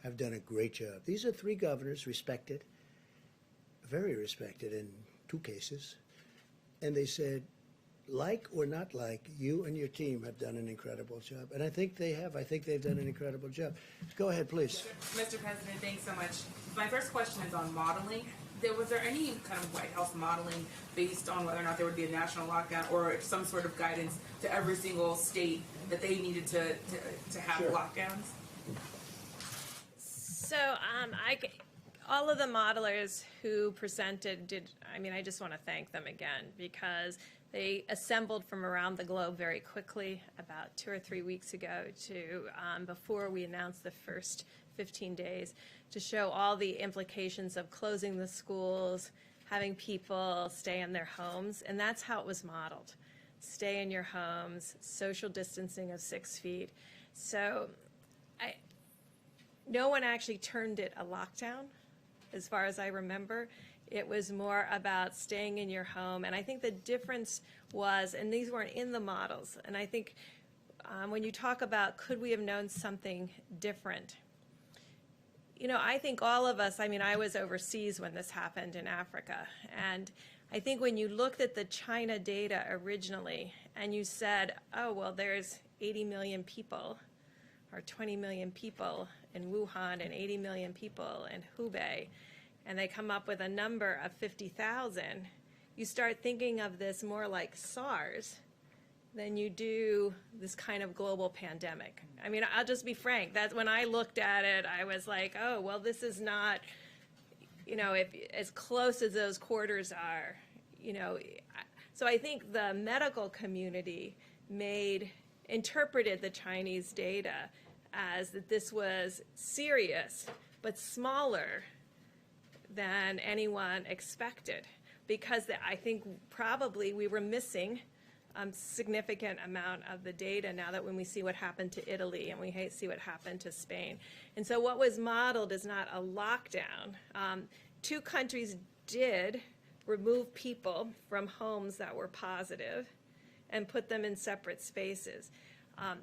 have done a great job. These are 3 governors, respected, very respected in 2 cases. And they said, like or not like, you and your team have done an incredible job. And I think they have. I think they've done an incredible job. Go ahead, please. Mr. President, thanks so much. My first question is on modeling. Was there any kind of White House modeling based on whether or not there would be a national lockdown or some sort of guidance to every single state that they needed to have lockdowns? So all of the modelers who presented I just want to thank them again, because they assembled from around the globe very quickly about 2 or 3 weeks ago to before we announced the first 15 days to show all the implications of closing the schools, having people stay in their homes, and that's how it was modeled. Stay in your homes, social distancing of 6 feet. So no one actually termed it a lockdown, as far as I remember. It was more about staying in your home. And I think the difference was, and these weren't in the models, and I think when you talk about could we have known something different, I think all of us, I was overseas when this happened in Africa, and I think when you looked at the China data originally and you said, oh, well, there's 80 million people or 20 million people in Wuhan and 80 million people in Hubei, and they come up with a number of 50,000, you start thinking of this more like SARS than you do this kind of global pandemic. I mean, I'll just be frank, that's when I looked at it, I was like, oh, well, this is not, you know, if, as close as those quarters are, you know. So I think the medical community interpreted the Chinese data as that this was serious, but smaller than anyone expected, because I think probably we were missing significant amount of the data now that when we see what happened to Italy and we see what happened to Spain. And so what was modeled is not a lockdown. 2 countries did remove people from homes that were positive and put them in separate spaces.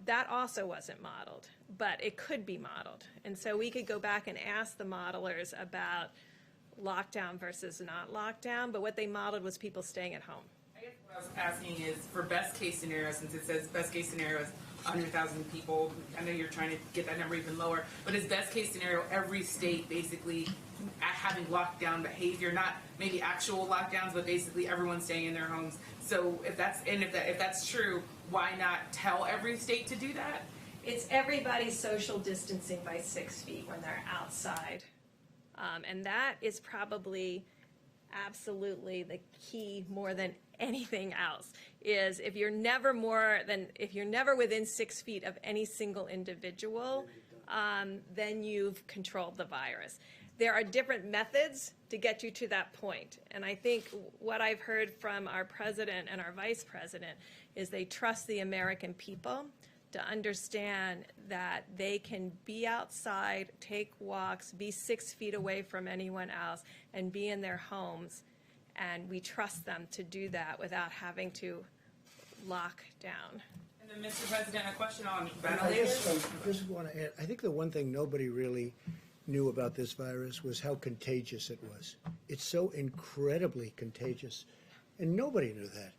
That also wasn't modeled, but it could be modeled. And so we could go back and ask the modelers about lockdown versus not lockdown, but what they modeled was people staying at home. I guess what I was asking is, for best case scenario, since it says best case scenario is 100,000 people, I know you're trying to get that number even lower, but is best case scenario every state basically having lockdown behavior, not maybe actual lockdowns, but basically everyone staying in their homes? So if that's true, why not tell every state to do that? It's everybody social distancing by 6 feet when they're outside. And that is probably absolutely the key more than anything else, is if you're never within 6 feet of any single individual, then you've controlled the virus. There are different methods to get you to that point. And I think what I've heard from our president and our vice president is they trust the American people to understand that they can be outside, take walks, be 6 feet away from anyone else, and be in their homes. And we trust them to do that without having to lock down. And then, Mr. President, a question on I ventilators. just want to add, I think the one thing nobody really knew about this virus was how contagious it was. It's so incredibly contagious, and nobody knew that.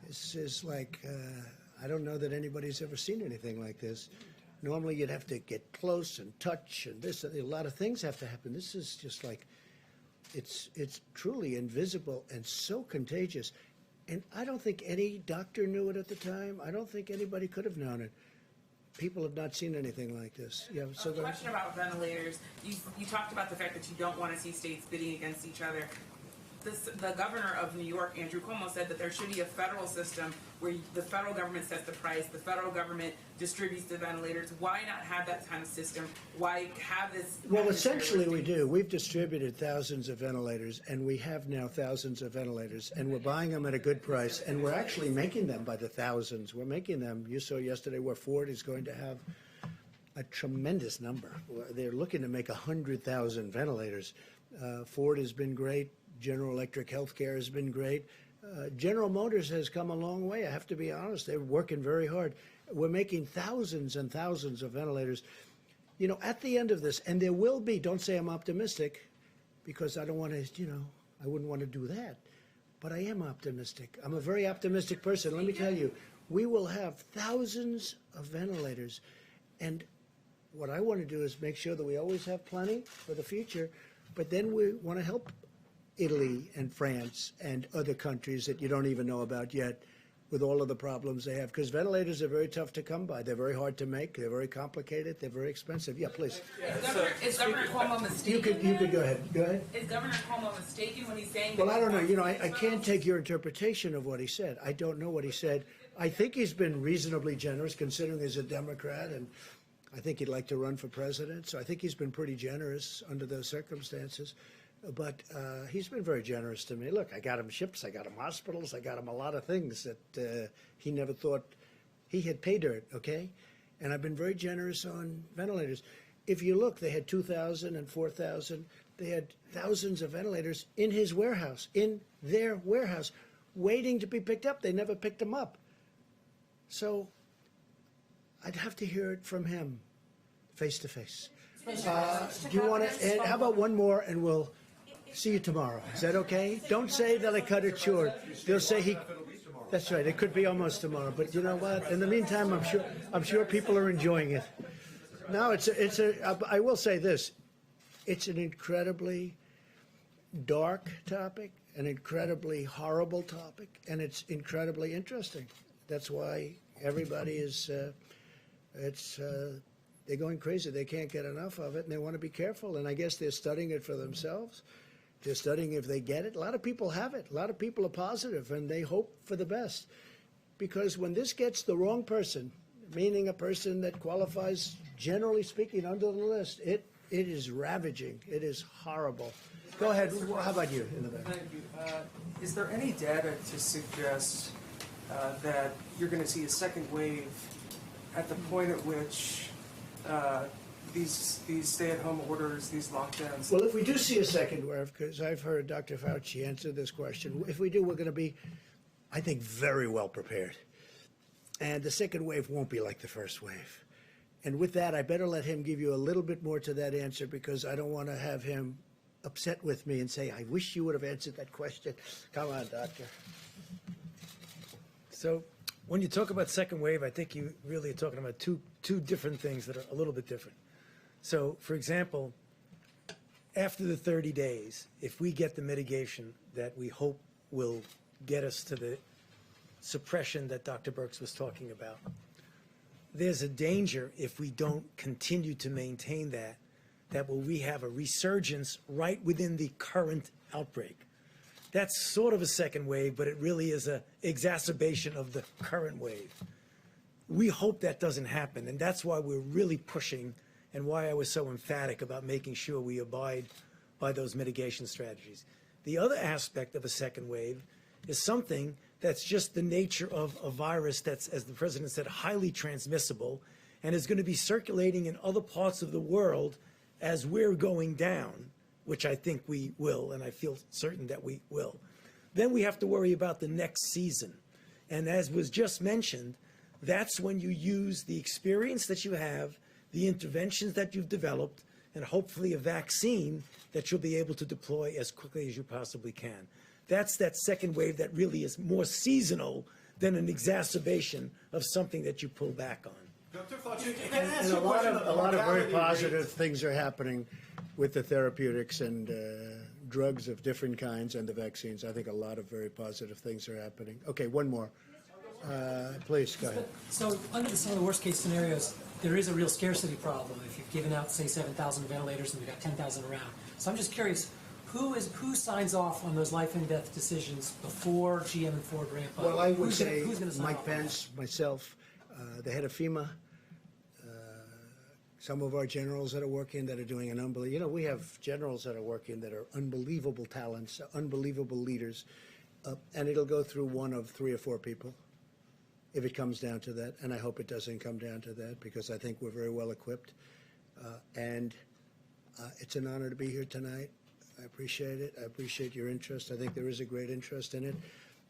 This is like, I don't know that anybody's ever seen anything like this. Normally you'd have to get close and touch, and a lot of things have to happen. This is just like, it's truly invisible and so contagious. And I don't think any doctor knew it at the time. I don't think anybody could have known it. People have not seen anything like this. Yeah, so A question about ventilators. You talked about the fact that you don't want to see states bidding against each other. The governor of New York, Andrew Cuomo, said that there should be a federal system where the federal government sets the price, the federal government distributes the ventilators. Why not have that kind of system? Why have this? Well, essentially we do. We've distributed thousands of ventilators, and we have now thousands of ventilators, and we're buying them at a good price, and we're actually making them by the thousands. We're making them. You saw yesterday where Ford is going to have a tremendous number. They're looking to make 100,000 ventilators. Ford has been great. General Electric Healthcare has been great. General Motors has come a long way, I have to be honest. They're working very hard. We're making thousands and thousands of ventilators. You know, at the end of this, and there will be, don't say I'm optimistic, because I don't want to, I wouldn't want to do that. But I am optimistic. I'm a very optimistic person. Let me tell you, we will have thousands of ventilators. And what I want to do is make sure that we always have plenty for the future. But then we want to help Italy and France and other countries that you don't even know about yet with all of the problems they have. Because ventilators are very tough to come by. They're very hard to make. They're very complicated. They're very expensive. Yeah, please. Is Governor Cuomo mistaken? You could go ahead. Go ahead. Is Governor Cuomo mistaken when he's saying Well, that? I don't know. I can't take your interpretation of what he said. I don't know what he said. I think he's been reasonably generous considering he's a Democrat, and I think he'd like to run for president. So I think he's been pretty generous under those circumstances. But he's been very generous to me. Look, I got him ships, I got him hospitals, I got him a lot of things that he never thought he had pay dirt, okay? And I've been very generous on ventilators. If you look, they had 2,000 and 4,000. They had thousands of ventilators in his warehouse, in their warehouse, waiting to be picked up. They never picked them up. So I'd have to hear it from him, face to face. Do you want to, how about one more, and we'll see you tomorrow. Is that okay? Don't say that I cut it short. They'll say That's right. It could be almost tomorrow, but you know what? In the meantime, I'm sure people are enjoying it. No, I will say this. It's an incredibly dark topic, an incredibly horrible topic, and it's incredibly interesting. That's why everybody is, they're going crazy. They can't get enough of it, and they want to be careful. And I guess they're studying it for themselves. They're studying if they get it. A lot of people have it. A lot of people are positive, and they hope for the best. Because when this gets the wrong person, meaning a person that qualifies, generally speaking, under the list, it is ravaging. It is horrible. Go ahead. How about you in the back? Thank you. Is there any data to suggest that you're going to see a second wave at the point at which these stay-at-home orders, these lockdowns? Well, if we do see a second wave, because I've heard Dr. Fauci answer this question, if we do, we're going to be, I think, very well prepared. And the second wave won't be like the first wave. And with that, I better let him give you a little bit more to that answer, because I don't want to have him upset with me and say, I wish you would have answered that question. Come on, doctor. So when you talk about second wave, I think you really are talking about two different things that are a little bit different. So, for example, after the 30 days, if we get the mitigation that we hope will get us to the suppression that Dr. Birx was talking about, there's a danger if we don't continue to maintain that we have a resurgence right within the current outbreak. That's sort of a second wave, but it really is an exacerbation of the current wave. We hope that doesn't happen, and that's why we're really pushing and why I was so emphatic about making sure we abide by those mitigation strategies. The other aspect of a second wave is something that's just the nature of a virus that's, as the president said, highly transmissible and is going to be circulating in other parts of the world as we're going down, which I think we will, and I feel certain that we will. Then we have to worry about the next season. And as was just mentioned, that's when you use the experience that you have, the interventions that you've developed, and hopefully a vaccine that you'll be able to deploy as quickly as you possibly can. That's that second wave that really is more seasonal than an exacerbation of something that you pull back on. Dr. Fauci, And a lot of very positive things are happening with the therapeutics and drugs of different kinds and the vaccines. I think a lot of very positive things are happening. Okay, one more. Please, go ahead. So under some of the worst case scenarios, there is a real scarcity problem. If you've given out, say, 7,000 ventilators and we've got 10,000 around. So I'm just curious, who signs off on those life and death decisions before GM and Ford ramp up? Well, I would say who's gonna sign Mike off? Pence, myself, the head of FEMA, some of our generals that are working that are doing an unbelievable, we have generals that are working that are unbelievable talents, unbelievable leaders, and it'll go through one of 3 or 4 people if it comes down to that, and I hope it doesn't come down to that, because I think we're very well equipped, and it's an honor to be here tonight. I appreciate it. I appreciate your interest. I think there is a great interest in it,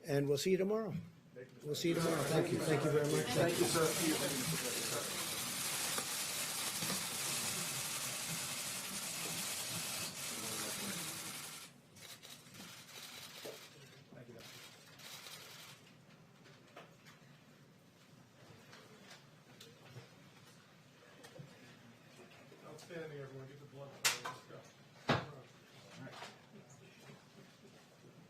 and we'll see you tomorrow. We'll see you tomorrow. Thank you. Thank you very much. Thank you, sir. Outstanding, everyone. Get the blood flow. Let's go.